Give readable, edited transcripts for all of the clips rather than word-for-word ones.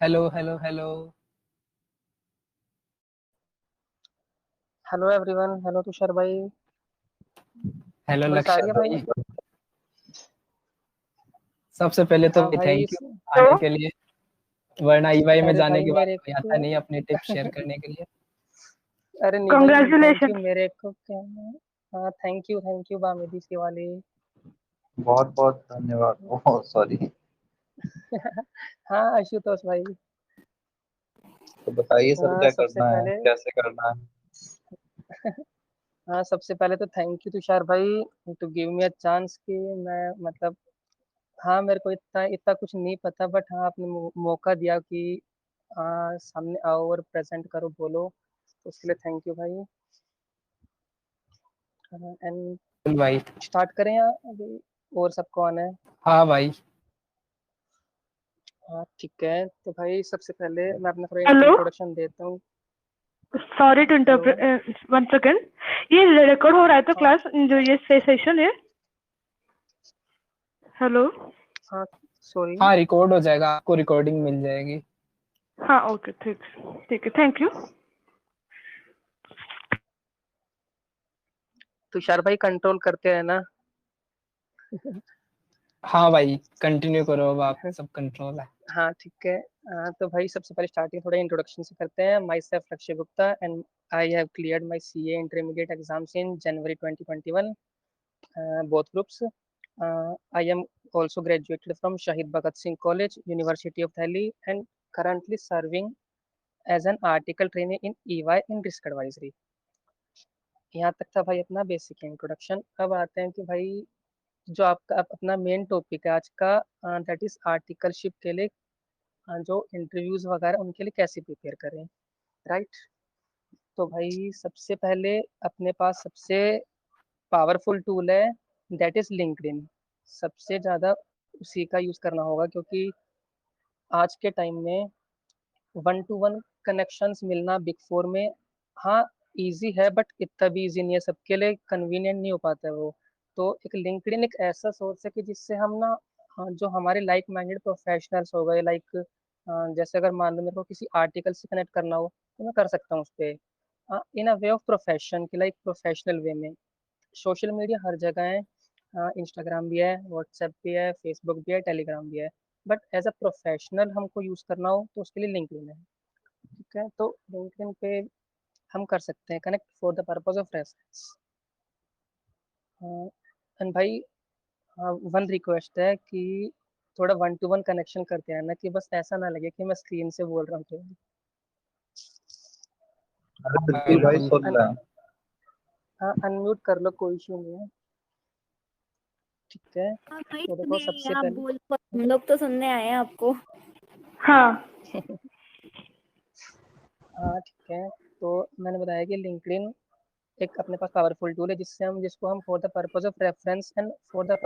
Hello hello hello. Hello everyone. Hello Tushar भाई। Hello voice आ रही लक्ष्य है भाई? भाई। सबसे पहले तो हाँ भाई। थैंक यू आने के लिए, वरना ईवाई में अरे जाने भाई के बाद मेरे कोई आता को नहीं अपनी टिप्स शेयर करने के लिए। अरे नहीं भाई, थैंक यू Congratulations. मेरे को क्या। हाँ, थैंक यू बामिदी शिवाली। बहुत बहुत धन्यवाद। Oh sorry. हाँ आशुतोष भाई। तो बताइए सर, हाँ क्या सबसे करना है, पहले कैसे करना है? हाँ सबसे पहले तो थैंक यू तुषार भाई to give me a chance कि मैं मतलब, हाँ मेरे को इतना इतना कुछ नहीं पता, बट हाँ आपने मौका दिया कि हाँ सामने आओ और प्रेजेंट करो, बोलो, तो उसके लिए थैंक यू भाई। एंड बोल भाई। स्टार्ट करें या अभी और सबको आना है? हाँ भाई। हाँ ठीक है, तो भाई सबसे पहले मैं अपना थोड़ा Hello. इंट्रोडक्शन देता हूँ। Sorry to hello. interrupt. 1 second. ये रिकॉर्ड हो रहा है तो हाँ क्लास जो ये सेशन है। हेलो. हाँ सॉरी। हाँ रिकॉर्ड हो जाएगा, आपको रिकॉर्डिंग मिल जाएगी। हाँ ओके, ठीक ठीक है, थैंक यू. तुषार भाई कंट्रोल करते हैं ना? हाँ भाई कंटिन्यू करो, अब आप सब कंट्रोल है। हाँ ठीक है। तो भाई सबसे पहले स्टार्टिंग थोड़ा इंट्रोडक्शन से करते हैं। माई सेल्फ लक्ष्य Gupta and I have cleared my CA intermediate exams in January 2021, both groups. I am also graduated from Shahid Bhagat Singh College, University of Delhi, and currently serving as an article trainee in EY in risk advisory. यहाँ तक था भाई अपना basic introduction. अब आते हैं कि भाई जो आपका अपना मेन टॉपिक है आज का, दैट इज आर्टिकलशिप के लिए जो इंटरव्यूज वगैरह उनके लिए कैसे प्रिपेयर करें, राइट? तो भाई सबसे पहले अपने पास सबसे पावरफुल टूल है, दैट इज लिंक्डइन। सबसे ज़्यादा उसी का यूज़ करना होगा, क्योंकि आज के टाइम में वन टू वन कनेक्शंस मिलना बिग फोर में, हाँ इजी है, बट इतना भी इजी नहीं है, सबके लिए कन्वीनियंट नहीं हो पाता है वो। तो एक लिंक्डइन एक ऐसा सोर्स है कि जिससे हम ना, हाँ, जो हमारे लाइक माइंडेड प्रोफेशनल्स हो गए, लाइक जैसे अगर मान लो मेरे को किसी आर्टिकल से कनेक्ट करना हो तो मैं कर सकता हूँ उस पर, इन अ वे ऑफ प्रोफेशन की, लाइक प्रोफेशनल वे में। सोशल मीडिया हर जगह है, इंस्टाग्राम भी है, व्हाट्सएप भी है, फेसबुक भी है, टेलीग्राम भी है, बट एज अ प्रोफेशनल हमको यूज़ करना हो तो उसके लिए लिंक्डइन है। ठीक है, तो लिंक्डइन पे हम कर सकते हैं connect for the purpose of reference. And भाई वन रिक्वेस्ट है कि थोड़ा वन टू वन कनेक्शन करते हैं ना, कि बस ऐसा ना लगे कि मैं स्क्रीन से बोल रहा हूँ केवल। अरे बिल्कुल भाई, बिल्कुल। सुन रहे हैं। हाँ अनम्यूट कर लो, कोई इशू नहीं है। ठीक है, हाँ भाई, तो देखो सुने नहीं सबसे आप पहले बोल, हम लोग तो सुनने आए हैं आपको। हाँ. हाँ ठीक है, तो मैंने बताया कि लिंक्डइन एक अपने पास पावरफुल टूल है, जिसको हम for the purpose of reference and show for the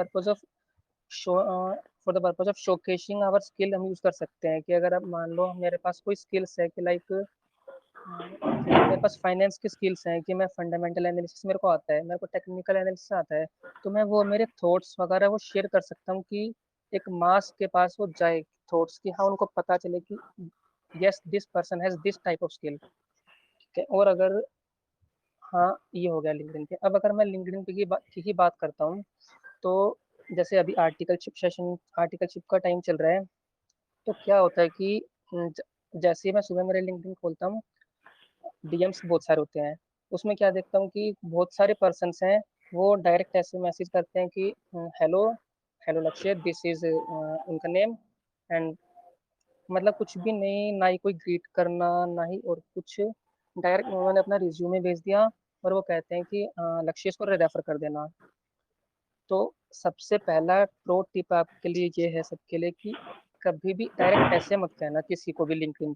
purpose of showcasing our skill हम यूज कर सकते हैं। कि अगर अब मान लो मेरे पास कोई स्किल्स है कि लाइक मेरे पास फाइनेंस की स्किल्स हैं, कि मैं फंडामेंटल एनालिसिस मेरे को आता है, मेरे को टेक्निकल एनालिसिस आता है, तो मैं वो मेरे थॉट्स वगैरह वो शेयर कर सकता हूँ कि एक मास के पास वो जाए थॉट्स की, हाँ उनको पता चले कि yes this person has this type of skill. ठीक है, और अगर, हाँ ये हो गया लिंक्डइन पे। अब अगर मैं लिंक्डइन पे की ही बात करता हूँ, तो जैसे अभी आर्टिकलशिप का टाइम चल रहा है, तो क्या होता है कि जैसे ही मैं सुबह मेरे लिंक्डइन खोलता हूँ, डीएम्स बहुत सारे होते हैं। उसमें क्या देखता हूँ कि बहुत सारे पर्सन्स हैं, वो डायरेक्ट ऐसे मैसेज करते हैं कि हेलो, हेलो लक्ष्य, दिस इज उनका नेम, एंड मतलब कुछ भी नहीं, ना ही कोई ग्रीट करना, ना ही और कुछ, डायरेक्ट उन्होंने अपना रिज्यूमे भेज दिया और वो कहते हैं कि लक्ष्य को रेफर कर देना। तो सबसे पहला प्रो टिप आपके लिए ये है सबके लिए कि कभी भी डायरेक्ट ऐसे मत कहना किसी को भी लिंक्डइन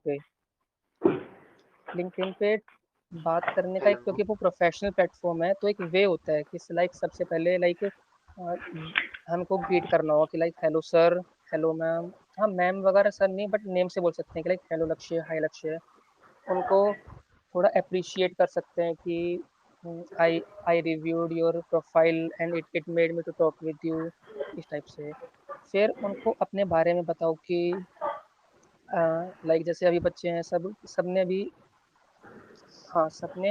पे बात करने का एक, क्योंकि वो प्रोफेशनल प्लेटफॉर्म है, तो एक वे होता है कि लाइक सबसे पहले लाइक हमको ग्रीट करना होगा कि like hello sir, hello ma'am, हाँ मैम वगैरह सर नहीं, बट नेम से बोल सकते हैं कि लाइक हेलो लक्ष्य, हाय लक्ष्य। उनको थोड़ा अप्रिशिएट कर सकते हैं कि I I reviewed your profile and it it made me to talk with you, इस टाइप से। फिर उनको अपने बारे में बताओ कि लाइक जैसे अभी बच्चे हैं सबने भी, हाँ सबने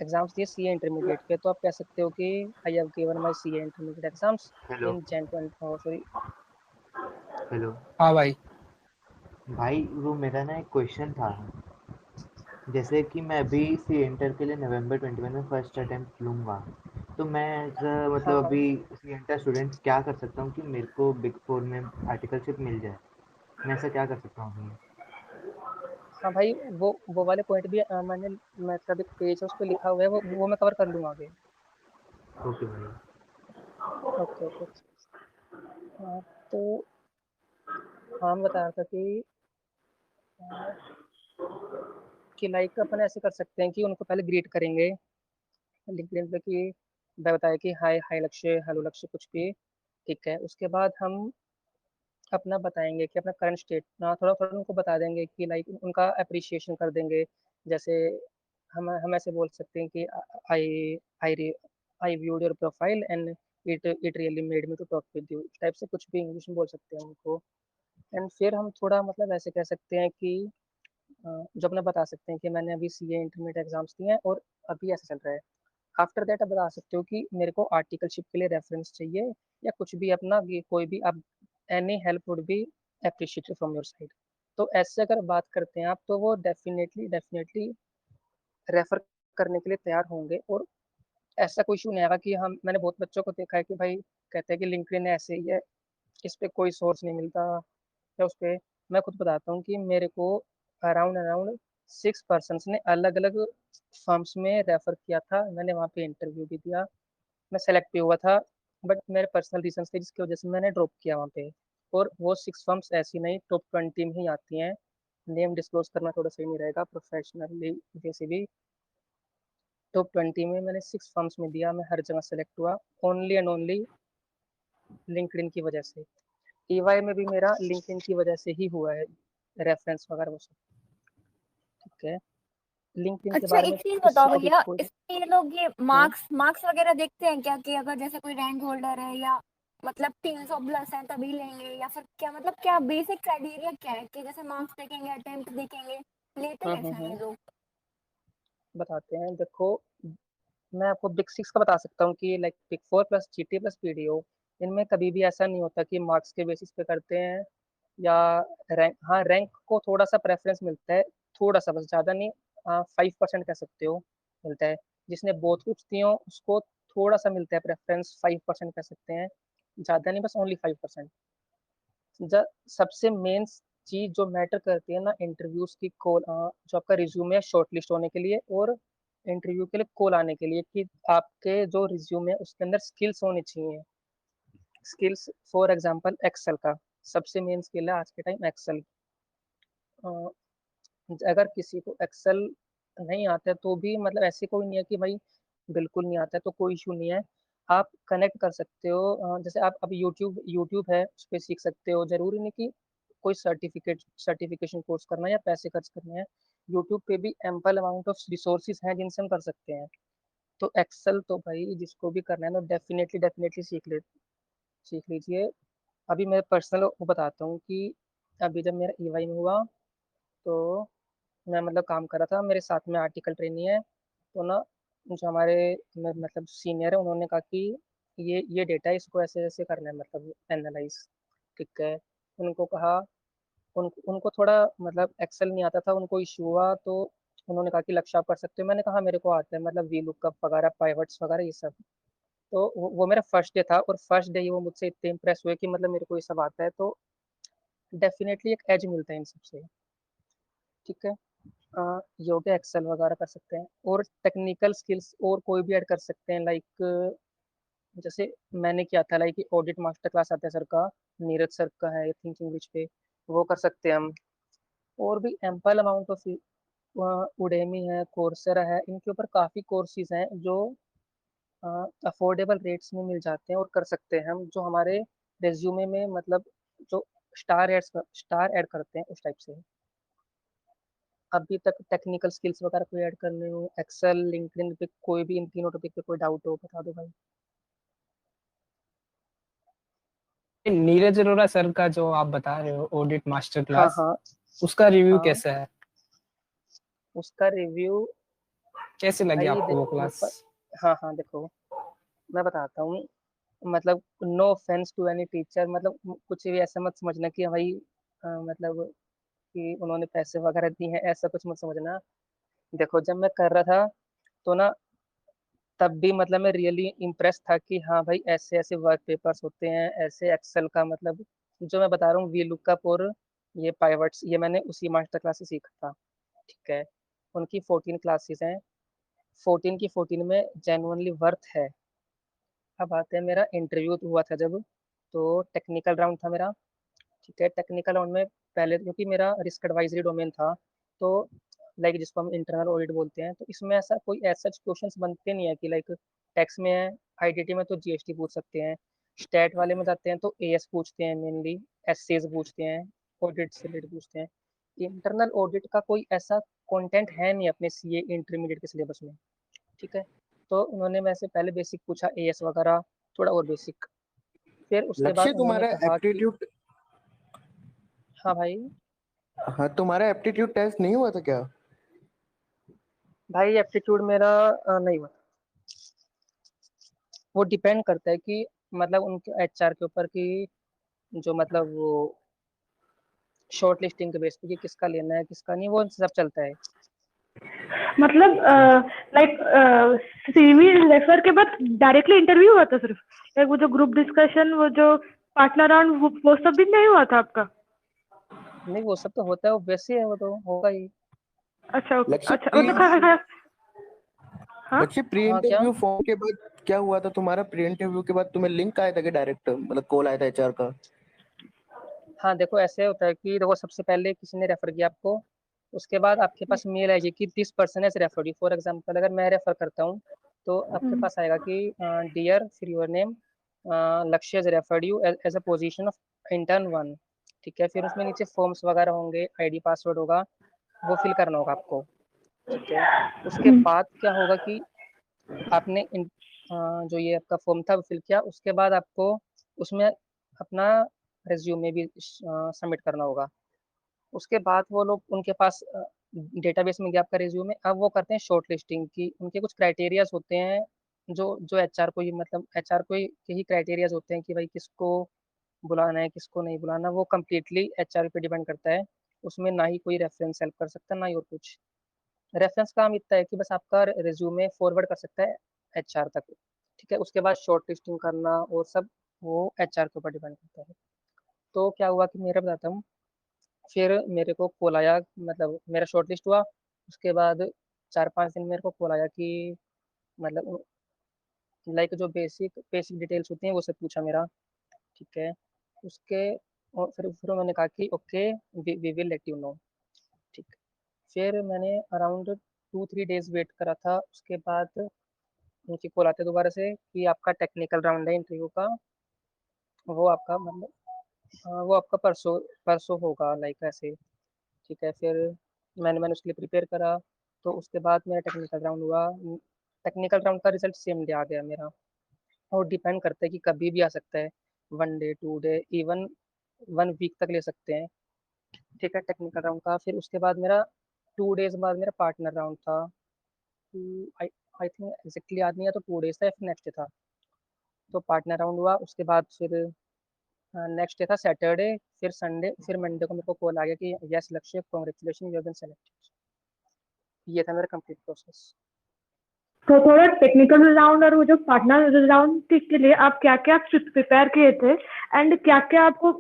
एग्जाम्स दिए सीए इंटरमीडिएट के, तो आप कह सकते हो कि I have given my CA intermediate exams hello in Jain 20 sorry. Hello हाँ भाई। भाई, वो मेरा ना एक क्वेश्चन था। जैसे कि मैं अभी सी इंटर के लिए नवंबर 21 में फर्स्ट अटेम्प्ट लूँगा, तो मैं हाँ मतलब हाँ अभी सी इंटर स्टूडेंट क्या कर सकता हूँ कि मेरे को बिग फोर में आर्टिकलशिप मिल जाए? मैं ऐसा क्या कर सकता हूँ अभी? हाँ भाई, वो वाले पॉइंट भी मैंने मतलब एक पेज है उस पर लिखा हुआ है, वो मैं कवर कर लूँगा आगे। ओके भाई। Okay okay. हाँ, तो हाँ मैं बता रहा था कि लाइक अपन ऐसे कर सकते हैं कि उनको पहले ग्रीट करेंगे लिंक्डइन पे कि मैं बताया कि हाय हाय लक्ष्य, हेलो लक्ष्य, कुछ भी। ठीक है, उसके बाद हम अपना बताएंगे कि अपना करंट स्टेट ना थोड़ा थोड़ा उनको बता देंगे कि लाइक उनका अप्रिशिएशन कर देंगे। जैसे हम ऐसे बोल सकते हैं कि I I I viewed your profile and it really made me to talk with you, इस टाइप से कुछ भी इंग्लिश में बोल सकते हैं उनको। एंड फिर हम थोड़ा मतलब ऐसे कह सकते हैं कि जो अपना बता सकते हैं कि मैंने अभी सीए इंटरमीडिएट एग्जाम्स दिए हैं और अभी ऐसा चल रहा है। आफ्टर दैट आप बता सकते हो कि मेरे को आर्टिकलशिप के लिए रेफरेंस चाहिए या कुछ भी अपना ये कोई भी आप any help would be appreciated from your side. तो ऐसे अगर बात करते हैं आप तो वो डेफिनेटली डेफिनेटली रेफर करने के लिए तैयार होंगे। और ऐसा कोई इशू नहीं आएगा कि हम मैंने बहुत बच्चों को देखा है कि भाई कहते हैं कि लिंक्डइन ऐसे ही है, इस पे कोई सोर्स नहीं मिलता या उस पे। मैं खुद बताता हूँ कि मेरे को अराउंड अराउंड 6 पर्सन्स ने अलग अलग फर्म्स में रेफर किया था, मैंने वहाँ पे इंटरव्यू भी दिया, मैं सेलेक्ट भी हुआ था। बट मेरे पर्सनल रीजंस थे जिसकी वजह से मैंने ड्रॉप किया वहाँ पे। और वो 6 फर्म्स ऐसी नहीं टॉप 20 में ही आती हैं। नेम डिस्क्लोज करना थोड़ा सही नहीं रहेगा प्रोफेशनली जैसे भी। टॉप 20 में मैंने 6 फर्म्स में दिया, मैं हर जगह सेलेक्ट हुआ ओनली एंड ओनली लिंक्डइन की वजह से। ईवाई में भी मेरा लिंक्डइन की वजह से ही हुआ है, रेफरेंस वगैरह वो सब। ठीक है, लिंक्डइन के अच्छा, बारे एक में चीज बताओ किसी को भी भैया, कोई। इसमें ये लोग ये हम्म, मार्क्स मार्क्स वगैरह देखते हैं क्या कि अगर जैसे कोई रैंक होल्डर है या मतलब 300 प्लस है तभी लेंगे, या फिर क्या मतलब क्या बेसिक क्राइटेरिया क्या है कि जैसे मार्क्स देखेंगे, अटेम्प्ट देखेंगे, लेते कैसे हैं ये लोग? बताते हैं देखो। मैं आपको बिग 6 का बता सकता हूँ कि like big 4 plus GT plus PDO, इनमें कभी भी ऐसा नहीं होता कि मार्क्स के बेसिस पे करते हैं या रैंक। हाँ, रैंक को थोड़ा सा प्रेफरेंस मिलता है, थोड़ा सा, बस ज़्यादा नहीं। 5% कह सकते हो मिलता है। जिसने बहुत कुछ दिए हो उसको थोड़ा सा मिलता है प्रेफरेंस, 5% कह सकते हैं, ज़्यादा नहीं, बस ओनली 5%। सबसे मेन चीज जो मैटर करती है ना इंटरव्यूज की कॉल, जो आपका रिज्यूमे है शॉर्टलिस्ट होने के लिए और इंटरव्यू के लिए कॉल आने के लिए, कि आपके जो रिज्यूमे है उसके अंदर स्किल्स होनी चाहिए। स्किल्स फॉर एग्जांपल एक्सेल का सबसे मेन स्किल है आज के टाइम एक्सेल। अगर किसी को एक्सेल नहीं आता है तो भी मतलब ऐसे कोई नहीं है कि भाई बिल्कुल नहीं आता है, तो कोई इशू नहीं है। आप कनेक्ट कर सकते हो। जैसे आप अभी यूट्यूब है उस पर सीख सकते हो, जरूरी नहीं कि कोई सर्टिफिकेशन कोर्स करना है या पैसे खर्च करने हैं। यूट्यूब पे भी एम्पल अमाउंट ऑफ रिसोर्सेज हैं जिनसे हम कर सकते हैं। तो एक्सेल तो भाई जिसको भी करना है तो डेफिनेटली डेफिनेटली सीख लीजिए। अभी मैं पर्सनल वो बताता हूँ कि अभी जब मेरा ईवाई में हुआ तो मैं मतलब काम कर रहा था, मेरे साथ में आर्टिकल ट्रेनी है, तो ना जो हमारे मतलब सीनियर है उन्होंने कहा कि ये डेटा है, इसको ऐसे ऐसे करना है, मतलब एनालाइज। ठीक है, उनको कहा, उनको थोड़ा मतलब एक्सेल नहीं आता था, उनको इशू हुआ तो उन्होंने कहा कि लक्ष्य आप कर सकते हो। मैंने कहा मेरे को आता है, मतलब वी लुकअप वगैरह पाइवट्स वगैरह ये सब। तो वो मेरा फर्स्ट डे था और फर्स्ट डे ही वो मुझसे इतने इंप्रेस हुए कि मतलब मेरे को ये सब आता है, तो डेफिनेटली एक एज मिलता है इन सबसे। ठीक है, ये हो गया एक्सेल वगैरह कर सकते हैं। और टेक्निकल स्किल्स और कोई भी ऐड कर सकते हैं, लाइक जैसे मैंने किया था लाइक ऑडिट मास्टर क्लास आता है सर का, नीरज सर का है थिंक इंग्लिश पे, वो कर सकते हैं हम। और भी एम्पल अमाउंट ऑफ उडेमी है, कोर्सेरा है, इनके ऊपर काफ़ी कोर्सेज हैं जो अफोर्डेबल रेट्स में मिल जाते हैं और कर सकते हैं हम, जो हमारे रेज्यूमे में मतलब जो स्टार ऐड करते हैं उस टाइप से। अभी तक टेक्निकल स्किल्स वगैरह कोई ऐड करने हो, एक्सेल लिंक्डइन पे कोई भी इन तीनों टॉपिक पे कोई डाउट हो बता दो भाई। नीरज अरोड़ा सर का जो आप बता रहे हो ऑडिट मास्टर हाँ क्लास, हाँ उसका रिव्यू हाँ, कैसा है? उसका रिव्यू कैसे लगी भाई आपको वो देखो क्लास? हाँ हाँ देखो, मैं बताता हूँ। मतलब no offence to any teacher, मतलब कुछ भी ऐसा मत समझना कि भाई मतलब कि उन्होंने पैसे वगैरह दिए हैं, ऐसा कुछ मत समझना। देखो जब मैं कर रहा था तो ना, तब भी मतलब मैं रियली इम्प्रेस था कि हाँ भाई ऐसे ऐसे वर्क पेपर्स होते हैं, ऐसे एक्सेल का मतलब जो मैं बता रहा हूँ वी लुकअप और ये पाइवट्स, ये मैंने उसी मास्टर क्लास से सीखा था। ठीक है, उनकी 14 क्लासेस हैं, 14 की 14 में जेन्युइनली वर्थ है। अब आते हैं, मेरा इंटरव्यू हुआ था जब, तो टेक्निकल राउंड था मेरा। ठीक है, टेक्निकल राउंड में पहले क्योंकि मेरा रिस्क एडवाइजरी डोमेन था, तो लाइक जिसको हम इंटरनल ऑडिट बोलते हैं, तो इसमें ऐसा कोई ऐसा क्वेश्चंस बनते नहीं है कि लाइक टैक्स में है, आईटीटी में तो जीएसटी पूछ सकते हैं, स्टेट वाले में जाते हैं तो एएस पूछते हैं मेनली, एससीज पूछते हैं, ऑडिट से रिलेटेड पूछते हैं। इंटरनल ऑडिट का कोई ऐसा कंटेंट है नहीं अपने सीए इंटरमीडिएट के सिलेबस में। ठीक है, तो उन्होंने मेरे से पहले बेसिक पूछा, एएस वगैरह, थोड़ा और बेसिक। फिर उसके बाद लक्ष्य उन्होंने तुम्हारा कहा कि एप्टीट्यूड, हाँ भाई, हाँ तुम्हारा एप्टीट्यूड टेस्ट नहीं हुआ था क्या? भाई एप्टीट्यूड मेरा नहीं हुआ। वो डिपेंड करता है कि मतलब उनके एचआर के ऊपर कि जो मतलब वो शॉर्ट लिस्टिंग के बेस पे कि किसका लेना है किसका नहीं, वो सब चलता है। मतलब लाइक सीवी रेफर के बाद डायरेक्टली इंटरव्यू हुआ था सिर्फ? लाइक वो जो ग्रुप डिस्कशन, वो जो पार्टनर राउंड, वो सब भी नहीं हुआ था आपका? नहीं वो सब तो होता है, वो वैसे है, वो तो होगा ही। अच्छा ओके, लक्ष्य अच्छा वो प्री तो हाँ। लक्ष्य प्री हाँ क्या, इंटरव्यू फॉर्म के बाद क्या हुआ था तुम्हारा? प्री इंटरव्यू के बाद तुम्हें लिंक आया था कि डायरेक्ट मतलब कॉल आया था एचआर का? हाँ देखो ऐसे होता है कि देखो सबसे पहले किसी ने रेफर किया आपको, उसके बाद आपके पास मेल आएगी कि this person has referred you. For example अगर मैं रेफर करता हूँ तो आपके पास आएगा कि डियर फिर your name, Lakshya has referred you as a position of intern one. ठीक है, फिर उसमें नीचे फॉर्म्स वगैरह होंगे, आईडी पासवर्ड होगा, वो फिल करना होगा आपको। ठीक है, उसके बाद क्या होगा कि आपने जो ये आपका फॉर्म था वो फिल किया, उसके बाद आपको उसमें अपना रेज्यूमे भी सबमिट करना होगा। उसके बाद वो लोग उनके पास डेटाबेस में गया आपका रिज्यूमे, अब वो करते हैं शॉर्ट लिस्टिंग की। उनके कुछ क्राइटेरियाज होते हैं जो जो एचआर को ही मतलब एचआर को के ही क्राइटेरियाज होते हैं कि भाई किसको बुलाना है किसको नहीं बुलाना, वो कम्प्लीटली एचआर पे डिपेंड करता है। उसमें ना ही कोई रेफरेंस हेल्प कर सकता ना ही और कुछ। रेफरेंस काम इतना है कि बस आपका रिज्यूमे फॉरवर्ड कर सकता है एचआर तक। ठीक है, उसके बाद शॉर्ट लिस्टिंग करना और सब वो एचआर के ऊपर डिपेंड करता है। तो क्या हुआ कि मेरा बताता हूँ, फिर मेरे को कॉल आया, मतलब मेरा शॉर्ट लिस्ट हुआ, उसके बाद 4-5 दिन मेरे को कॉल आया कि मतलब लाइक जो बेसिक बेसिक डिटेल्स होती हैं वो सब पूछा मेरा। ठीक है, उसके और फिर उन्होंने कहा कि okay we will let you know. ठीक, फिर मैंने अराउंड 2-3 डेज वेट करा था, उसके बाद उनकी कॉल आते दोबारा से कि आपका टेक्निकल राउंड है इंटरव्यू का, वो आपका मतलब वो आपका परसों परसों होगा लाइक ऐसे। ठीक है, फिर मैंने उसके लिए प्रिपेयर करा, तो उसके बाद मेरा टेक्निकल राउंड हुआ। टेक्निकल राउंड का रिजल्ट सेम डे आ गया मेरा, और डिपेंड करता है कि कभी भी आ सकता है, 1 डे 2 डे इवन 1 वीक तक ले सकते हैं। ठीक है, टेक्निकल राउंड का फिर उसके बाद मेरा 2 डेज बाद मेरा पार्टनर राउंड था। आई आई थिंक एग्जैक्टली याद नहीं है, तो 2 डेज था या फिर नेक्स्ट डे था। तो पार्टनर राउंड हुआ, उसके बाद फिर नेक्स्ट डे था सैटरडे, फिर संडे, फिर मंडे को मेरे को कॉल आ गया कि yes Lakshya congratulation you have been selected. ये था मेरा कंप्लीट प्रोसेस। तो थोड़ा टेक्निकल राउंड और वो जो पार्टनर राउंड के लिए आप क्या क्या प्रिपेयर किए थे, एंड क्या क्या आपको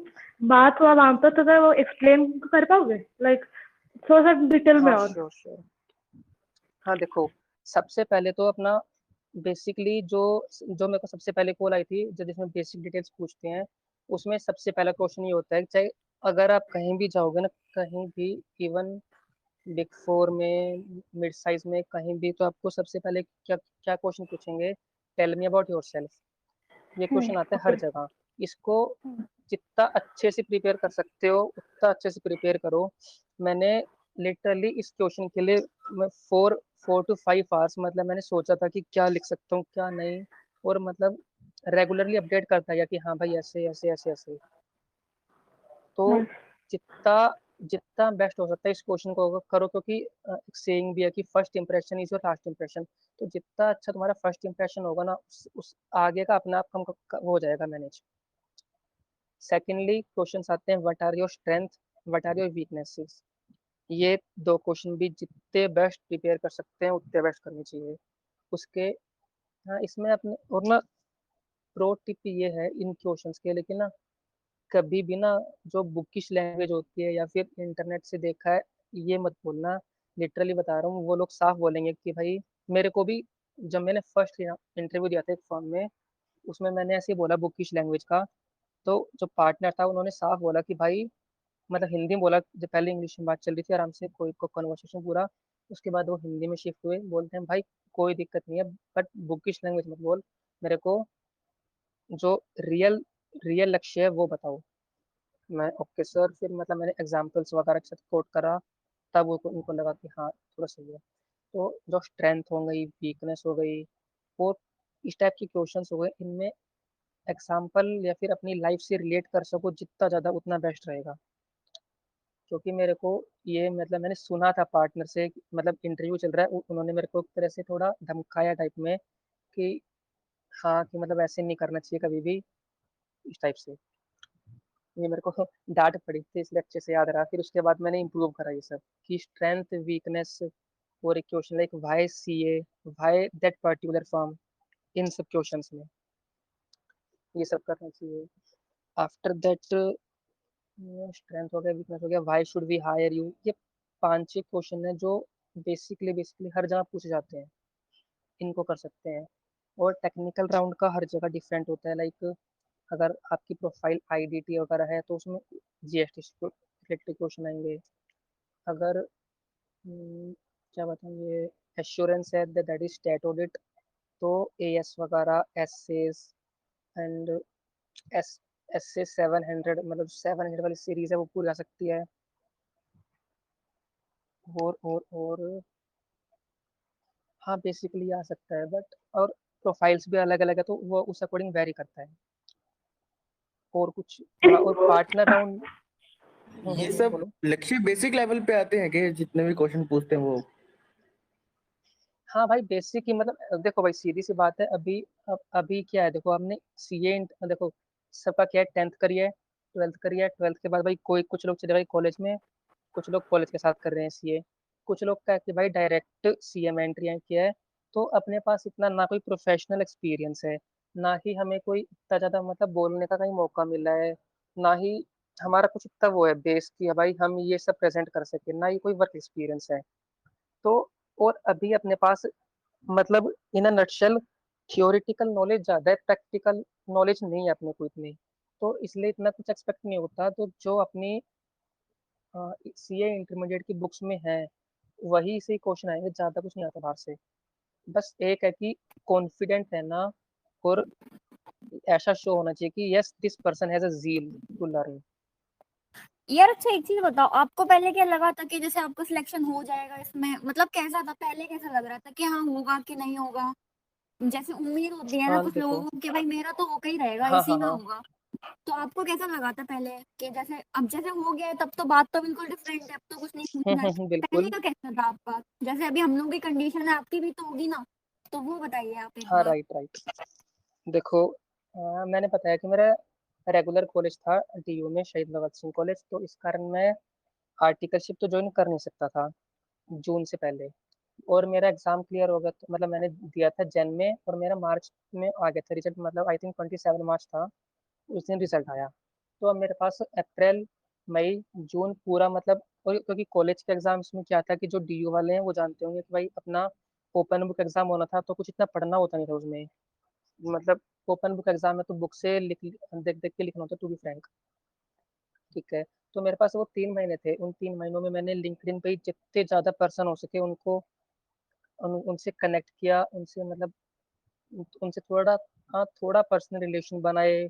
बात हुआ वहां पर, तो वो एक्सप्लेन कर पाओगे लाइक थोड़ा सा डिटेल में? हाँ और श्योर श्योर। हाँ देखो, सबसे पहले तो अपना बेसिकली जो जो मेरे को सबसे पहले कॉल आई थी, जो जिसमें बेसिक डिटेल्स पूछते हैं, उसमें सबसे पहला क्वेश्चन ये होता है कि चाहे अगर आप कहीं भी जाओगे ना, कहीं भी, इवन बिग फोर में, मिड साइज में, कहीं भी, तो आपको सबसे पहले क्या क्या क्वेश्चन पूछेंगे, tell me about yourself. ये क्वेश्चन आता है ओके। हर जगह। इसको जितना अच्छे से प्रिपेयर कर सकते हो उतना अच्छे से प्रिपेयर करो। मैंने लिटरली इस क्वेश्चन के लिए मैं 4 to 5 आवर्स मतलब मैंने सोचा था कि क्या लिख सकता हूँ क्या नहीं, और मतलब रेगुलरली अपडेट करता है कि हाँ भाई ऐसे ऐसे ऐसे ऐसे। तो Nice. जितना जितना बेस्ट हो सकता है इस क्वेश्चन को करो, क्योंकि एक सेइंग भी है कि first impression is your last impression. तो जितना अच्छा तुम्हारा फर्स्ट इंप्रेशन होगा ना, उस आगे का अपने आप वो हो जाएगा मैनेज। सेकेंडली क्वेश्चंस आते हैं, what are your strength, what are your weaknesses. ये दो क्वेश्चन भी जितने बेस्ट प्रिपेयर कर सकते हैं उतने बेस्ट करने चाहिए उसके। हाँ, इसमें अपने और ना प्रो टिप ये है इन क्वेश्चंस के, लेकिन ना कभी भी ना जो बुकिश लैंग्वेज होती है या फिर इंटरनेट से देखा है ये मत बोलना। लिटरली बता रहा हूँ, वो लोग साफ बोलेंगे कि भाई, मेरे को भी जब मैंने फर्स्ट इंटरव्यू दिया था एक फॉर्म में, उसमें मैंने ऐसे ही बोला बुकिश लैंग्वेज का। तो जो पार्टनर था उन्होंने साफ बोला कि भाई, मतलब हिंदी में बोला, जब पहले इंग्लिश में बात चल रही थी आराम से कोई को कन्वर्सेशन पूरा, उसके बाद वो हिंदी में शिफ्ट हुए, बोलते हैं भाई कोई दिक्कत नहीं है, बट बुकिश लैंग्वेज मत बोल, मेरे को जो रियल रियल लक्ष्य है वो बताओ। मैं ओके सर, फिर मतलब मैंने एग्जाम्पल्स वगैरह के साथ कोट करा, तब उनको लगा कि हाँ थोड़ा सही है। तो जो स्ट्रेंथ हो गई, वीकनेस हो गई, और इस टाइप के क्वेश्चंस हो गए, इनमें एग्जाम्पल या फिर अपनी लाइफ से रिलेट कर सको जितना ज़्यादा उतना बेस्ट रहेगा। क्योंकि मेरे को ये मतलब मैंने सुना था पार्टनर से, मतलब इंटरव्यू चल रहा है, उन्होंने मेरे को एक तरह से थोड़ा धमकाया टाइप में कि हाँ, कि मतलब ऐसे नहीं करना चाहिए कभी भी, इस टाइप से। ये मेरे को डांट पड़ी थी, इसलिए अच्छे से याद रहा। फिर उसके बाद मैंने इम्प्रूव करा ये सब कि स्ट्रेंथ वीकनेस, और एक question like why CA, why that particular firm, इन सब क्वेश्चंस में ये सब करना चाहिए। आफ्टर दैट स्ट्रेंथ हो गया, वीकनेस हो गया, why should we hire you, ये 5-6 क्वेश्चन है जो बेसिकली हर जगह पूछे जाते हैं, इनको कर सकते हैं। और टेक्निकल राउंड का हर जगह डिफरेंट होता है, लाइक अगर आपकी प्रोफाइल आईडीटी वगैरह है तो उसमें जीएसटी से रिलेटेड क्वेश्चन आएंगे। अगर क्या बताएंगे, एश्योरेंस है दैट इज स्टेट ऑडिट, तो एएस वगैरह, एसएस एंड एस एसए 700, मतलब 700 वाली सीरीज है वो पूरी आ सकती है। और हाँ बेसिकली आ सकता है, बट और प्रोफाइल्स भी अलग अलग है तो वो उस अकॉर्डिंग वेरी करता है। और कुछ थोड़ा और पार्टनर राउंड। ये सब बोलो। लक्ष्य बेसिक लेवल पे आते हैं कि जितने भी क्वेश्चन पूछते हैं वो? हाँ भाई बेसिक ही, मतलब देखो भाई सीधी सी बात है, अभी क्या है, देखो आपने सीए, देखो सबका क्या है, 10th करिए, 12th करिए, 12th के बाद भाई कोई कुछ लोग चले भाई कॉलेज में, कुछ लोग कॉलेज के साथ कर रहे हैं सीए, कुछ लोग क्या है कि भाई डायरेक्ट सीए में एंट्री किया है। तो अपने पास इतना ना कोई प्रोफेशनल एक्सपीरियंस है, ना ही हमें कोई इतना ज़्यादा मतलब बोलने का कहीं मौका मिला है, ना ही हमारा कुछ इतना वो है बेस कि भाई हम ये सब प्रेजेंट कर सके, ना ही कोई वर्क एक्सपीरियंस है। तो और अभी अपने पास मतलब इन अ नटशेल थियोरिटिकल नॉलेज ज़्यादा है, प्रैक्टिकल नॉलेज नहीं है अपने को इतनी। तो इसलिए इतना कुछ एक्सपेक्ट नहीं होता, तो जो अपनी सीए इंटरमीडिएट की बुक्स में है वही से क्वेश्चन आएंगे, ज़्यादा कुछ नहीं आता बाहर से। बस एक है कि कॉन्फिडेंट रहना, और ऐसा शो होना चाहिए कि yes this person has a zeal to learn. यार अच्छा एक चीज बताओ, आपको पहले क्या लगा था कि जैसे आपका सिलेक्शन हो जाएगा इसमें, मतलब कैसा था पहले, कैसा लग रहा था कि हाँ होगा कि नहीं होगा? जैसे उम्मीद होती है ना हाँ कुछ लोगों देखो। को कि भाई मेरा तो होकर ही रहेगा, हाँ इसी हाँ में हाँ। होगा। तो आपको कैसा लगा था पहले कि जैसे अब जैसे हो गया है तब तो बात तो बिल्कुल डिफरेंट है, अब तो कुछ नहीं पूछना है। पहले बिल्कुल। का कैसा था आपका? जैसे अभी हम लोग की कंडीशन है, आपकी भी तो होगी ना, तो वो बताइए आप एक हाँ बार। Right right. देखो मैंने बताया कि मेरा रेगुलर कॉलेज था डीयू में, शहीद भगत सिंह कॉलेज, तो इस कारण मैं आर्टिकलशिप तो ज्वाइन कर नहीं सकता था जून से पहले। और मेरा एग्जाम क्लियर हो गया, तो मतलब मैंने दिया था जन में, और मेरा मार्च में आ गया था रिजल्ट, मतलब आई थिंक 27 मार्च था उस दिन रिजल्ट आया। तो अब मेरे पास अप्रैल, मई, जून पूरा, मतलब और क्योंकि कॉलेज के एग्जाम्स में क्या था कि जो डीयू वाले हैं वो जानते होंगे कि भाई अपना ओपन बुक एग्जाम होना था, तो कुछ इतना पढ़ना होता नहीं था उसमें। मतलब ओपन बुक एग्जाम है तो बुक से देख देख के लिखना होता, टू बी फ्रैंक। ठीक है। तो मेरे पास वो 3 महीने थे, उन 3 महीनों में मैंने लिंक्डइन पे ही जितने ज़्यादा पर्सन हो सके उनको उनसे कनेक्ट किया, उनसे मतलब उनसे थोड़ा, हाँ थोड़ा पर्सनल रिलेशन बनाए,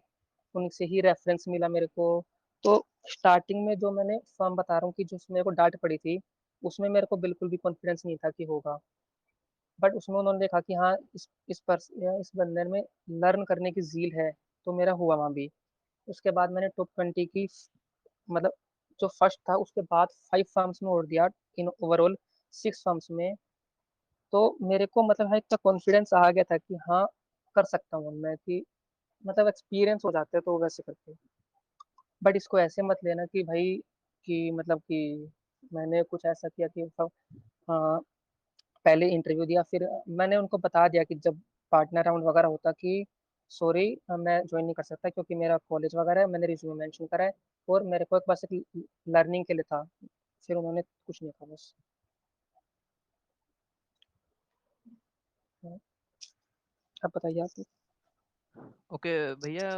उनसे ही रेफरेंस मिला मेरे को। तो स्टार्टिंग में जो मैंने फॉर्म बता रहा हूँ कि जो मेरे को डांट पड़ी थी, उसमें मेरे को बिल्कुल भी कॉन्फिडेंस नहीं था कि होगा। बट उसमें उन्होंने देखा कि हाँ इस बंदे में लर्न करने की ज़ील है, तो मेरा हुआ वहाँ भी। उसके बाद मैंने टॉप 20 की मतलब जो फर्स्ट था उसके बाद 5 फर्म्स में और दिया इन ओवरऑल 6 फर्म्स में। तो मेरे को मतलब हाँ इतना कॉन्फिडेंस आ गया था कि हाँ कर सकता हूँ मैं, कि मतलब एक्सपीरियंस हो जाता है तो वैसे करके। बट इसको ऐसे मत लेना कि भाई कि मतलब कि मैंने कुछ ऐसा किया कि हाँ पहले इंटरव्यू दिया, फिर मैंने उनको बता दिया कि जब पार्टनर राउंड वगैरह होता कि सॉरी मैं ज्वाइन नहीं कर सकता क्योंकि मेरा कॉलेज वगैरह है, मैंने रिज्यूमे मेंशन करा है और मेरे को एक बस एक लर्निंग के लिए था। फिर उन्होंने कुछ नहीं कहा बस। अब बताइए आप। ओके भैया,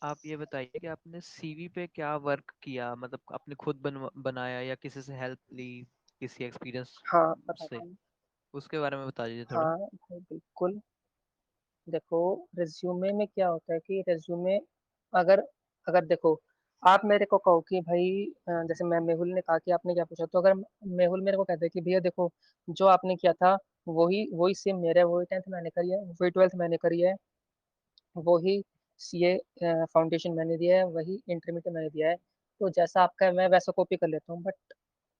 आप ये बताइए कि आपने सीवी पे क्या वर्क किया, मतलब आपने खुद बनाया या किसी से हेल्प ली, किसी एक्सपीरियंस हाँ से, बताता हूँ। उसके बारे में बता दीजिए थोड़ा। हाँ भाई बिल्कुल। देखो रेज्यूमे में क्या होता है कि रेज्यूमे अगर अगर देखो आप मेरे को कहो कि भाई जैसे मैं मेहुल ने कहा कि आपने क्या पूछा, तो अगर मेहुल मेरे को कहता है कि भैया देखो जो आपने किया था वही वही सेम मेरा है, वही 10th मैंने करी है, वही 12th मैंने करी है, वही सीए फाउंडेशन मैंने दिया है, वही इंटरमीडिएट मैंने दिया है, तो जैसा आपका है मैं वैसा कॉपी कर लेता हूँ। बट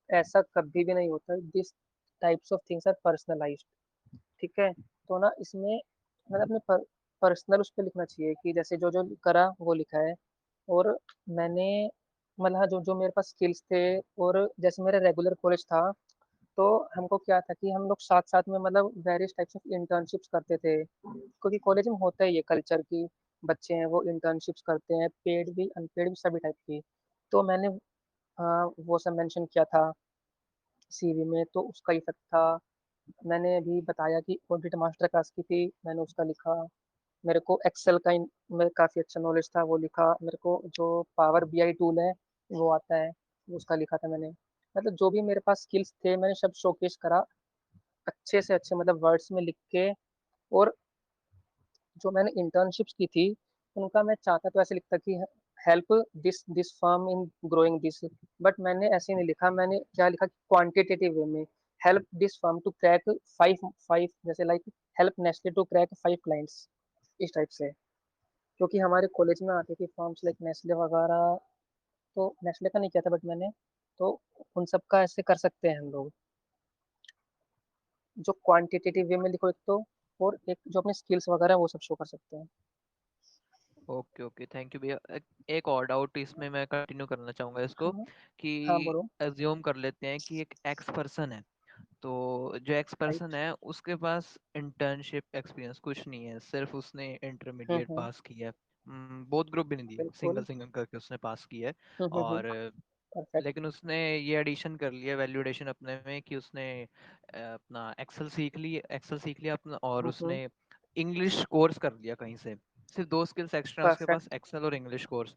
ऐसा कभी भी नहीं होता, this types of things are personalized. ठीक है, तो ना इसमें मतलब अपने पर्सनल उस पर लिखना चाहिए कि जैसे जो जो करा वो लिखा है। और मैंने मतलब हाँ, जो जो मेरे पास स्किल्स थे, और जैसे मेरा रेगुलर कॉलेज था तो हमको क्या था कि हम लोग साथ साथ में मतलब वेरियस टाइप्स ऑफ इंटर्नशिप्स करते थे, क्योंकि कॉलेज में होता है ये कल्चर की बच्चे हैं वो इंटर्नशिप्स करते हैं, पेड भी अनपेड भी सभी टाइप की। तो मैंने वो सब मेंशन किया था सीवी में, तो उसका इफेक्ट था। मैंने अभी बताया कि ऑडिट मास्टर क्लास की थी, मैंने उसका लिखा। मेरे को एक्सेल का में काफ़ी अच्छा नॉलेज था, वो लिखा। मेरे को जो पावर बीआई टूल है वो आता है, उसका लिखा था मैंने। मतलब जो भी मेरे पास स्किल्स थे मैंने सब शोकेस करा अच्छे से अच्छे, मतलब वर्ड्स में लिख के। और जो मैंने इंटर्नशिप्स की थी उनका मैं चाहता तो ऐसे लिखता कि help this this firm in growing this, but मैंने ऐसे नहीं लिखा। मैंने क्या लिखा क्वांटिटेटिव वे में, help this firm to crack five five जैसे like help Nestle to crack 5 clients, इस टाइप से। क्योंकि हमारे कॉलेज में आती थी फर्म्स लाइक नेस्ले वगैरह, तो नेस्ले का नहीं किया था बट मैंने, तो उन सब का ऐसे कर सकते हैं हम लोग। जो क्वांटिटेटिव वे में लिखो एक तो, और एक जो अपने स्किल्स वगैरह वो सब शो कर सकते हैं। ओके ओके, थैंक यू भैया। एक और डाउट इसमें मैं कंटिन्यू करना चाहूँगा इसको, हाँ कि हाँ बोलो। एज्यूम कर लेते हैं कि एक एक्स पर्सन है, तो जो एक्स पर्सन राइट। है उसके पास इंटर्नशिप एक्सपीरियंस कुछ नहीं है, सिर्फ उसने इंटरमीडिएट हम्म। पास किया है, बहुत ग्रुप भी नहीं दिए, सिंगल बिल्कुल। सिंगल करके उसने पास किया है। और परफेक्ट। लेकिन उसने ये एडिशन कर लिया वैल्यूडेशन अपने में कि उसने अपना एक्सेल सीख लिया अपना, और हम्म। उसने इंग्लिश कोर्स कर लिया कहीं से। सिर्फ दो स्किल्स एक्स्ट्रा उसके पास, परफेक्ट। एक्सेल और इंग्लिश कोर्स,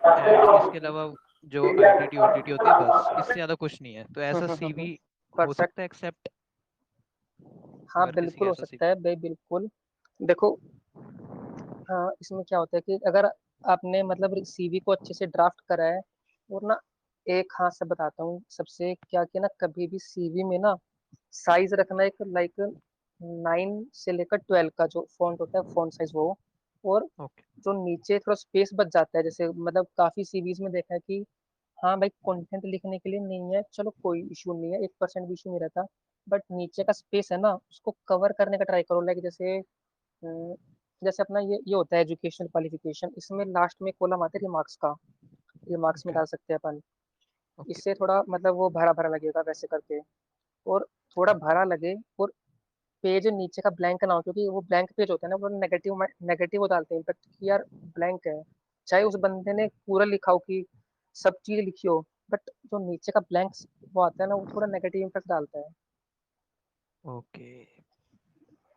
एंड इसके अलावा जो आईटीटी ओटीटी होती है बस, इससे ज्यादा कुछ नहीं है। तो ऐसा सीवी हो परफेक्ट। सकता है एक्सेप्ट, हाँ अगर किसी बिल्कुल का हो ऐसा सकता है भाई बिल्कुल। देखो हाँ इसमें क्या होता है कि अगर आपने मतलब सीवी को अच्छे से ड्राफ्ट करा है, और ना एक हाथ से बताता हूँ सबसे क्या कि ना कभी भी सीवी में ना साइज रखना एक लाइक 9 से लेकर 12 का जो फॉन्ट होता है फॉन्ट साइज वो। और ओके जो नीचे थोड़ा स्पेस बच जाता है, जैसे मतलब काफी सीवीज में देखा है कि हाँ भाई कंटेंट लिखने के लिए नहीं है, चलो कोई इशू नहीं है, 1% भी इशू नहीं रहता। बट नीचे का स्पेस है ना उसको कवर करने का ट्राई करो, लाइक जैसे जैसे अपना ये होता है एजुकेशनल क्वालिफिकेशन, इसमें लास्ट में कॉलम आता है रिमार्क्स का, रिमार्क्स में ओके डाल सकते हैं अपन। ओके इससे थोड़ा मतलब वो भरा भरा लगेगा वैसे करके। और थोड़ा भरा लगे, और पेज नीचे का ब्लैंक ना हो, क्योंकि वो ब्लैंक पेज होता है ना वो नेगेटिव नेगेटिव वो डालते हैं इम्पैक्ट कि यार ब्लैंक है। चाहे उस बंदे ने पूरा लिखा हो कि सब चीज लिखी हो, बट जो नीचे का ब्लैंक वो आता है ना वो थोड़ा नेगेटिव इम्पैक्ट डालता है। ओके।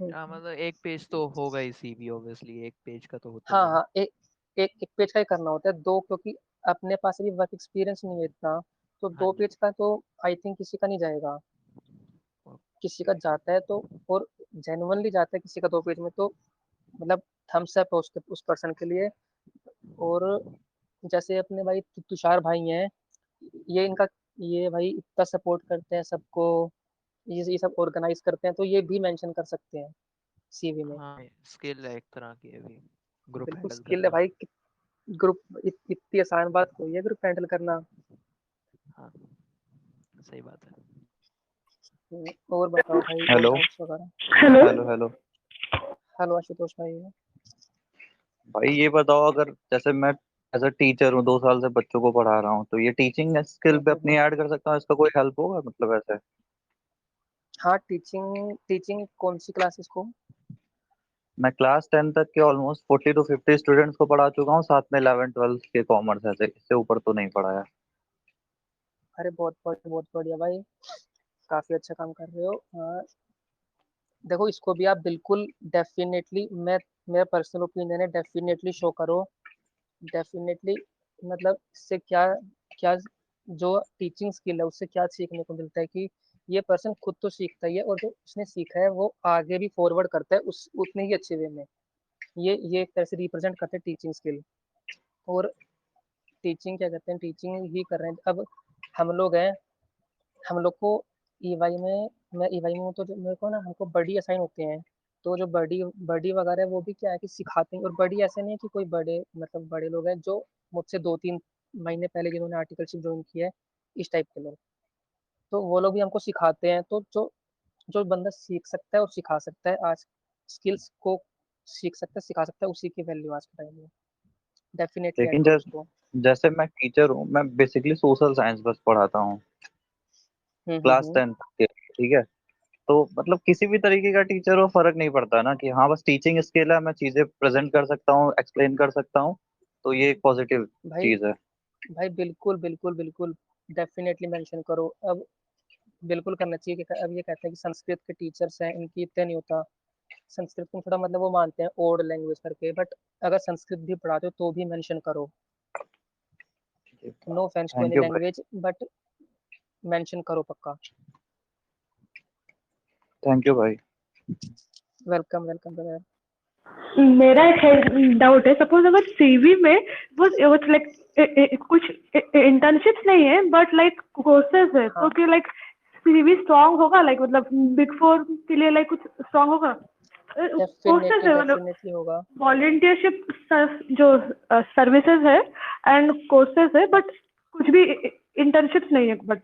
हाँ हम्म। मतलब एक पेज तो होगा ही, सीवी ऑब्वियसली एक पेज का तो होता हाँ ही है। हाँ एक पेज का ही करना होता है दो, क्योंकि अपने पास अभी वर्क एक्सपीरियंस नहीं है इतना, तो हाँ दो जी। पेज का तो आई थिंक किसी का नहीं जाएगा। किसी का जाता है तो, और जेन्युइनली जाता है किसी का 2 पेज में, तो मतलब थम्स अप है उसके उस पर्सन के लिए। और जैसे अपने भाई तुषार भाई हैं, ये इनका ये भाई इतना सपोर्ट करते हैं सबको, ये सब ऑर्गेनाइज करते हैं, तो ये भी मेंशन कर सकते हैं सीवी में। हाँ स्किल है एक तरह की अभी ग्रुप बिल्कुल हैंडल स्किल है करना। भाई। ग्रुप इतनी आसान बात कोई है ग्रुप हैंडल करना। हाँ सही बात है। और बताओ भाई, और हेलो डाउट्स वगैरह? Hello. Hello hello hello Ashutosh भाई। भाई ये बताओ, अगर जैसे मैं एज अ टीचर हूँ, 2 साल से बच्चों को पढ़ा रहा हूँ, तो ये टीचिंग स्किल पे अपनी ऐड कर सकता हूँ, इसका कोई हेल्प होगा मतलब ऐसे? हाँ, टीचिंग टीचिंग कौन सी क्लासेस को? मैं क्लास 10 तक के ऑलमोस्ट 40 to 50 स्टूडेंट्स को पढ़ा चुका हूँ, साथ में 11 12 के कॉमर्स, ऐसे इससे ऊपर तो नहीं पढ़ाया। अरे बहुत बढ़िया भाई, काफी अच्छा काम कर रहे हो। देखो इसको भी आप बिल्कुल डेफिनेटली, मेरा पर्सनल ओपिनियन है, डेफिनेटली शो करो। डेफिनेटली मतलब इससे क्या क्या जो टीचिंग स्किल है उससे क्या सीखने को मिलता है कि ये पर्सन खुद तो सीखता ही है, और जो उसने सीखा है वो आगे भी फॉरवर्ड करता है उस उतने ही अच्छे वे में। ये एक तरह से रिप्रेजेंट करते हैं टीचिंग स्किल। और टीचिंग क्या कहते हैं, टीचिंग ही कर रहे हैं। अब हम लोग हैं, हम लोग को ईवाई में, मैं ईवाई में हूँ, तो मेरे को ना, हमको बडी असाइन होते हैं। तो जो बडी बडी वगैरह है वो भी क्या है कि सिखाते हैं। और बडी ऐसे नहीं है कि कोई बड़े मतलब बड़े लोग हैं जो मुझसे 2 3 महीने पहले जिन्होंने आर्टिकलशिप ज्वाइन किया है, इस टाइप के लोग, तो वो लोग भी हमको सिखाते हैं। तो जो जो बंदा सीख सकता है और सिखा सकता है, आज स्किल्स को सीख सकता है सिखा सकता है, उसी की वैल्यू आज के टाइम में। डेफिनेटली ऐड लेकिन करो उसको। जैसे मैं टीचर हूँ, मैं बेसिकली सोशल साइंस बस पढ़ाता हूँ, क्लास हम्म। 10 तक के, ठीक है? तो मतलब किसी भी तरीके का टीचर हो, फर्क नहीं पड़ता ना, कि हाँ बस टीचिंग स्किल है, मैं चीजें प्रेजेंट कर सकता हूँ, एक्सप्लेन कर सकता हूँ, तो ये एक पॉजिटिव भाई चीज है। भाई बिल्कुल बिल्कुल बिल्कुल, डेफिनेटली मेंशन करो। अब बिल्कुल करना चाहिए कि अब ये कहते हैं कि संस्कृत के टीचर्स हैं, इनकी इतने नहीं होता। संस्कृत को थोड़ा मतलब वो मानते हैं ओल्ड लैंग्वेज करके, बट अगर संस्कृत भी पढ़ाते हो तो भी मेंशन करो। No offence to thank any you भाई। लैंग्वेज, बट मेंशन करो पक्का। थैंक यू भाई। Welcome welcome brother. मेरा एक डाउट है, सपोज अगर सीवी में वो लाइक कुछ इंटर्नशिप्स नहीं है बट लाइक कोर्सेज है, तो हाँ, कि लाइक सीवी स्ट्रांग होगा, लाइक मतलब बिग फोर के लिए लाइक कुछ स्ट्रांग होगा? कोर्सेज डेफिनेटली है मतलब डेफिनेटली होगा। वॉलेंटियरशिप जो सर्विसेज है एंड कोर्सेज है, बट कुछ भी इंटर्नशिप्स नहीं है बट।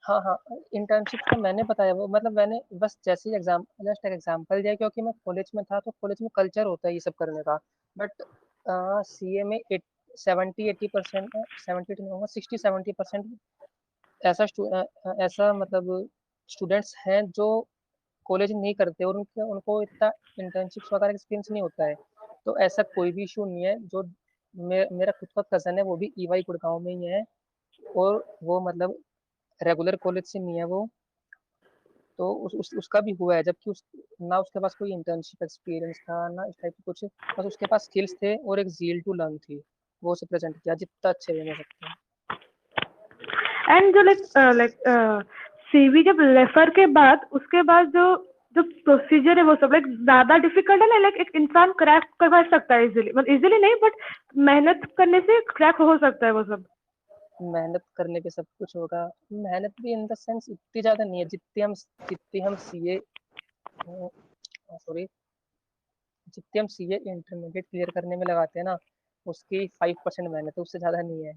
हाँ हाँ, इंटर्नशिप्स का मैंने बताया, वो मतलब मैंने बस जैसे ही एग्जाम जस्ट एक एग्जांपल दिया, क्योंकि मैं कॉलेज में था, तो कॉलेज में कल्चर होता है ये सब करने का। बट सीए में 70 80%, 70 नहीं होगा, 60 70% ऐसा मतलब स्टूडेंट्स हैं जो कॉलेज नहीं करते, और उनके उनको इतना इंटर्नशिप्स वगैरह एक्सपीरियंस नहीं होता है। तो ऐसा कोई भी इशू नहीं है। जो मेरा खुद का कजन है, वो भी ईवाई गुड़गांव में ही है, और वो मतलब रेगुलर कॉलेज से नहीं है वो। तो उसका भी हुआ है, जबकि ना उसके पास कोई इंटर्नशिप एक्सपीरियंस था ना इस टाइप की कुछ। बस उसके पास स्किल्स थे और एक जील टू लर्न थी, वो उसे प्रेजेंट किया जितना अच्छे वे में सकते हैं। एंड जो लाइक सीवी जब रेफर के बाद, उसके बाद जो जो प्रोसीजर है वो सब लाइक ज्यादा डिफिकल्ट है ना? लाइक एक इंसान क्रैक करवा सकता है इजीली, मतलब इजीली नहीं बट मेहनत करने से क्रैक हो सकता है वो सब? मेहनत करने पे सब कुछ होगा। मेहनत भी इन द सेंस इतनी ज्यादा नहीं है, जितनी हम सीए सॉरी जितनी हम सीए इंटरमीडिएट क्लियर करने में लगाते हैं ना, उसकी 5% मेहनत है, उससे ज्यादा नहीं है।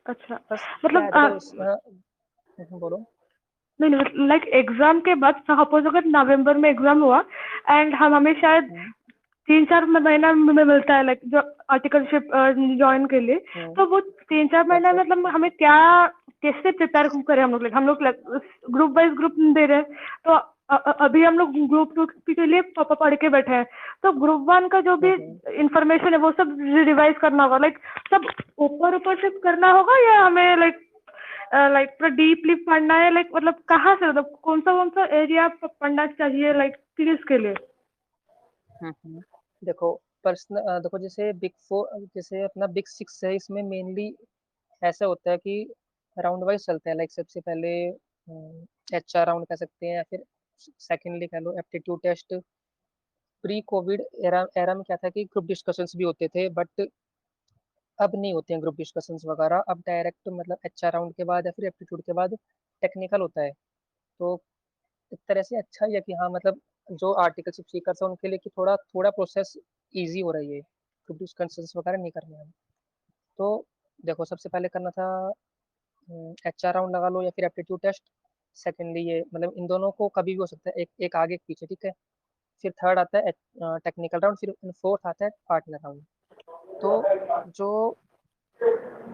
अच्छा, बस क्या है, मतलब देखो बोलो। नहीं नहीं, लाइक एग्जाम के बाद सपोज अगर नवंबर में एग्जाम हुआ एंड हमें शायद हम्म, 3 4 महीना में मिलता है लाइक जो आर्टिकलशिप ज्वाइन के लिए, हम्म, तो वो 3 4 महीना परफेक्ट। मतलब हमें क्या कैसे प्रिपेयर करें? हम लोग ग्रुप वाइज ग्रुप दे रहे हैं, तो अभी हम लोग ग्रुप 2 के लिए पढ़ के बैठे हैं, तो ग्रुप 1 का जो भी इंफॉर्मेशन है वो सब रिवाइज करना होगा, लाइक सब ऊपर से करना होगा, या हमें लाइक पूरा डीपली पढ़ना है? लाइक मतलब कहाँ से, मतलब कौन सा एरिया पढ़ना चाहिए लाइक किस के लिए? देखो पर्सनल, देखो जैसे बिग फोर, जैसे अपना बिग सिक्स है, इसमें मेनली ऐसा होता है कि राउंड वाइज चलते हैं। लाइक सबसे पहले एचआर राउंड कह सकते हैं, या फिर सेकेंडली कह लो aptitude test. Pre COVID era में क्या था कि ग्रुप डिस्कशंस भी होते थे, बट अब नहीं होते हैं ग्रुप डिस्कशंस वगैरह। अब डायरेक्ट मतलब एचआर राउंड के बाद या फिर एप्टीट्यूड के बाद टेक्निकल होता है, तो एक तरह से अच्छा ही है कि हाँ मतलब जो आर्टिकलशिप सीकर्स है उनके लिए कि थोड़ा थोड़ा प्रोसेस ईजी हो रही है, क्योंकि कंसल्स वगैरह नहीं करने हैं। तो देखो सबसे पहले करना था HR राउंड लगा लो या फिर एप्टीट्यूड टेस्ट। सेकेंडली ये मतलब इन दोनों को कभी भी हो सकता है, एक एक आगे एक पीछे, ठीक है। फिर थर्ड आता है टेक्निकल राउंड, फिर फोर्थ आता है पार्टनर राउंड। तो जो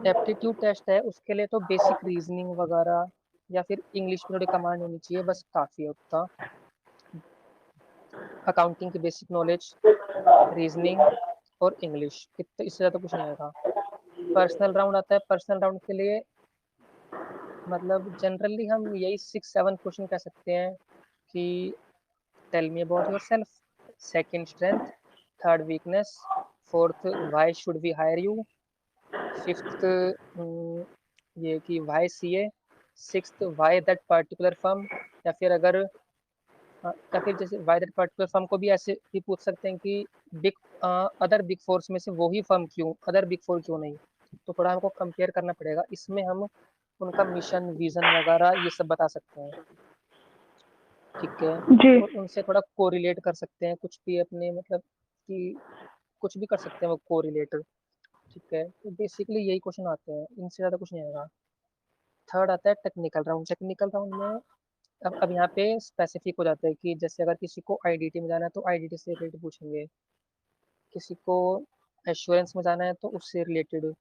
एप्टीट्यूड टेस्ट है उसके लिए तो बेसिक रीजनिंग वगैरह या फिर इंग्लिश में थोड़ी कमांड होनी चाहिए, बस काफ़ी है उतना। अकाउंटिंग की बेसिक नॉलेज, रीजनिंग और इंग्लिश, इससे ज़्यादा कुछ नहीं आएगा। पर्सनल राउंड आता है, पर्सनल राउंड के लिए मतलब जनरली हम यही 6-7 क्वेश्चन कह सकते हैं कि tell me about yourself, second strength, third weakness, fourth why should we hire you, fifth ये कि why CA, sixth why that particular firm, या फिर अगर या फिर जैसे वाई दैट पर्टिकुलर फर्म को भी ऐसे भी पूछ सकते हैं कि बिग अदर बिग फोर्स में से वही फर्म क्यों, अदर बिग फोर क्यों नहीं। तो थोड़ा हमको कंपेयर करना पड़ेगा, इसमें हम उनका मिशन विजन वगैरह ये सब बता सकते हैं, ठीक है। जी। और उनसे थोड़ा कोरिलेट कर सकते हैं कुछ भी अपने मतलब कि कुछ भी कर सकते हैं वो कोरिलेट, ठीक है। तो बेसिकली यही क्वेश्चन आते हैं, इनसे ज़्यादा कुछ नहीं आएगा। थर्ड आता है टेक्निकल राउंड। टेक्निकल राउंड में अब यहाँ पे स्पेसिफिक हो जाता है कि जैसे अगर किसी को IDT में जाना है तो IDT से रिलेटेड पूछेंगे, किसी को एश्योरेंस में जाना है तो उससे रिलेटेड,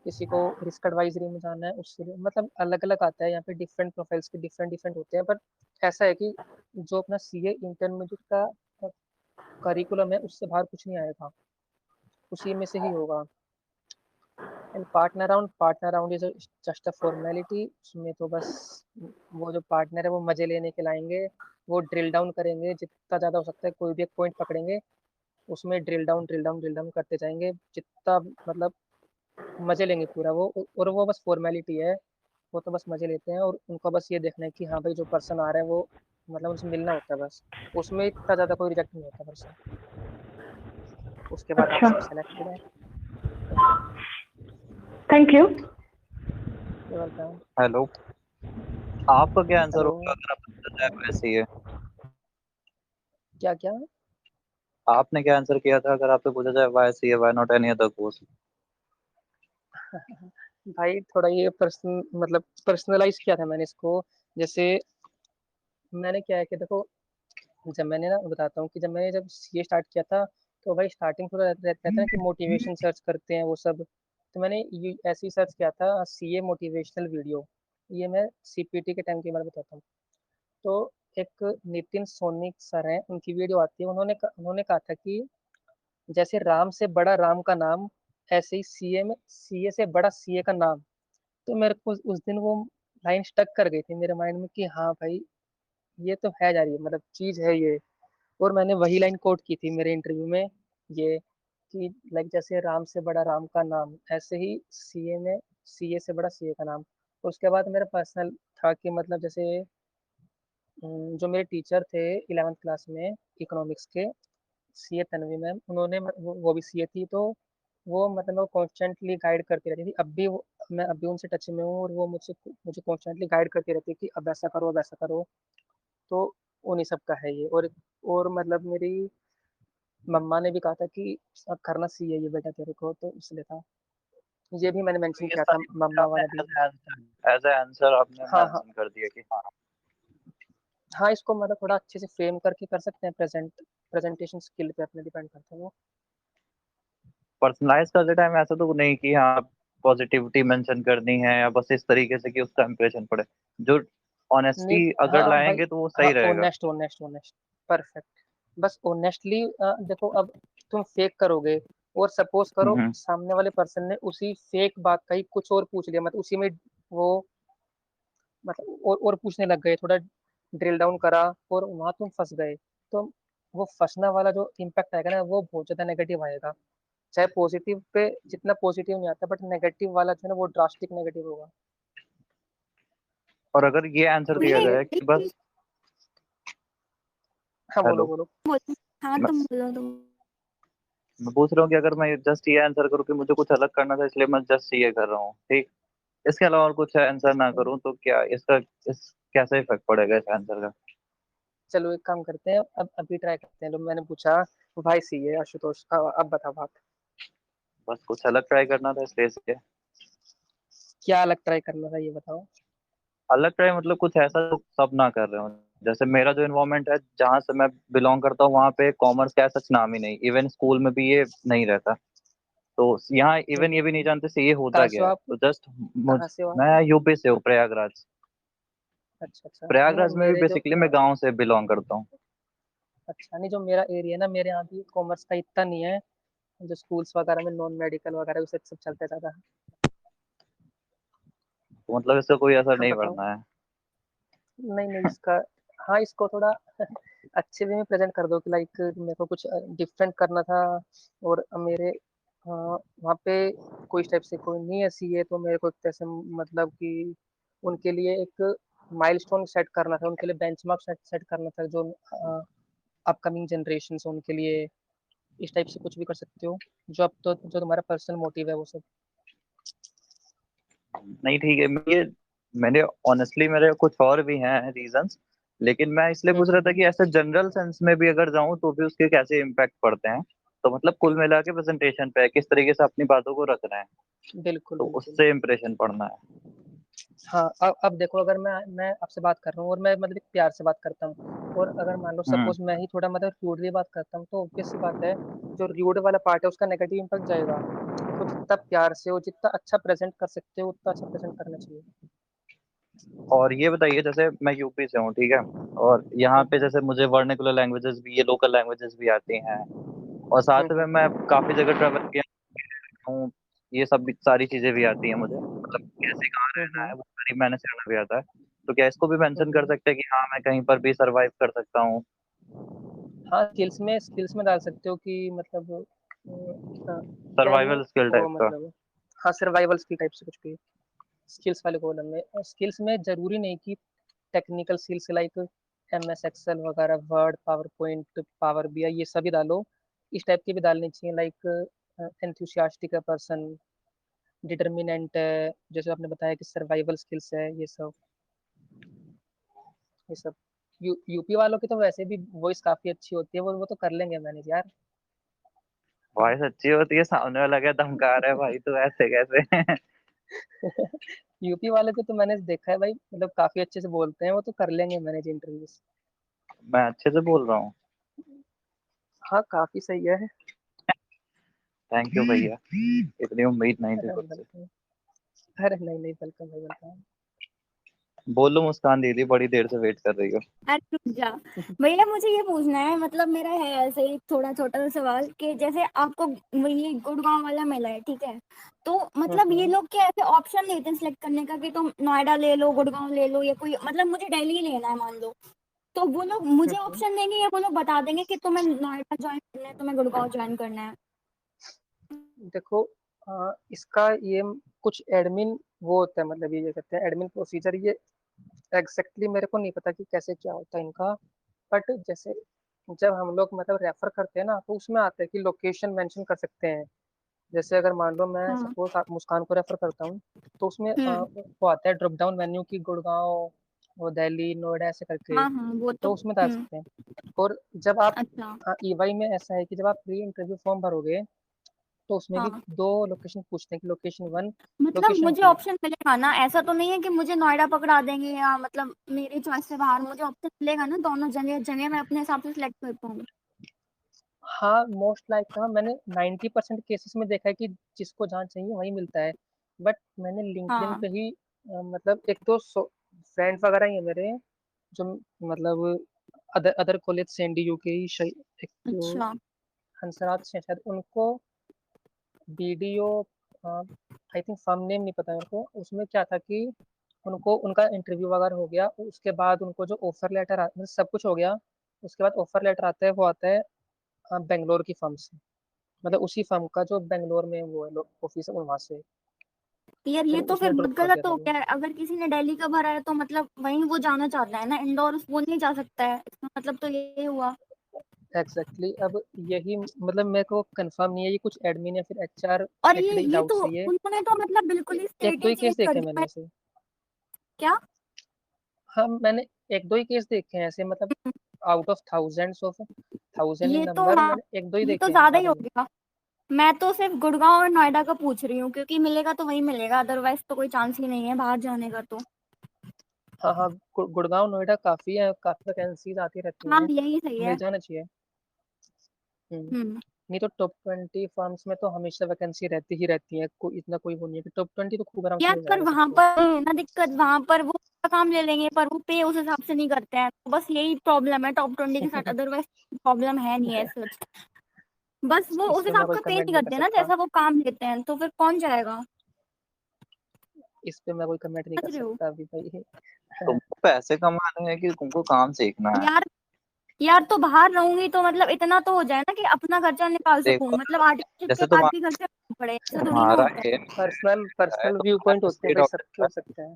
किसी को रिस्क एडवाइजरी में जाना है उससे मतलब अलग अलग आता है यहाँ पे। डिफरेंट प्रोफाइल्स के डिफरेंट डिफरेंट होते हैं, पर ऐसा है कि जो अपना CA इंटरमीडिएट का करिकुलम है उससे बाहर कुछ नहीं आएगा, उसी में से ही होगा। And partner round is just a formality. उसमें तो बस वो जो पार्टनर है वो मजे लेने के लाएंगे, वो ड्रिल डाउन करेंगे जितना ज़्यादा हो सकता है, कोई भी एक पॉइंट पकड़ेंगे उसमें ड्रिल डाउन करते जाएंगे जितना मतलब मजे लेंगे पूरा वो। और वो बस फॉर्मेलिटी है, वो तो बस मजे लेते हैं और उनको बस ये देखना है कि हाँ भाई जो पर्सन आ रहा है वो मतलब उनसे मिलना होता है बस, उसमें इतना ज़्यादा कोई रिजेक्ट नहीं होता पर्सन। उसके बाद आप अच्छा, सब सेलेक्टेड है। Thank you. वेलकम। हेलो, आपका क्या आंसर हेलो। होगा अगर आपने बताया वैसे ही है? क्या क्या? आपने क्या आंसर किया था अगर आपसे पूछा जाए why C why not any other course? भाई थोड़ा ये पर्सन मतलब पर्सनलाइज किया था मैंने इसको। जैसे मैंने क्या है कि देखो, जब मैंने ना बताता हूँ कि जब मैंने जब CA स्टार्ट किया था तो भाई स्टार्टिंग थोड़ा रहता है ना कि मोटिवेशन सर्च करते हैं वो सब। तो मैंने ये ऐसे ही सर्च किया था CA मोटिवेशनल वीडियो। ये मैं CPT के टाइम की बात बताता हूँ। तो एक नितिन सोनिक सर हैं, उनकी वीडियो आती है, उन्होंने कहा था कि जैसे राम से बड़ा राम का नाम, ऐसे ही CA से बड़ा CA का नाम। तो मेरे को उस दिन वो लाइन स्टक कर गई थी मेरे माइंड में कि हाँ भाई ये तो है जा रही है, मतलब चीज है ये। और मैंने वही लाइन कोट की थी मेरे इंटरव्यू में, ये कि लाइक जैसे राम से बड़ा राम का नाम, ऐसे ही CA से बड़ा CA का नाम। उसके बाद मेरा पर्सनल था कि मतलब जैसे जो मेरे टीचर थे 11th क्लास में इकोनॉमिक्स के, CA तन्वी मैम, उन्होंने वो भी CA थी, तो वो मतलब वो कॉन्स्टेंटली गाइड करती रहती थी। अब भी मैं अभी उनसे टच में हूँ और वो मुझे मुझे कॉन्स्टेंटली गाइड करती रहती है कि अब ऐसा करो अब ऐसा करो। तो उन्हीं सब का है ये। और मतलब मेरी मम्मा ने भी कहा था कि अब करना चाहिए ये बेटा तेरे को, तो इसलिए था। ये भी मैंने तो मेंशन ये किया था, सारी चीजें मम्मा आपने वाला भी। एज ए आंसर आपने हाँ हाँ। मेंशन कर दिया कि हाँ। हाँ इसको मतलब थोड़ा अच्छे से फ्रेम करके कर सकते हैं, प्रेजेंटेशन स्किल पे अपने डिपेंड करता है वो। पर्सनलाइज करते टाइम ऐसा तो नहीं कि हाँ पॉजिटिविटी मेंशन करनी है या बस इस तरीके से कि उसका इंप्रेशन पड़े। जो नहीं। ऑनेस्टी अगर हाँ भाई। लाएंगे तो वो हाँ सही रहेगा। Honest honest honest, perfect. बस ओनेस्टली देखो, अब तुम फेक करोगे और सपोज करो हम्म। सामने वाले पर्सन ने उसी फेक बात का ही कुछ और पूछ लिया, मतलब उसी में वो मतलब और पूछने लग गए, थोड़ा ड्रिल डाउन करा और वहां तुम फंस गए, तो वो फंसना वाला जो इम्पैक्ट आएगा ना वो बहुत ज्यादा नेगेटिव आएगा। चाहे पॉजिटिव पे जितना पॉजिटिव नहीं आता, बट नेगेटिव वाला जो है ना वो ड्रास्टिक नेगेटिव होगा। और अगर ये आंसर दिया नहीं जाए कि बस हाँ बोलो हेलो, बोलो। बोलो। हाँ मैं तुम बोलो तुम। मैं पूछ रहा हूँ कि अगर मैं जस्ट ये आंसर करूँ कि मुझे कुछ अलग करना था इसलिए मैं जस्ट ये कर रहा हूँ, ठीक, इसके अलावा और कुछ आंसर ना करूं तो क्या इसका इस कैसे इफेक्ट पड़ेगा इस आंसर का? चलो एक काम करते हैं, अब अभी ट्राई करते हैं। तो मैंने पूछा भाई सीए आशुतोष, अब बताओ आप बस कुछ अलग ट्राई करना था इसलिए से। क्या अलग ट्राई करना था, ये बताओ। अलग ट्राई मतलब कुछ ऐसा जो सब ना कर रहे हो। जैसे मेरा जो इन्वायरमेंट है जहाँ से मैं बिलोंग करता हूँ वहाँ पे कॉमर्स का सच नाम ही नहीं, इवन स्कूल में भी ये नहीं रहता। तो यहाँ इवन ये भी नहीं जानते से ये होता कहाँ से क्या हो है। आप? तो जस्ट कहाँ से हो आप? मैं यूपी से हूँ, प्रयागराज। अच्छा अच्छा, नहीं प्रयागराज में भी मेरे जो बेसिकली मैं गांव से बिलोंग करता हूँ। अच्छा, नहीं जो मेरा एरिया है ना, मेरे यहाँ भी कॉमर्स का इतना नहीं है। जो स्कूल्स वगैरह में नॉन मेडिकल वगैरह उसे सब चलता है ज़्यादा। तो मतलब इससे कोई असर हाँ नहीं बताओ। पड़ना है। नहीं नहीं इसका, हाँ इसको थोड़ा अच्छे वे में प्रेजेंट कर दो कि लाइक मेरे को कुछ डिफरेंट करना था। और मेरे वहाँ पे कोई टाइप से कोई नहीं ऐसी है, तो मेरे को एक तरह से मतलब कि उनके लिए एक माइलस्टोन सेट करना था, उनके लिए बेंचमार्क सेट करना था, जो अपकमिंग जनरेशन उनके लिए। इस टाइप से कुछ भी कर सकते हो, जो अब तो जो तुम्हारा पर्सनल मोटिव है वो सब। नहीं ठीक है, मैंने ऑनेस्टली मेरे कुछ और भी हैं रीजंस। लेकिन मैं इसलिए पूछ रहा था हम्म। कि ऐसे जनरल सेंस में भी अगर जाऊं तो भी उसके कैसे इम्पैक्ट पड़ते हैं। तो मतलब कुल मिला के प्रेजेंटेशन पे है, किस तरीके से अपनी बातों को रख रहे हैं। बिल्कुल तो बिल्कुल। उससे इम्प्रेशन पड़ना है। हाँ अब देखो, अगर मैं आपसे बात कर रहा हूँ और मैं मतलब एक प्यार से बात करता हूँ, और अगर मान लो हम्म। सपोज मैं ही थोड़ा मतलब रूडली बात करता हूँ, तो ऑब्वियस सी बात है जो रूड वाला पार्ट है उसका नेगेटिव इम्पैक्ट जाएगा। तो जितना प्यार से हो, जितना अच्छा प्रेजेंट कर सकते हो, उतना अच्छा प्रेजेंट करना चाहिए। और ये बताइए, जैसे मैं यूपी से हूँ, ठीक है। और यहाँ पे हम्म जैसे मुझे वर्नाकुलर लैंग्वेजेस भी, ये लोकल लैंग्वेजेस भी आती हैं। और साथ में मैं काफी जगह ट्रैवल किया हूँ। ये सब भी सारी चीजें भी आती हैं मुझे, मतलब कैसे कहाँ रहना है वो सारी मैनेज करना भी आता है। तो क्या इसको भी मेंशन कर हम्म। सकते हैं कि हाँ मैं कहीं पर भी सरवाइव कर सकता हूँ? हाँ स्किल्स में डाल सकते हो कि मतलब कैन सर्वाइवल स्किल वो टाइप का। मतलब, हाँ सर्वाइवल स्किल टाइप से कुछ भी स्किल्स वाले कॉलम में। और स्किल्स में जरूरी नहीं कि technical skills like MS Excel वगैरह, Word, PowerPoint, power BI, ये सभी डालो। इस टाइप के भी डालने चाहिए, लाइक एंथुसियास्टिक पर्सन, डिटर्मिनेंट है, जैसे आपने बताया कि सर्वाइवल स्किल्स है, ये सब यूपी वालों की तो वैसे भी वॉइस काफी अच्छी होती है, वो तो कर लेंगे मैनेज यार। वॉइस अच्छी होती है, सामने वाला क्या धमका रहा है भाई, तो ऐसे कैसे? यूपी वाले को तो मैंने देखा है भाई, मतलब काफी अच्छे से बोलते हैं, वो तो कर लेंगे मैनेज इंटरव्यूज। मैं अच्छे से बोल रहा हूँ। हाँ काफी सही है। थैंक यू भैया, इतनी उम्मीद नहीं थी अरे खुद से। वेलकम। अरे नहीं नहीं, वेलकम भाई वेलकम। बोलो मुस्कान दीदी, बड़ी देर से वेट कर रही हो। अरे रुक जा भैया, मुझे ये पूछना है, मतलब मेरा है ऐसे ही थोड़ा छोटा सा सवाल कि जैसे आपको ये गुड़गांव वाला मिला है, ठीक है, तो मतलब ये लोग क्या ऐसे ऑप्शन देते हैं सिलेक्ट करने का कि तुम नोएडा ले लो, गुड़गांव ले लो, या कोई मतलब मुझे दिल्ली लेना है मान लो, तो वो लोग मुझे ऑप्शन देंगे या वो लोग बता देंगे कि तुम्हें नोएडा ज्वाइन करना है, तुम्हें गुड़गांव ज्वाइन करना है? देखो इसका ये कुछ एडमिन वो होता है, मतलब ये कहते हैं एडमिन प्रोसीजर, ये एग्जैक्टली मेरे को नहीं पता कि कैसे क्या होता है इनका। बट जैसे जब हम लोग मतलब रेफर करते हैं ना, तो उसमें आता है कि लोकेशन मेंशन कर सकते हैं। जैसे अगर मान लो मैं हाँ। सपोज आप मुस्कान को रेफर करता हूँ, तो उसमें हम्म। वो आता है ड्रॉप डाउन मेन्यू की गुड़गांव, वो दिल्ली, नोएडा ऐसे करके, हाँ हाँ वो तो तो उसमें डाल सकते हैं। और जब आप अच्छा। EY में ऐसा है कि जब आप प्री इंटरव्यू फॉर्म भरोगे, तो उसमें भी हाँ 2 लोकेशन पूछते हैं कि लोकेशन 1, मतलब मुझे लोकेशन 2। ऑप्शन मिलेगा ना, ऐसा तो नहीं है कि मुझे नोएडा पकड़ा देंगे या मतलब मेरी चॉइस से बाहर, मुझे ऑप्शन मिलेगा ना, दोनों जगह जगह मैं अपने हिसाब से सिलेक्ट कर पाऊंगी। हाँ मोस्ट लाइक हाँ, मैंने 90% केसेस में देखा है कि जिसको जहाँ चाहिए वहीं मिलता है। बट मैंने लिंक्डइन हाँ। पे ही मतलब एक तो फ्रेंड्स वगैरह ही है मेरे, जो मतलब अदर अदर कॉलेज से NDU के ही एक तो अच्छा। हंसराज से शायद, उनको BDO I think firm name नहीं पता मेरे को। उसमें क्या था कि उनको उनका इंटरव्यू वगैरह हो गया, उसके बाद उनको जो ऑफर लेटर मतलब सब कुछ हो गया, उसके बाद ऑफर लेटर आता है, वो आता है बेंगलोर की फर्म से, मतलब उसी फर्म का जो बेंगलोर में वो है ऑफिस है वहां से। यार फिर ये तो फिर उसने ड्रॉप बहुत कर गलत दिया था हो वो। गया है, अगर किसी ने दिल्ली का भरा है तो मतलब वहीं वो जाना चाहता है ना, इंदौर वो नहीं जा सकता है, इसका मतलब तो ये हुआ। एग्जैक्टली अब यही मतलब मेरे को कंफर्म नहीं है, ये कुछ एडमिन या फिर एचआर और रिलेटेड ये डाउट तो से है। उन्होंने तो मतलब बिल्कुल ही एक दो ही स्टेट ही केस चेंज कर देखे हैं मैंने दिया। ऐसे। क्या? हाँ मैंने एक दो ही केस देखे हैं ऐसे, मतलब out of thousands of thousand in ये तो नंबर हाँ, मैंने एक दो ही ये तो देखे हैं। ज्यादा हाँ ही हो भाई। गया। मैं तो सिर्फ गुड़गांव और नोएडा का पूछ रही हूँ, क्योंकि मिलेगा तो वही मिलेगा, अदरवाइज तो कोई चांस ही नहीं है बाहर जाने का तो। हाँ हाँ गुड़गांव नोएडा काफी है, काफी वैकेंसीज आती रहती हाँ हैं, यही सही है। मिल जाना चाहिए। हम्म। नहीं तो टॉप 20 फर्म्स में तो हमेशा वैकेंसी रहती ही रहती है, कोई इतना कोई वो नहीं है कि टॉप 20 तो खूब आराम से यार मिल पर जाएगा वहां सबको। पर है ना दिक्कत, वहां पर वो काम ले लेंगे पर वो पे उस हिसाब से नहीं करते हैं, तो बस यही प्रॉब्लम है टॉप 20 के साथ, अदरवाइज प्रॉब्लम है नहीं है सच। बस वो इस उस पे मैं हिसाब कोई का पे कमेंट नहीं नहीं कर करते ना सकता, जैसा वो काम लेते हैं, तो फिर कौन जाएगा? इस पे मैं कोई कमेंट नहीं कर समझ रहे हो? सकता अभी भाई। तुमको पैसे कमाने हैं कि तुमको काम सीखना है? यार यार तो बाहर रहूंगी तो मतलब इतना तो हो जाए ना कि अपना खर्चा निकाल सकूं, देखो, मतलब आर्टिस्ट के जैसे बाद भी खर्चा करना पड़े, ऐसा थोड़ी ना तुम्हारा होता है। एम पर्सनल है, पर्सनल व्यू पॉइंट तुम्हारा होते हैं स्टेट भाई, सबके ऑडिटर हो है। सकते हैं।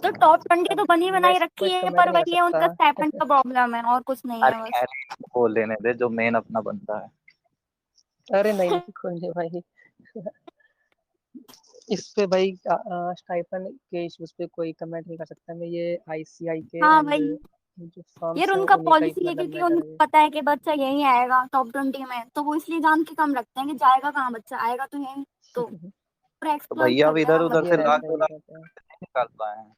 तो टॉप 20 तो अब बनी मैं बनाई इस पे रखी कोई है, कमेंट पर नहीं कर वही है उनका सकता। स्टाइपेंड का प्रॉब्लम है, और कुछ नहीं है अरे बस। यार वो लेने दे जो मेन अपना बनता है। अरे नहीं नहीं कोई नहीं भाई। इस पे भाई स्टाइपेंड के इश्यूज पे कोई कमेंट नहीं कर सकता मैं, ये आईसीआई के हाँ एंड भाई, जो यार फर्म्स हैं उनका उन्हीं का ही पॉलिसी है, मतलब क्योंकि मैटर उनको है ये। पता है कि बच्चा यही आएगा टॉप 20 में, तो वो इसलिए जान के कम रखते हैं कि जाएगा कहाँ बच्चा, आएगा तो यही, तो पूरा तो एक्सप्लॉइट भैया अब करते हैं इधर आप उधर ये से बच्चे लाख को। रहता है दो ये लाख रहता है। नहीं निकाल पाए हैं।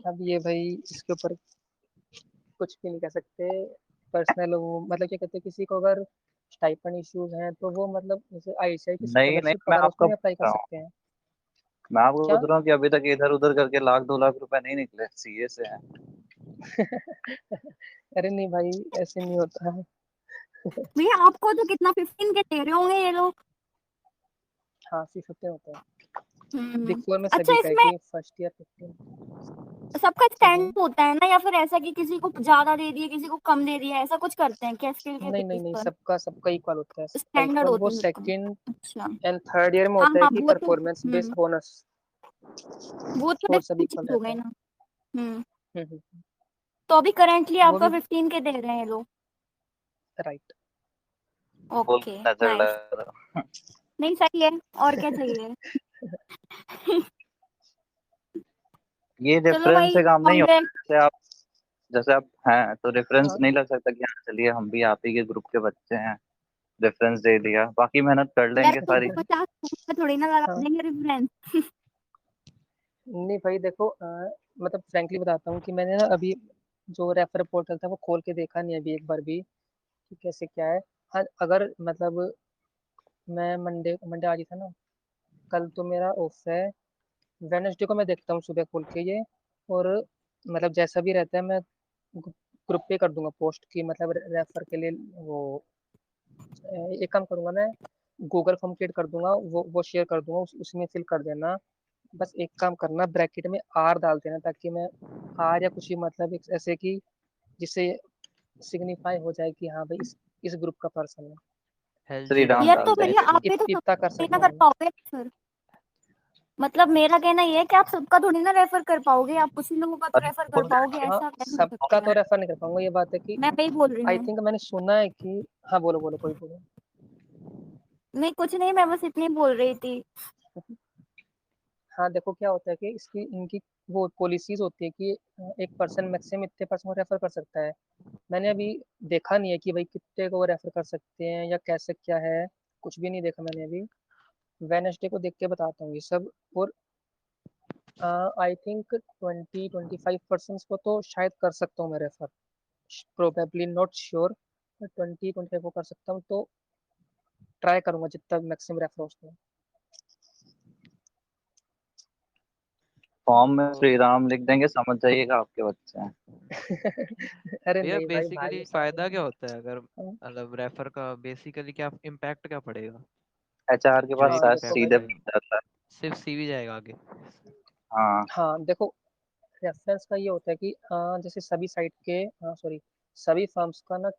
अब ये भाई इसके ऊपर कुछ भी नहीं कह सकते। पर्सनल वो मतलब क्या कहते हैं, किसी को अगर स्टाइपेंड इश्यूज हैं तो वो मतलब जैसे आईसीआई की नहीं नहीं, स्कॉलरशिप मैं वगैरह आपका उसमें पूछ अप्लाई कर रहा हूँ। सकते हैं। मैं आपको क्या? पूछ रहा हूँ कि अभी तक इधर उधर करके लाख 2 लाख रुपए नहीं निकले सीए से हैं। अरे नहीं भाई ऐसे नहीं होता है। भैया आपको तो कितना 15 के दे रहे होंगे ये लोग। हाँ 50 होता है। बिग हम्म। फोर में अच्छा सभी का है इसमें कि फर्स्ट ईयर 15। सबका स्टैंड होता है ना, या फिर ऐसा कि किसी को ज्यादा दे दिया किसी को कम दे दिया, ऐसा कुछ करते हैं क्या स्किल के नहीं नहीं बेसिस नहीं, पर? सबका सबका इक्वल होता है। स्टैंडर्ड मतलब वो होते हैं सबका। सेकंड अच्छा। एंड थर्ड ईयर में हाँ होता है हाँ कि वो तो परफॉर्मेंस बेस्ड बोनस, वो तो और सभी डिफरेंट इक्वल चीज हो रहता गई है। ना। हम्म। हम्म। तो अभी करेंटली वो आपका भी 15 के दे रहे हैं ये लोग? राइट। फुल ओके नजर नाइस। लग रहा। नहीं सही है, और क्या चाहिए। ये चलो रेफरेंस भाई से काम नहीं होता। कांग्रेस। जैसे आप हैं तो रेफरेंस हाँ नहीं लग सकता कि हाँ चलिए हम भी आप ही के ग्रुप के बच्चे हैं, रेफरेंस दे दिया, बाकी मेहनत कर यार लेंगे तो सारी। 50 थोड़ी ना लगा हाँ। देंगे रेफरेंस। नहीं भाई देखो मतलब फ्रैंकली बताता हूँ कि मैंने ना अभी जो रेफर पोर्टल था वो खोल के देखा नहीं अभी एक बार भी कि कैसे क्या है। हाँ अगर मतलब मैं मंडे मंडे आज ही था ना, कल तो मेरा ऑफ है। वेडनेसडे को मैं देखता हूँ सुबह खोल के ये, और मतलब जैसा भी रहता है मैं ग्रुप पे कर दूंगा पोस्ट की, मतलब रेफर के लिए वो एक काम करूंगा मैं, गूगल फॉर्म क्रिएट कर दूंगा, वो शेयर कर दूंगा, उसमें फिल कर देना। बस एक काम करना, ब्रैकेट में आर डाल देना ताकि मैं आर या कुछ भी मतलब ऐसे कि जिससे सिग्निफाई हो जाए कि हाँ भाई इस ग्रुप का पर्सन है, हेल श्री जी राम यार राम। डाल तो दें। भैया आप भी तो इतना कर थोड़ी ना सकता कर हूँ मैं। पाओगे फिर, मतलब मेरा कहना ये है कि आप सबका थोड़ी ना रेफर कर पाओगे, आप कुछ ही लोगों का तो अरे रेफर कर खुद पाओगे, हाँ ऐसा कैसे हो सबका सकता तो है? रेफर नहीं कर पाऊंगा, ये बात है कि मैं वही बोल रही आई हूँ। थिंक मैंने सुना है कि हाँ बोलो बोलो कोई बोलो। नहीं कुछ नहीं, मैं बस इतनी बोल रही थी। हाँ देखो क्या होता है कि इसकी इनकी वो पॉलिसीज होती है कि एक पर्सन मैक्सिमम इतने पर्सन को रेफर कर सकता है। मैंने अभी देखा नहीं है कि भाई कितने को रेफर कर सकते हैं या कैसे क्या है, कुछ भी नहीं देखा मैंने अभी। वेडनेसडे को देख के बताता हूँ ये सब। और आई थिंक 20-25% को तो शायद कर सकता हूँ मैं रेफर, प्रोबेबली नॉट श्योर, 20-25 को कर सकता हूँ। तो ट्राई करूंगा जितना मैक्सिमम रेफर हो सके। फॉर्म में तो श्री राम लिख देंगे, समझ जाइएगा आपके बच्चे हैं। अरे भैया नहीं भाई, बेसिकली फायदा क्या होता है अगर मतलब रेफर का, बेसिकली क्या इम्पैक्ट क्या पड़ेगा? एचआर के जो पास एक शायद देखो सीधे भाई, पहुंच जाता है। सिर्फ सीवी जाएगा आगे? हाँ हाँ देखो, रेफरेंस का ये होता है कि जैसे सभी साइट के सॉरी सभी फर्म्स का ना,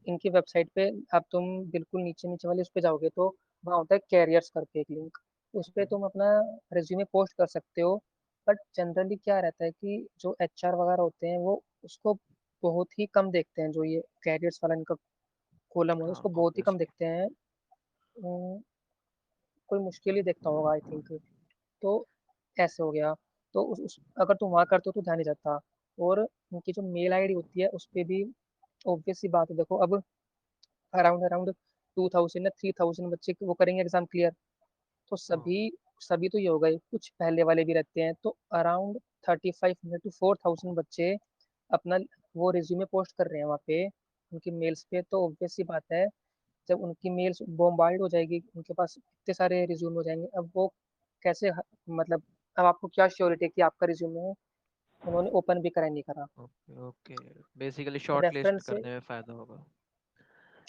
इनकी वेबसाइट पे अब तुम बिल्कुल नीचे नीचे वाले उस पे जाओगे तो वहाँ होता है कैरियर्स करके एक लिंक, उस पे तुम अपना रिज्यूमे पोस्ट कर सकते हो। बट जनरली क्या रहता है कि जो एचआर वगैरह होते हैं वो उसको बहुत ही कम देखते हैं, जो ये कैरियर्स वाला इनका कॉलम है हाँ उसको बहुत ही कम ऑब्वियसली। देखते हैं। कोई मुश्किल ही देखता होगा आई थिंक। तो ऐसे हो गया। तो अगर तुम वहाँ करते हो तो ध्यान नहीं जाता। और उनकी जो मेल आईडी होती है उस पर भी ऑब्वियस सी बात है, देखो अब अराउंड अराउंड 2000 या 3000 बच्चे वो करेंगे एग्जाम क्लियर। तो हाँ सभी तो ये हो गए, कुछ पहले वाले भी रहते हैं, तो अराउंड 3500 to 4000 बच्चे अपना वो रिज्यूमे पोस्ट कर रहे हैं वहाँ पे उनकी मेल्स पे। तो ऑब्वियस सी बात है, जब उनकी मेल्स बॉम्बार्ड हो जाएगी, उनके पास इतने सारे रिज्यूमे हो जाएंगे, अब वो कैसे मतलब अब आपको क्या श्योरिटी है कि आपका रिज्यूमे उन्होंने ओपन भी करा नहीं करा। Okay okay, basically short list reference से, करने में फायदा होगा।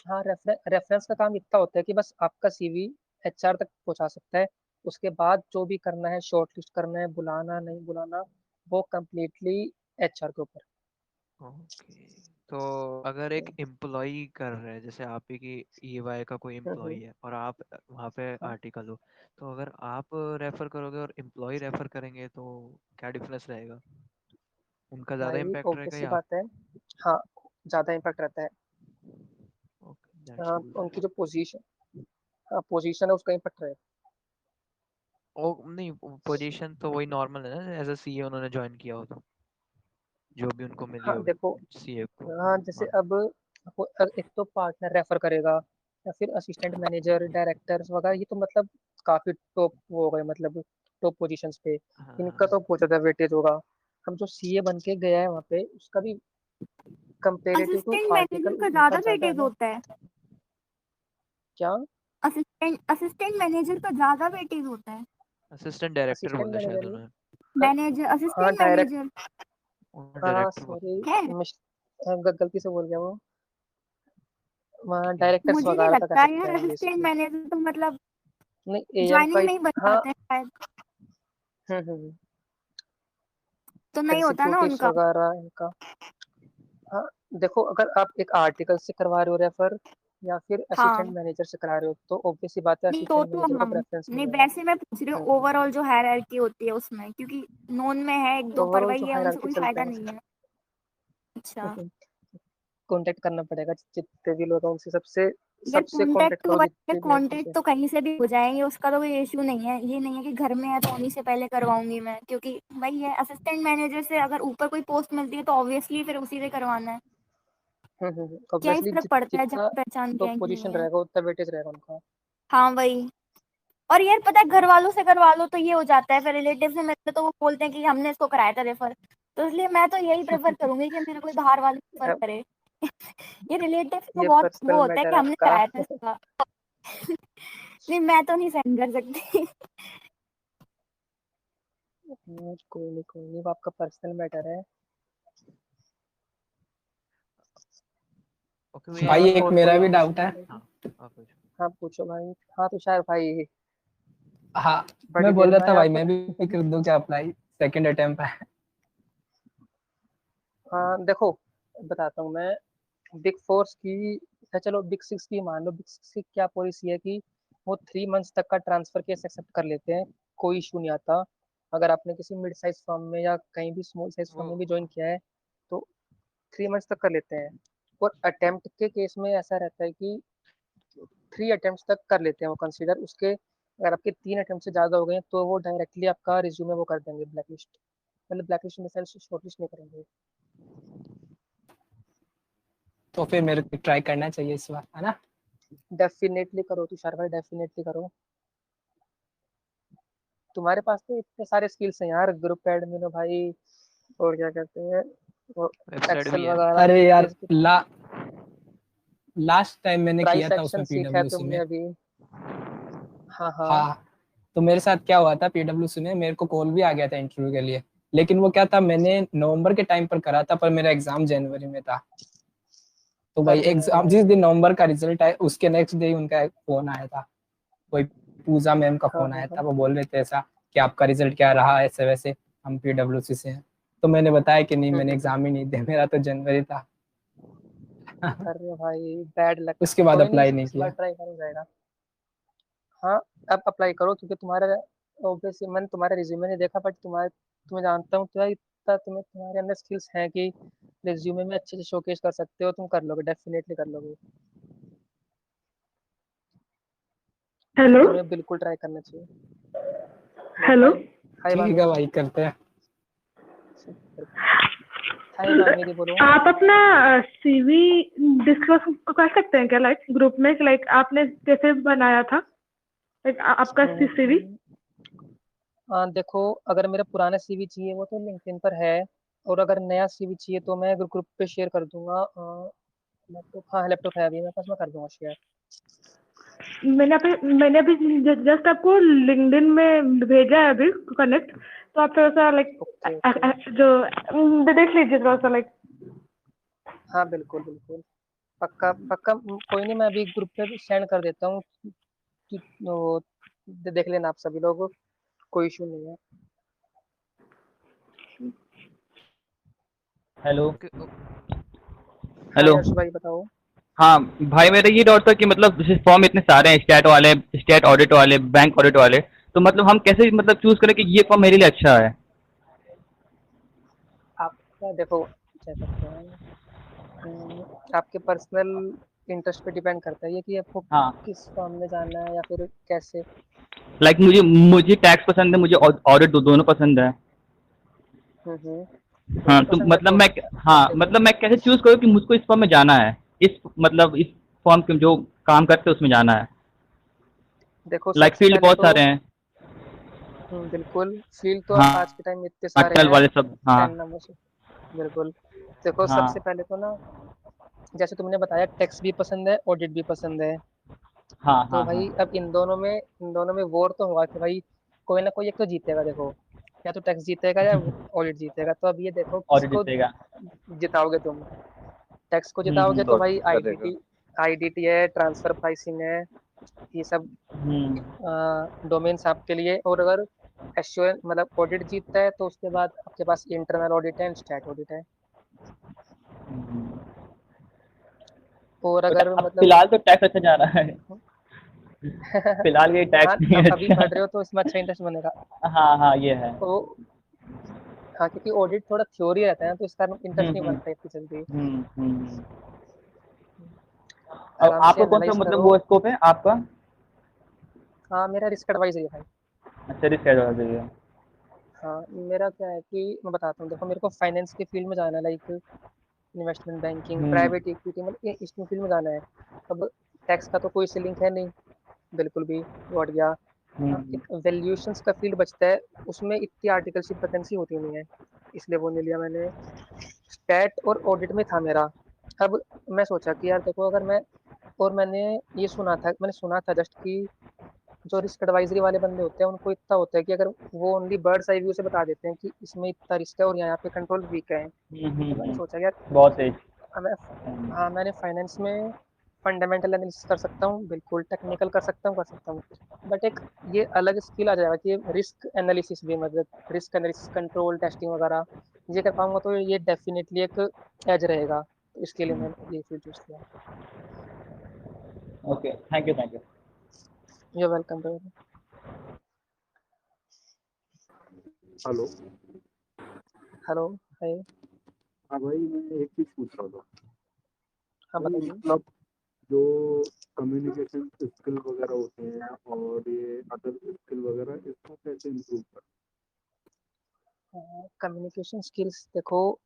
हाँ रेफरेंस का काम इतना होता है कि बस आपका सीवी एचआर तक पहुंचा सकता है। उसके बाद जो भी करना है, शॉर्ट लिस्ट करना है, बुलाना नहीं बुलाना, वो कम्प्लीटली एचआर के ऊपर। ओके, तो अगर एक एम्प्लॉय कर रहा है, जैसे आप ही की ईवाई का कोई एम्प्लॉय है और आप वहाँ पे हाँ आर्टिकल हो, तो अगर आप रेफर करोगे और एम्प्लॉय रेफर करेंगे तो क्या डिफरेंस रहेगा? उनका ज़्यादा भाई इम्पैक्ट ऑब्वियस रहेगा सी या आप? बात है। हाँ, ज़्यादा इम्पैक्ट रहता है। ओके दैट्स कूल उनकी फिर। जो पोजीशन है उसका इम्पैक्ट रहेगा। ओ नहीं, पोजीशन तो वही नॉर्मल है ना, एज अ सीए उन्होंने ज्वाइन किया हो तो जो भी उनको मिली हाँ होगी देखो, सीए को हाँ जैसे मान। अब एक तो पार्टनर रेफर करेगा, या फिर असिस्टेंट मैनेजर, डायरेक्टर्स वगैरह, ये तो मतलब काफी टॉप वो हो गए, मतलब टॉप पोजीशंस पे हाँ इनका हाँ। तो बहुत ज्यादा वेटेज होगा। अब जो सीए बन के गया है वहाँ पे उसका भी comparative to assistant article manager का उनका ज्यादा ज्यादा है वेटेज ना। होता है। क्या? असिस्टेंट मैनेजर का ज्यादा वेटेज होता है। असिस्टेंट डायरेक्टर असिस्टेंट बोला शायद मैनेजर में उन्होंने। मैनेजर, हाँ असिस्टेंट डायरेक्ट, मैनेजर उन्होंने हाँ डायरेक्टर सॉरी, बोला। है। गलती से बोल गया वो, वहाँ ओके। डायरेक्टर्स मुझे नहीं वगैरह का कह लगता सकते यार हैं हम असिस्टेंट बेसिकली। मैनेजर तो मतलब नहीं एएम का ज्वाइनिंग में ही बन हाँ। जाते हैं शायद, हम्म। तो नहीं होता ना एग्जीक्यूटिव्स उनका। वगैरह इनका। हाँ देखो, अगर आप एक आर्टिकल से करवा रहे हो रेफर या फिर हाँ असिस्टेंट मैनेजर से करा रहे हो, तो ऑब्वियस सी बात है नहीं असिस्टेंट तो मैनेजर को हम प्रेफरेंस नहीं, मिलेगा। वैसे मैं पूछ रही हूँ हम्म। ओवरऑल जो हायरार्की होती है उसमें, क्योंकि नोन में है एक दो पर ओवरऑल जो वही है, उनसे हायरार्की कोई चलता फायदा है, नहीं है। अच्छा कांटेक्ट करना पड़ेगा जितने भी लोग हैं उनसे, सबसे यार सबसे कांटेक्ट करो जितने भी हैं कॉन्टेक्ट उनसे। तो कहीं से भी हो जाएंगे, उसका तो कोई इशू नहीं है। ये नहीं है कि घर में है तो उन्हीं से पहले करवाऊंगी मैं, क्योंकि वही है असिस्टेंट मैनेजर से अगर ऊपर कोई पोस्ट मिलती है तो ऑब्वियसली फिर उसी से करवाना है। क्या ही ऑब्वियसली फर्क पड़ता है जितना जान पहचान की टॉप है कि नहीं पोजीशन है। रहेगा उतना वेटेज रहेगा उनका। हाँ वही। और यार पता है, घर वालों से करवा लो तो ये हो जाता है, फिर रिलेटिव से मिलते तो वो बोलते हैं कि हमने इसको कराया था रेफर। तो इसलिए मैं तो यही प्रेफर करूंगी कि मेरा कोई बाहर वाला रेफर अब करे। ये रिलेटिव को ये बहुत वो पर्सनल होता है मैटर कि है हमने आपका। कराया था इसका। नहीं मैं तो नहीं सहन कर सकती। कोई नहीं, वो आपका पर्सनल मैटर है। ओके भैया भाई एक एक और मेरा कोई भी क्वेश्चन डाउट है। है? हाँ आप पूछो। हाँ पूछो भाई। हाँ तुषार भाई, हाँ, बड़ी मैं देर बोल रहा में था आए भाई आप। मैं भी कर दूं क्या अप्लाई, सेकंड अटेम्प्ट है। हाँ देखो, बताता हूँ मैं। बिग फोर्स की या चलो बिग सिक्स की मान लो, बिग सिक्स की क्या पॉलिसी है कि वो 3 मंथ्स तक का ट्रांसफर केस एक्सेप्ट कर लेते हैं, कोई इशू नहीं आता। अगर आपने किसी मिड साइज फर्म में या कहीं भी स्मॉल साइज वो फर्म में भी ज्वाइन किया है तो 3 मंथ्स तक कर लेते हैं। और अटेम्प्ट के केस में ऐसा रहता है कि 3 अटेम्प्ट तक कर लेते हैं वो कंसीडर, उसके अगर आपके 3 अटेम्प्ट से ज़्यादा हो गए हैं, तो वो डायरेक्टली आपका रिज्यूमे वो कर देंगे ब्लैक लिस्ट, मतलब black list in the sense short list नहीं करेंगे। तो फिर मेरे को ट्राई करना चाहिए इस बार, है ना? डेफिनेटली करो तुषार भाई, डेफिनेटली करो। तुम्हारे पास तो इतने सारे स्किल्स हैं यार, ग्रुप एडमिन हो भाई, और क्या कहते हैं वो, वेबसाइट भी एक्सेल है। वगैरह अरे यार कैसे, लास्ट टाइम मैंने किया प्राइस था एक्शन उसमें सीखा है पीडब्ल्यूसी तुमने में। अभी। हाँ हाँ हाँ, तो मेरे साथ क्या हुआ था, पीडब्ल्यूसी में मेरे को कॉल भी आ गया था इंटरव्यू के लिए, लेकिन वो क्या था, मैंने नवंबर के टाइम पर करा था, पर मेरा एग्जाम जनवरी में था। तो भाई अरे एग्जाम जिस दिन नवंबर का रिजल्ट आया, उसके नेक्स्ट डे उनका फोन आया था, कोई पूजा मैम का हाँ फोन हाँ आया हाँ था। वो बोल रहे थे ऐसा कि आपका रिजल्ट क्या रहा, ऐसे वैसे, हम पीडब्ल्यूसी से हैं। तो मैंने बताया कि नहीं, मैंने एग्जाम ही नहीं दिया, मेरा तो जनवरी था। अरे भाई बैड लक। उसके बाद कोई नहीं, अप्लाई इस नहीं इस बार किया। ट्राई करो जाएगा। हाँ, अब अप्लाई करो क्योंकि तुम्हारा ऑब्वियसली मैंने तुम्हारा रिज्यूमे नहीं देखा, बट तुम्हें जानता हूँ, तुम्हें इतना तुम्हारे अंदर स्किल्स हैं कि रिज्यूमे में अच्छे से शोकेस कर सकते हो। तुम कर लोगे, डेफिनेटली कर लोगे। तो हेलो तुम्हें बिल्कुल ट्राई करना चाहिए। हेलो। हाय। हाय ठीक है भानु। भाई, करते हैं। हाय भानु, बोलो। आप अपना सीवी डिस्क्लोज कर सकते हैं क्या, लाइक ग्रुप में, लाइक आपने कैसे बनाया था, लाइक आपका सीवी? देखो, अगर मेरा पुराना सीवी चाहिए वो तो लिंक्डइन पर है, और अगर नया सीवी चाहिए तो मैं ग्रुप पे शेयर कर दूंगा। लैपटॉप, हाँ लैपटॉप है अभी मेरे पास, मैं कर दूंगा शेयर। मैंने अभी जस्ट आपको लिंक्डइन में भेजा है अभी कनेक्ट, तो आप थोड़ा सा लाइक ओके ओके। जो देख लीजिए थोड़ा सा लाइक। हाँ बिल्कुल बिल्कुल, पक्का पक्का। कोई नहीं, मैं अभी ग्रुप पे सेंड कर देता हूँ कि वो देख लेना आप सभी लोग, कोई इशू नहीं है। हेलो। ओके हाँ हेलो। यश भाई बताओ। हाँ भाई, मेरा ये डाउट था कि मतलब जैसे फॉर्म इतने सारे हैं, स्टेट वाले, स्टेट ऑडिट वाले, बैंक ऑडिट वाले, तो मतलब हम कैसे मतलब चूज करें कि ये फॉर्म मेरे लिए अच्छा है? आपका देखो क्या करते हैं, आपके पर्सनल इंटरेस्ट पे डिपेंड करता है ये कि आपको हाँ, किस फॉर्म में जाना है या फिर कैसे। लाइक मुझे मुझे टैक्स पसंद है, मुझे ऑडिट दोनों पसंद है। हाँ, दोनों तो पसंद है मतलब तो मैं, हाँ देखो। मतलब मैं कैसे चूज करूँ कि मुझको इस फॉर्म में जाना है, इस मतलब इस फॉर्म के जो काम करते हैं उसमें जाना है? देखो लाइक सबसे फील्ड पहले बहुत तो सारे हैं। बिल्कुल फील्ड तो हाँ, आज के टाइम में इतने सारे अटल हैं, वाले सब, हाँ। एन नंबर से। बिल्कुल। देखो सबसे हाँ पहले तो ना, जैसे तुमने बताया टैक्स भी पसंद है, ऑडिट भी पसंद है। हाँ तो हाँ हाँ। भाई अब इन दोनों में वोर तो होगा कि भाई कोई ना कोई एक तो जीतेगा। देखो, या तो टैक्स जीतेगा या ऑडिट जीतेगा। तो अब ये देखो ऑडिट किसको जीतेगा। जिताओगे तुम। टैक्स को जिताओगे तो भाई करेगा। आईडीटी है, ट्रांसफर प्राइसिंग है, ये सब हम्म। डोमेन्स आपके लिए। और अगर एश्योरेंस मतलब ऑडिट जीतता है तो उसके बाद आपके पास इंटरनल ऑडिट है, स्टैट ऑडिट है। हम्म। और बट अगर अब मतलब फिलहाल तो टैक्स अच्छा जा रहा है। फिलहाल ये हाँ, टैक्स नहीं है अब अभी पढ़ अच्छा। रहे हो तो इसमें अच्छा इंटरेस्ट बनेगा। हाँ हाँ, ये है। तो हाँ, क्योंकि ऑडिट थोड़ा थ्योरी रहता है ना, तो इसका इंटरेस्ट नहीं हम्म। बनता इतनी जल्दी। हम्म। अब आराम से आपका कौन सा एनालाइज मतलब करो। वो स्कोप है आपका? हाँ, मेरा रिस्क एडवाइजरी है भाई। अच्छा, रिस्क एडवाइजर है। हाँ, मेरा क्या है कि मैं बताता हूँ। देखो, मेरे को फाइनेंस की फील्ड में जाना है, लाइक इन्वेस्टमेंट बैंकिंग, हम्म। प्राइवेट इक्विटी, मतलब इसमें फील्ड में जाना है। अब टैक्स का तो कोई से लिंक है नहीं, बिल्कुल भी। लौट गया। हम्म। एक वैल्यूएशंस का फील्ड बचता है, उसमें इतनी आर्टिकलशिप वैकेंसी होती नहीं है, इसलिए वो नहीं लिया मैंने। स्टैट और ऑडिट में था मेरा। अब मैं सोचा कि यार देखो, अगर मैं और मैंने सुना था जस्ट कि जो रिस्क एडवाइजरी वाले बंदे होते हैं उनको इतना होता है कि अगर वो ओनली बर्ड्स आई व्यू से बता देते हैं कि इसमें इतना रिस्क है और यहाँ पे कंट्रोल वीक है। तो मैंने हम्म। सोचा यार, बहुत तेज। मैं हाँ, मैंने फाइनेंस में फंडामेंटल एनालिसिस कर सकता हूँ, बिल्कुल टेक्निकल कर सकता हूँ। बट एक ये अलग स्किल आ जाएगा कि रिस्क एनालिसिस भी, मतलब रिस्क एनालिसिस, कंट्रोल, टेस्टिंग वगैरह ये कर पाऊंगा, तो ये डेफिनेटली एक एज रहेगा। तो इसके लिए मैंने ये फील्ड चूज किया। Okay, thank you thank you. You welcome bro. Hello. Hello. Hi. हाँ भाई, मैं एक चीज पूछ रहा था हाँ भाई, बताइए। मतलब जो कम्युनिकेशन स्किल वगैरह होते हैं और ये अदर स्किल वगैरह, इसको कैसे इम्प्रूव कर? कम्युनिकेशन स्किल्स देखो,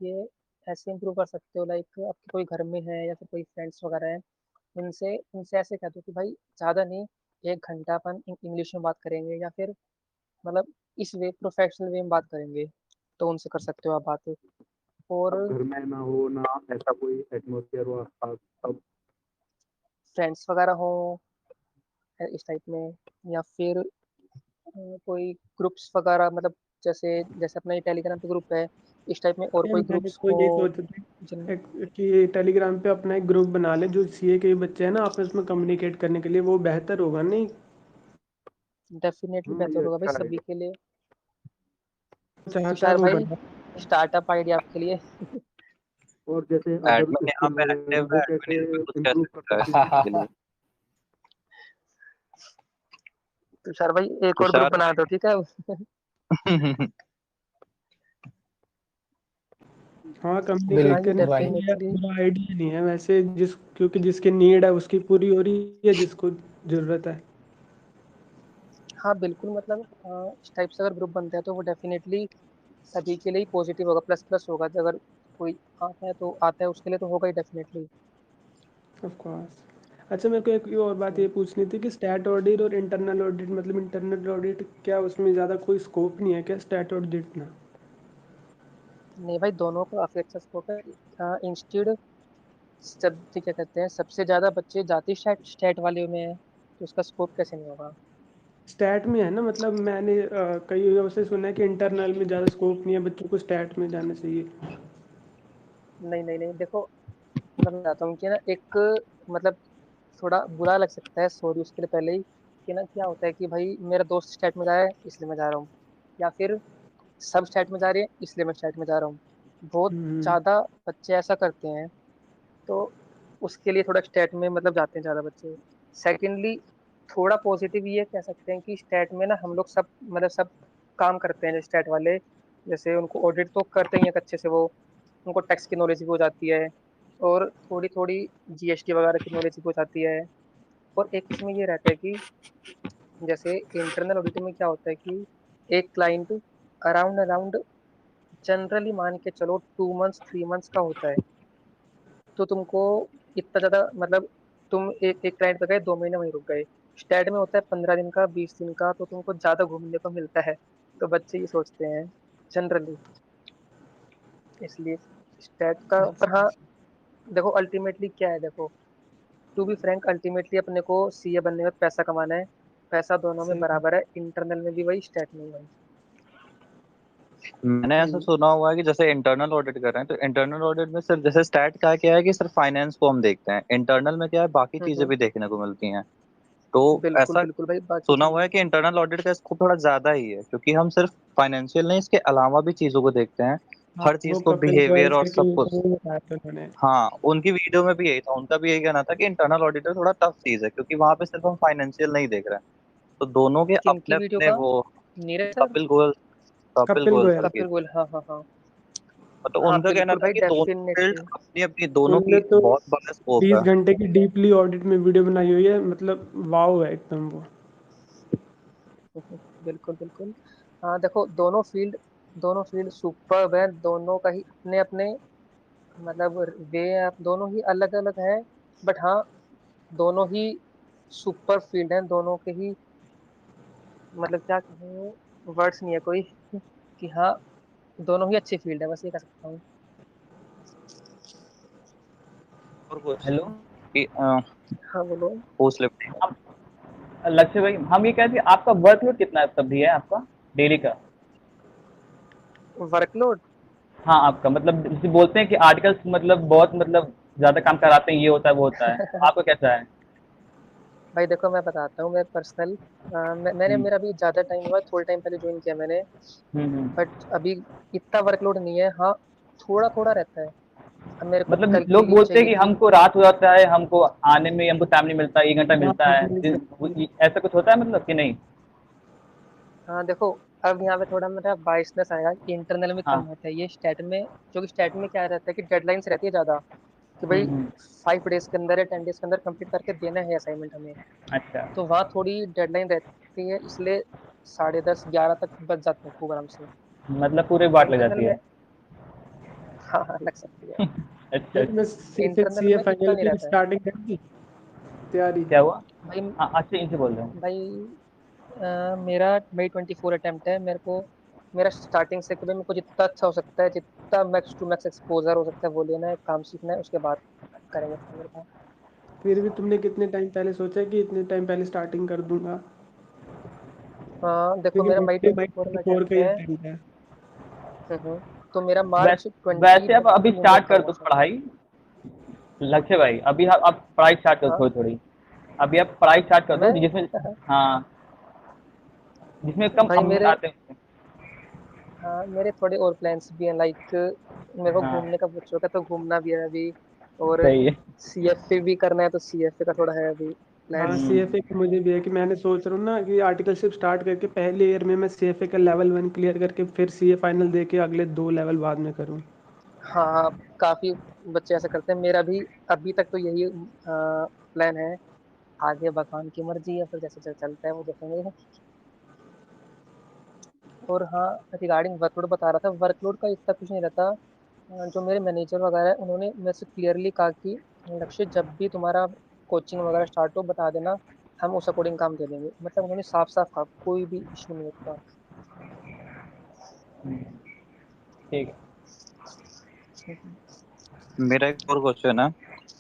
ये ऐसे इम्प्रूव कर सकते हो, लाइक आपके कोई घर में है या फिर कोई फ्रेंड्स वगैरह है, उनसे उनसे ऐसे कह दो कि भाई ज़्यादा नहीं, 1 घंटा अपन इंग्लिश में बात करेंगे, या फिर मतलब इस वे प्रोफेशनल वे में बात करेंगे। तो उनसे कर सकते हो आप बात। और अब घर में ना हो ना ऐसा कोई एटमोसफियर हो आसपास, तब? फ्रेंड्स वगैरह हो, इस टाइप में, या फिर कोई ग्रुप्स वगैरह, मतलब जैसे जैसे अपना ये टेलीग्राम पे ग्रुप है, इस टाइप में और कोई मैंने ग्रुप्स तो हो ये सोचा था जिनमें कि टेलीग्राम पे अपना एक ग्रुप बना ले जो सीए के बच्चे हैं ना, आपस में कम्युनिकेट करने के लिए, वो बेहतर होगा नहीं? डेफिनेटली बेहतर ये होगा भाई अच्छा सभी आइडिया। के लिए। चाहता है तुषार वो भाई, बना। स्टार्टअप आइडिया आपके लिए। और जैसे अदर एडमिन यहाँ स्किल पे वगैरह एक्टिव वो है, कैसे एडमिन इसमें कुछ कह इम्प्रूव कर सकता है सकते इस हैं? चीज के लिए। तुषार भाई एक और ग्रुप तुषार बना दो, ठीक है। हाँ, हाँ कम्युनिकेट जी करने के भाई लिए डेफिनेटली। पूरा आइडिया नहीं है वैसे, क्योंकि जिसकी नीड है उसकी पूरी हो रही है, जिसको जरूरत है। हाँ बिल्कुल, मतलब इस टाइप से अगर ग्रुप बनता है तो वो डेफिनेटली सभी के लिए पॉजिटिव होगा, प्लस प्लस होगा। अगर कोई आता है तो आता है, उसके लिए तो होगा ही डेफिनेटली। Of course. अच्छा, मेरे को एक और बात ये पूछनी थी कि स्टैट ऑडिट और इंटरनल ऑडिट, मतलब इंटरनल ऑडिट क्या उसमें ज़्यादा कोई स्कोप नहीं है क्या स्टैट ऑडिट में? नहीं भाई, दोनों को काफी अच्छा स्कोप है। इंस्टीट्यूट सब क्या कहते हैं, सबसे ज्यादा बच्चे जाति स्टैट स्टैट वाले में है, तो उसका स्कोप कैसे नहीं होगा। स्टैट में है ना, मतलब मैंने कई जगहों से सुना है कि इंटरनल में ज़्यादा स्कोप नहीं है, बच्चों को स्टैट में जाना चाहिए। नहीं नहीं नहीं, देखो मैं बताता हूँ कि ना, एक मतलब थोड़ा बुरा लग सकता है, सॉरी उसके लिए पहले ही, कि ना क्या होता है कि भाई मेरा दोस्त स्टेट में जा रहा है इसलिए मैं जा रहा हूँ, या फिर सब स्टेट में जा रहे हैं इसलिए मैं स्टेट में जा रहा हूँ। बहुत हम्म। ज्यादा बच्चे ऐसा करते हैं, तो उसके लिए थोड़ा स्टेट में मतलब जाते हैं ज्यादा बच्चे। सेकेंडली, थोड़ा पॉजिटिव ये कह सकते हैं कि स्टेट में ना हम लोग सब मतलब सब काम करते हैं, स्टेट वाले जैसे उनको ऑडिट तो करते ही हैं अच्छे से वो, उनको टैक्स की नॉलेज भी हो जाती है, और थोड़ी थोड़ी जीएसटी वगैरह की नॉलेज भी हो जाती है। और एक इसमें ये रहता है कि जैसे इंटरनल ऑडिट में क्या होता है कि एक क्लाइंट अराउंड अराउंड जनरली मान के चलो 2 मंथ्स 3 मंथ्स का होता है, तो तुमको इतना ज्यादा मतलब तुम एक क्लाइंट पे गए 2 महीने वहीं रुक गए। स्टैट में होता है 15 दिन का 20 दिन का, तो तुमको ज्यादा घूमने को मिलता है, तो बच्चे ये सोचते हैं जनरली, इसलिए स्टैट का। पर हाँ देखो अल्टीमेटली क्या है, देखो टू बी फ्रैंक, अल्टीमेटली अपने को सीए बनने में पैसा कमाना है, पैसा दोनों में सही। बराबर है, इंटरनल में भी वही स्टैट में भी वही। मैंने ऐसा हम्म। सुना हुआ है कि जैसे इंटरनल ऑडिट कर रहे हैं तो इंटरनल ऑडिट में सिर्फ जैसे स्टैट का क्या है कि सिर्फ फाइनेंस को हम देखते हैं, इंटरनल में क्या है बाकी चीजें हम्म, भी देखने को मिलती हैं। तो बिल्कुल ऐसा बिल्कुल भाई, बाकी सुना चीजें। हुआ है कि इंटरनल ऑडिट का स्कोप थोड़ा ज्यादा ही है, क्योंकि हम सिर्फ फाइनेंशियल नहीं इसके अलावा भी चीजों को देखते हैं, हाँ, हर वो चीज को, कपिल गोयल बिहेवियर और सर के सब वीडियो कुछ। में बताया था उन्होंने। हाँ, उनकी वीडियो में भी यही था, उनका भी यही कहना था कि इंटरनल ऑडिटर थोड़ा टफ चीज है, क्योंकि वहां पे सिर्फ हम फाइनेंशियल नहीं देख रहे हैं। तो दोनों के अपने किनकी वीडियो अपने का? वो नीरज सर? कपिल गोयल, कपिल कपिल गोयल सर गोयल। की। कपिल गोयल, हाँ हाँ हाँ। तो हाँ उनका कहना बिल्कुल था भाई कि दोनों फील्ड डेफिनेटली। अपनी अपनी, दोनों उनने की तो बहुत बड़ा स्कोप 20 है। घंटे की डीपली ऑडिट में वीडियो बनाई हुई है, मतलब वाव है एकदम वो। बिल्कुल बिल्कुल। हाँ देखो दोनों फील्ड सुपर है, दोनों का ही अपने अपने मतलब वे, दोनों ही अलग अलग है, बट हाँ दोनों ही सुपर फील्ड हैं, दोनों के ही मतलब क्या कहूँ, वर्ड्स नहीं है कोई कि हाँ दोनों ही अच्छी फील्ड है, बस ये कह सकता हूँ। और कुछ हेलो। कि हाँ बोलो। पूछ ले। आप लक्ष्य भाई, हम ये कहते हैं आपका वर्कलोड कितना सब भी है आपका डेली का? वर्कलोड? हाँ, आपका मतलब जैसे बोलते हैं कि आर्टिकल्स मतलब बहुत मतलब ज़्यादा काम कराते हैं, ये होता है वो होता है, आपका कैसा है? भाई देखो मैं बताता हूँ, मैं पर्सनल मैंने हम्म मेरा भी ज़्यादा टाइम हुआ, थोड़े टाइम पहले ज्वाइन किया मैंने, बट हम्म। अभी इतना वर्कलोड नहीं है। हाँ थोड़ा थोड़ा रहता है, अब मेरे को कल मतलब की लोग लीव बोलते हैं चाहिए कि थी। हमको रात हो जाता है, हमको आने में हमको टाइम नहीं मिलता, 1 घंटा हाँ, मिलता है, मिल सकती है। ऐसा कुछ होता है मतलब कि नहीं? हाँ देखो, अब यहाँ पे थोड़ा मेरा बाइसनेस आएगा कि इंटरनल में कम हाँ। होता है ये स्टैट में, क्योंकि स्टैट में क्या रहता है कि डेडलाइंस रहती है ज़्यादा, कि भाई हम्म। 5 डेज के अंदर या 10 डेज के अंदर कंप्लीट करके देना है असाइनमेंट हमें। अच्छा। तो वहाँ थोड़ी डेडलाइन रहती है, इसलिए 10:30 11 तक बच जाते हैं खूब आराम से। मतलब पूरे बाट लग इंटरनल जाती में है। हाँ हाँ लग सकती है। अच्छा नहीं, मैं अच्छा। फिर इंटरनल सीए में इतना फाइनल नहीं की रहता है। स्टार्टिंग कर दी तैयारी। क्या हुआ? भाई हाँ, अच्छे इनसे बोल रहे हैं। भाई मेरा May 24 अटेम्प्ट है मेरे को। मेरा स्टार्टिंग से कि भाई मेरे को जितना अच्छा हो सकता है, जितना मैक्स टू मैक्स एक्सपोजर हो सकता है वो लेना है, काम सीखना है, उसके बाद करेंगे फाइनल का। फिर भी तुमने कितने टाइम पहले सोचा कि इतने टाइम पहले स्टार्टिंग कर दूंगा? देखो क्योंकि मेरा मई मेरे 24 में 24 अटेम्प्ट का ही है। अटेम्प्ट है। तो मेरा मार्च वैसे अब अभी 2022 में स्टार्ट था कर वो दो सब। पढ़ाई, लक्ष्य भाई। अभी आप पढ़ाई स्टार्ट करो हाँ थोड़ी थोड़ी। अभी आप पढ़ाई स्टार्ट कर दो मैं जिसमें, हाँ, जिसमें कम भाई अमाउंट मेरे आते हैं। हाँ मेरे थोड़े और प्लान्स भी हैं, लाइक मेरे को हाँ घूमने का बहुत शौक है, तो घूमना भी है अभी। और सही है। सीएफए भी करना है, तो सीएफए का थोड़ा है अभी हाँ, प्लान्स। सीएफए का मुझे भी है कि मैंने सोच रहा हूँ ना कि आर्टिकलशिप स्टार्ट करके पहले ईयर में मैं सीएफए का लेवल 1 क्लियर करके फिर सीए फाइनल दे के अगले 2 लेवल बाद में करूँ। हाँ काफी बच्चे ऐसा करते हैं, मेरा भी अभी तक तो यही प्लान है। आगे भगवान की मर्जी है, फिर जैसे चलता है वो देखेंगे। और हाँ, रिगार्डिंग वर्कलोड बता रहा था, वर्कलोड का इतना कुछ नहीं रहता। जो मेरे मैनेजर वगैरह है उन्होंने मेरे से क्लियरली कहा कि लक्ष्य जब भी तुम्हारा कोचिंग वगैरह स्टार्ट हो बता देना, हम उस अकॉर्डिंग काम दे देंगे। मतलब उन्होंने साफ साफ कहा कोई भी इशू नहीं होता। ठीक है। मेरा एक और क्वेश्चन है।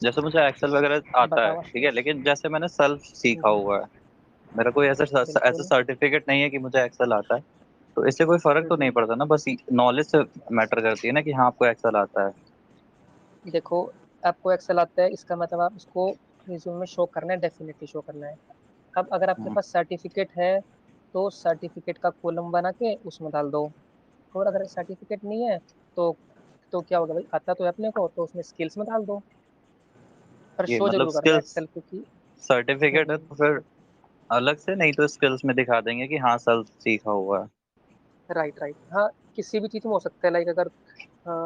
जैसे मुझे एक्सेल वगैरह आता है, बताओ ठीक है, आशीष। लेकिन जैसे मैंने सेल्फ सीखा हम्म, हुआ है, मेरा कोई ऐसा ऐसा बिल्कुल। सर्टिफिकेट नहीं है कि मुझे एक्सेल आता है, तो इससे कोई फर्क तो नहीं हम्म। पड़ता ना? बस नॉलेज से मैटर करती है ना कि हाँ आपको एक्सेल आता है। देखो, आपको एक्सेल आता है इसका मतलब आप उसको रिज्यूम में शो करना है, डेफिनेटली शो करना है। अब अगर आपके हम्म, पास सर्टिफिकेट है तो सर्टिफिकेट का कॉलम बना के उसमें डाल दो। और अगर सर्टिफिकेट नहीं है तो क्या होगा भाई, आता तो है अपने को, तो उसमें स्किल्स में डाल दो। पर ये शो मतलब जरूर करना है स्किल्स एक्सेल, क्योंकि सर्टिफिकेट है तो फिर अलग से, नहीं तो स्किल्स में दिखा देंगे कि हाँ सेल्फ सीखा हुआ है। Right right. हाँ, किसी भी चीज में हो सकता है, लाइक अगर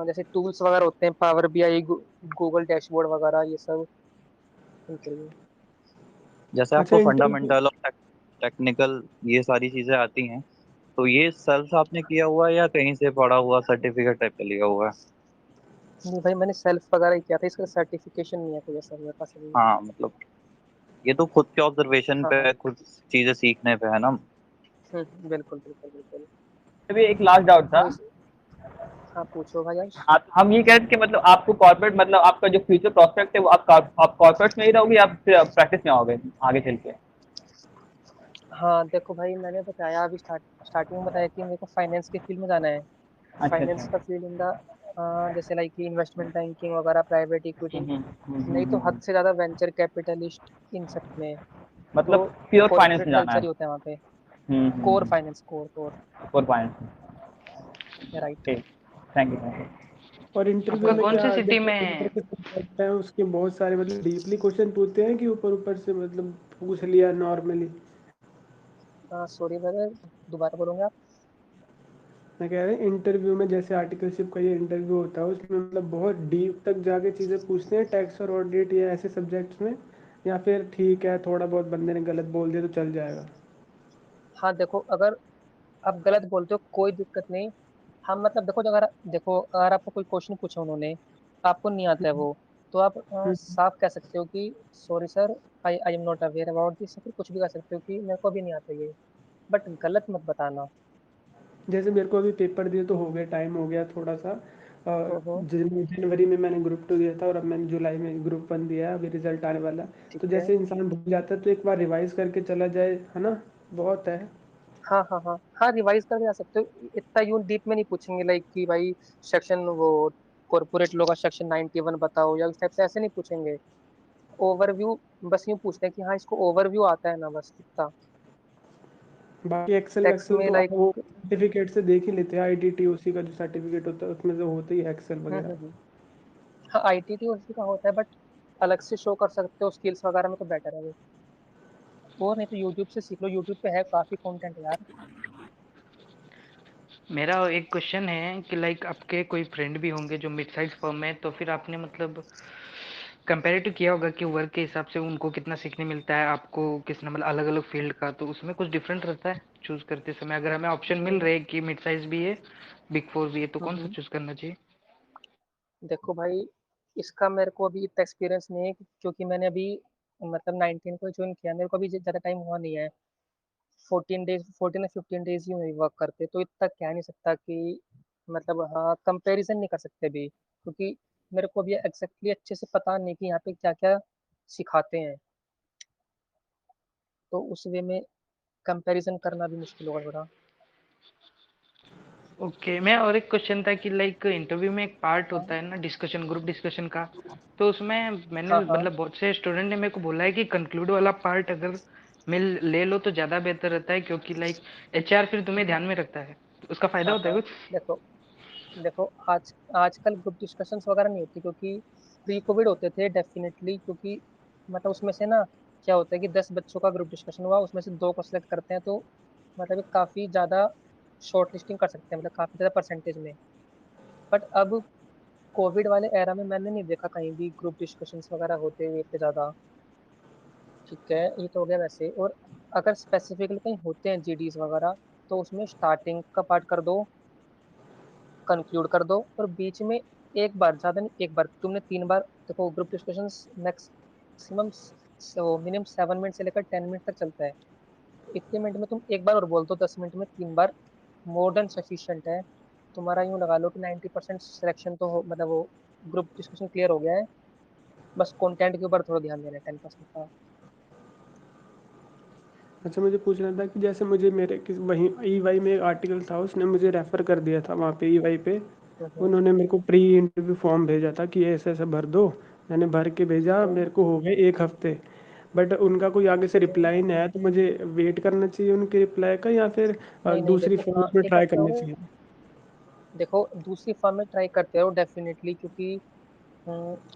जैसे टूल्स वगैरह होते हैं, पावर बीआई, गूगल डैशबोर्ड वगैरह, ये सब उनके लिए। जैसे अच्छा, आपको इंटरव्यू फंडामेंटल और टेक्निकल ये सारी चीजें आती हैं, तो ये सेल्फ आपने किया हुआ है या कहीं से पढ़ा हुआ सर्टिफिकेट टाइप का लिया हुआ है? नहीं भाई, मैंने सेल्फ वगैरह ही किया था, इसका सर्टिफिकेशन नहीं है कोई ऐसा मेरे पास अभी। हाँ मतलब ये तो खुद के ऑब्जर्वेशन हाँ पे हाँ। है, खुद चीजें सीखने पे है ना। बिल्कुल बिल्कुल बिल्कुल। अभी एक लास्ट डाउट था। तो इस हाँ पूछो भाई आज। आप, हम ये कह रहे थे कि मतलब आपको कॉर्पोरेट, मतलब आपका जो फ्यूचर प्रोस्पेक्ट है वो आप कॉर्पोरेट में ही रहोगे या फिर प्रैक्टिस में आओगे आगे चल के? हाँ देखो भाई, मैंने बताया अभी स्टार्टिंग में बताया कि मेरे को फाइनेंस के फील्ड में जाना है। अच्छा फाइनेंस अच्छा। का फील्ड इन द जैसे लाइक इन्वेस्टमेंट बैंकिंग वगैरह, प्राइवेट इक्विटी, नहीं तो हद से ज़्यादा वेंचर कैपिटलिस्ट, इन सब में। तो मतलब प्योर फाइनेंस कॉर्पोरेट में जाना कल्चर है। ही होता है वहाँ पे। Core finance, core core. Four point. Right. ठीक। Thank you thank you. और इंटरव्यू आपका में कौन सी क्या सिटी जैसे इंटर में? के सब्जेक्ट है उसके बहुत सारे मतलब डीपली क्वेश्चन पूछते हैं कि ऊपर ऊपर से मतलब पूछ लिया नॉर्मली? सॉरी ब्रदर, दोबारा बोलूँगा आप? मैं कह रहा हूँ इंटरव्यू में जैसे आर्टिकलशिप का ये इंटरव्यू होता है उसमें मतलब बहुत डीप तक जाके चीज़ें पूछते हैं टैक्स और ऑडिट या ऐसे सब्जेक्ट्स में, या फिर ठीक है थोड़ा बहुत बंदे ने गलत बोल दिया तो चल जाएगा? हाँ देखो, अगर आप गलत बोलते हो कोई दिक्कत नहीं। हम मतलब देखो, अगर आपको कोई क्वेश्चन पूछा उन्होंने, आपको नहीं आता है वो, तो आप हम्म, साफ कह सकते हो कि sorry sir, I I am not aware about this, फिर कुछ भी कह सकते हो कि मेरे को भी नहीं आता ये। बट गलत मत बताना। जैसे मेरे को अभी पेपर दिए तो हो गया, टाइम हो गया थोड़ा सा। हो जनवरी में मैंने ग्रुप 2 दिया था और अब मैंने जुलाई में ग्रुप 1 दिया है, अभी रिजल्ट आने वाला है। ठीक तो है। जैसे इंसान भूल जाता है तो एक बार रिवाइज करके चला जाए, है ना? बहुत है। हाँ हाँ हाँ हाँ, रिवाइज करके जा सकते हो, इतना यूं डीप में नहीं पूछेंगे, लाइक कि भाई सेक्शन वो कॉर्पोरेट लॉ का सेक्शन 91 बताओ, या उस टाइप से ऐसे नहीं पूछेंगे। ओवरव्यू बस यूं पूछते हैं कि हाँ इसको ओवरव्यू आता है ना, बस इतना। बाकी एक्सेल टेक्स्ट वैक्सेल में तो लाइक वो सर्टिफिकेट से देख ही लेते हैं, आईटीटीओसी का जो सर्टिफिकेट होता है उसमें तो होता ही है एक्सेल वगैरह। हम्म। हाँ आईटीटी उसी का होता है, बट अलग से शो कर सकते हो स्किल्स वगैरह में, तो बेटर है वो। और नहीं तो यूट्यूब से सीख लो, यूट्यूब पे है काफी कंटेंट यार। मेरा एक क्वेश्चन है कि लाइक आपके कोई फ्रेंड भी होंगे जो मिड साइज फर्म है, तो फिर आपने मतलब कंपैरेटिव किया होगा कि वर्क के हिसाब से उनको कितना सीखने मिलता है, आपको कितना मतलब अलग अलग फील्ड का, तो उसमें कुछ डिफरेंट रहता है चूज करते समय? अगर हमें ऑप्शन मिल हम्म, रहे हैं कि मिड साइज भी है, बिग फोर भी है, तो कौन सा हम्म। चूज करना चाहिए? देखो भाई, इसका मेरे को अभी इतना एक्सपीरियंस नहीं है, क्योंकि मैंने अभी मतलब 19 को ज्वाइन किया, मेरे को अभी ज़्यादा टाइम हुआ नहीं है। 14 डेज, 14 या 15 डेज ही हुए वर्क करते, तो इतना कह नहीं सकता कि मतलब हाँ कंपैरिजन नहीं कर सकते अभी, क्योंकि मेरे को अभी एग्जैक्टली अच्छे से पता नहीं कि यहाँ पे क्या क्या सिखाते हैं, तो उस वे में कंपैरिजन करना भी मुश्किल होगा थोड़ा। ओके, मैं और एक क्वेश्चन था कि लाइक इंटरव्यू में एक पार्ट हाँ होता है ना डिस्कशन, ग्रुप डिस्कशन का, तो उसमें मैंने हाँ हाँ मतलब बहुत से स्टूडेंट ने मेरे को बोला है कि कंक्लूड वाला पार्ट अगर मिल ले लो तो ज़्यादा बेहतर रहता है, क्योंकि लाइक एचआर फिर तुम्हें ध्यान में रखता है, तो उसका फायदा हाँ होता है हाँ। कुछ? देखो देखो आजकल ग्रुप डिस्कशंस वगैरह नहीं होती, क्योंकि प्री कोविड होते थे डेफिनेटली, क्योंकि मतलब उसमें से ना क्या होता है कि 10 बच्चों का ग्रुप डिस्कशन हुआ, उसमें से 2 को सिलेक्ट करते हैं, तो मतलब ये काफ़ी ज़्यादा शॉर्ट लिस्टिंग कर सकते हैं, मतलब काफ़ी ज़्यादा परसेंटेज में। बट अब कोविड वाले एरा में मैंने नहीं देखा कहीं भी ग्रुप डिस्कशंस वगैरह होते हुए इतने ज़्यादा। ठीक है, ये तो हो गया वैसे। और अगर स्पेसिफिकली कहीं होते हैं जीडीज वगैरह, तो उसमें स्टार्टिंग का पार्ट कर दो, कंक्लूड कर दो, और बीच में एक बार, ज़्यादा नहीं, एक बार तुमने 3 बार, देखो group discussions maximum minimum 7 minute से लेकर 10 मिनट तक चलता है। इतने मिनट में तुम एक बार और बोल दो, 10 मिनट में 3 बार, मोर देन सफिशियंट है। तुम्हारा यूँ लगा लो कि 90% सिलेक्शन तो हो, मतलब वो ग्रुप डिस्कशन क्लियर हो गया है। बस कंटेंट के ऊपर थोड़ा ध्यान देना है 10% का। अच्छा, मुझे पूछना था कि जैसे मुझे मेरे किस वहीं ईवाई में एक आर्टिकल था, उसने मुझे रेफ़र कर दिया था वहाँ पे ईवाई पे। हम्म, उन्होंने मेरे को प्री इंटरव्यू फॉर्म भेजा था कि ऐसे ऐसे भर दो। मैंने भर के भेजा, हम्म, मेरे को हो गए 1 हफ्ते, बट उनका कोई आगे से हम्म। रिप्लाई नहीं आया। तो मुझे वेट करना चाहिए उनके रिप्लाई का, या फिर नहीं नहीं, दूसरी देखो हाँ, फॉर्म्स में एक ट्राई बात करना करो, चाहिए? देखो दूसरी फॉर्म में ट्राई करते रहो डेफिनेटली, क्योंकि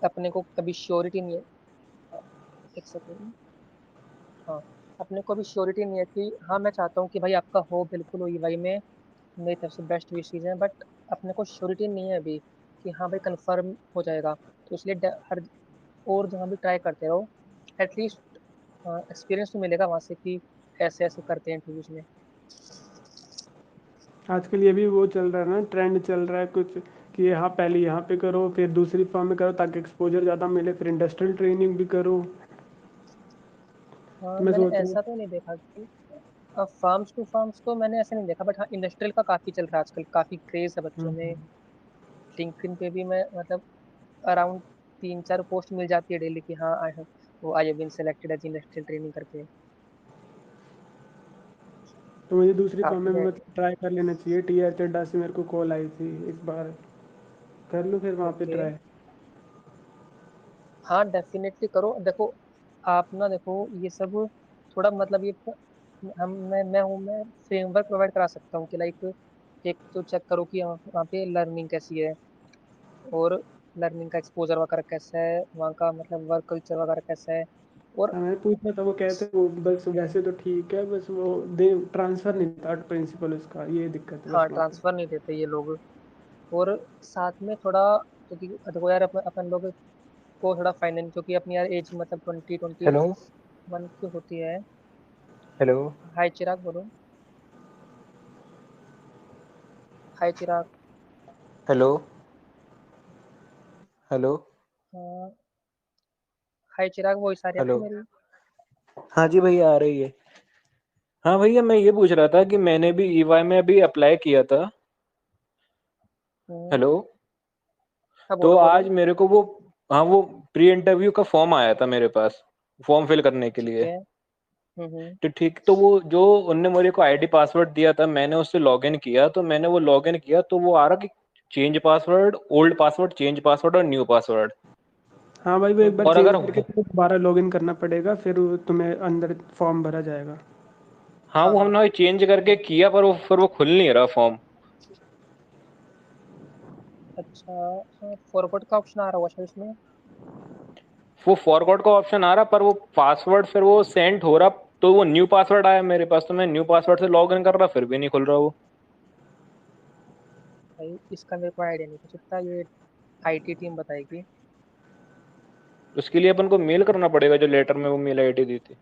अपने को कभी श्योरिटी नहीं है। एक सेकेंड। हाँ, अपने को भी श्योरिटी नहीं है कि, हाँ मैं चाहता हूँ कि भाई आपका हो, बिल्कुल हो ईवाई में, मेरी तरफ से बेस्ट विशेज हैं, बट अपने को श्योरिटी नहीं है अभी कि हाँ भाई कंफर्म हो जाएगा। तो इसलिए हर और जहाँ भी ट्राई करते रहो, एटलीस्ट एक्सपीरियंस तो मिलेगा वहाँ से कि ऐसे ऐसे करते हैं इंटरव्यूज में। आजकल ये भी वो चल रहा है ना, ट्रेंड चल रहा है कुछ, कि यहाँ पहले यहाँ पे करो फिर दूसरी फॉर्म में करो ताकि एक्सपोजर ज़्यादा मिले, फिर इंडस्ट्रियल ट्रेनिंग भी करो। हाँ, तो मैं मैंने सोच रहा हूँ। ऐसा तो नहीं देखा कि फार्म्स टू फार्म्स तो मैंने ऐसे नहीं देखा, बट हाँ इंडस्ट्रियल का काफ़ी चल रहा है आजकल, काफ़ी क्रेज है बच्चों में। हम्म। लिंक्डइन पे भी मैं मतलब अराउंड 3-4 पोस्ट मिल जाती है डेली कि हाँ I have been selected as industrial training करके। तो मुझे दूसरी फॉर्म में काफ़ी है। मतलब ट्राई कर लेना चाहिए। टीआर चड्डा से मेरे को कॉल आई थी एक बार, कर लूँ फिर वहाँ पे ओके, ट्राई? हाँ डेफिनेटली करो। देखो आप ना, देखो ये सब थोड़ा मतलब ये मैं फ्रेमवर्क प्रोवाइड करा सकता हूँ कि लाइक एक तो चेक करो कि वहाँ पे लर्निंग कैसी है, और लर्निंग का एक्सपोजर वगैरह कैसा है, वहाँ का मतलब वर्क कल्चर वगैरह कैसा है। और हाँ, मैंने पूछा था, वो कहते वो बस वैसे तो ठीक है, बस वो दे ट्रांसफ़र नहीं था प्रिंसिपल उसका, ये दिक्कत है बस हाँ, वहाँ पे। ट्रांसफ़र नहीं देते ये लोग। और साथ में थोड़ा, क्योंकि देखो यार अपन लोग को थोड़ा फाइनेंस, क्योंकि अपनी यार एज मतलब 20 हेलो 21 की होती है। हेलो हाय चिराग बोलो। हाय चिराग। हेलो हेलो हाँ, हाय चिराग, वॉइस आ रही है हेलो। आपको मेरी? हाँ जी भैया, आ रही है। हाँ भैया, मैं ये पूछ रहा था कि मैंने भी ईवाई में अभी अप्लाई किया था। हम्म, हेलो। हाँ तो बोलो आज बोलो। मेरे को वो, हाँ, वो प्री इंटरव्यू का फॉर्म आया था मेरे पास, फॉर्म फिल करने के ठीक लिए। है। हम्म। तो ठीक, तो वो जो उनने मेरे को आईडी पासवर्ड दिया था, मैंने उससे लॉगिन किया, तो मैंने वो लॉगिन किया तो वो आ रहा कि change password, old password, change password और न्यू पासवर्ड। हाँ भाई, वो एक बार और चेंज अगर करके तुम्हें दोबारा लॉगिन करना पड़ेगा, फिर वो तुम्हें अंदर फॉर्म भरा जाएगा। हाँ, हाँ वो हाँ। हमने चेंज करके किया, पर वो फिर वो खुल नहीं रहा फॉर्म। अच्छा, हाँ फॉरवर्ड का ऑप्शन आ रहा होगा शायद इसमें। वो फॉरगॉट का ऑप्शन आ रहा, पर वो पासवर्ड फिर वो सेंड हो रहा, तो वो न्यू पासवर्ड आया मेरे पास, तो मैं न्यू पासवर्ड से लॉग इन कर रहा, फिर भी नहीं खुल रहा वो। भाई इसका मेरे को आइडिया नहीं, हो सकता ये आईटी टीम बताएगी। उसके लिए अपन को मेल करना पड़ेगा, जो लेटर में वो मेल आईडी दी थी।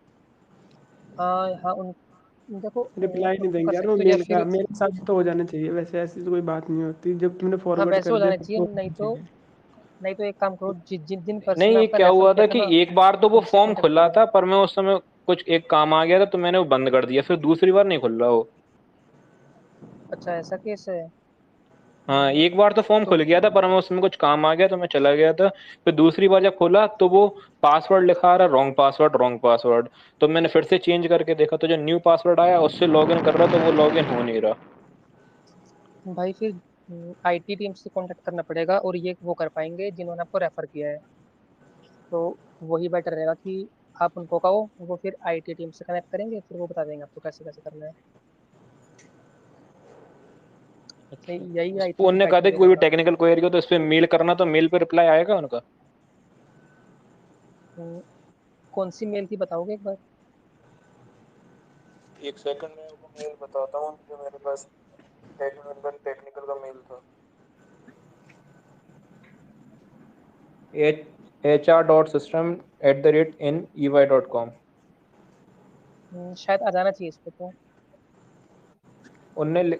हाँ हाँ, उन देखो रिप्लाई नहीं उनको कर देंगे यार वो सकते हो, या मेल का, फिर मेरे साथ तो हो जाना चाहिए वैसे, ऐसी तो कोई बात नहीं होती, जब तुमने हाँ फॉरवर्ड वैसे कर हो दिया जाना तब चाहिए। तो नहीं होना तो, चाहिए। नहीं तो एक काम करो, जिन जिन पर्सन नहीं, ने ये आपका क्या रेफर हुआ किया था था कि ना, एक बार तो वो उनसे फॉर्म कांटेक्ट खुला करो। था, पर मैं उस समय कुछ एक काम आ गया था, तो मैंने वो बंद कर दिया, फिर दूसरी बार नहीं खुल रहा वो। अच्छा ऐसा केस है। हाँ, एक बार तो फॉर्म तो खुल गया था पर मैं उसमें कुछ काम आ गया तो मैं चला गया था। फिर दूसरी बार जब खोला तो वो पासवर्ड लिखा आ रहा, रॉन्ग पासवर्ड। तो मैंने फिर से चेंज करके देखा तो जो न्यू पासवर्ड आया उससे लॉगिन कर रहा तो वो लॉगिन हो नहीं रहा। भाई फिर आईटी टीम से कांटेक्ट करना पड़ेगा, और ये वो कर पाएंगे जिन्होंने आपको रेफर किया है। तो वही बेटर रहेगा कि आप उनको कहो, वो फिर आईटी टीम से कनेक्ट करेंगे, फिर वो बता देंगे आपको कैसे कैसे करना है। यही आई उसको थिंक उनने कहा बेटर था कि कोई भी रहेगा। टेक्निकल क्वेरी हो तो इस पे मेल करना, तो मेल पे रिप्लाई आएगा उनका। हम्म, कौन सी मेल थी बताओगे एक बार? एक सेकंड में आपको मेल बताता हूँ जो मेरे पास टेक्निकल का मेल था। hr.system@in.ey.com। शायद आ जाना चाहिए इस पे तो।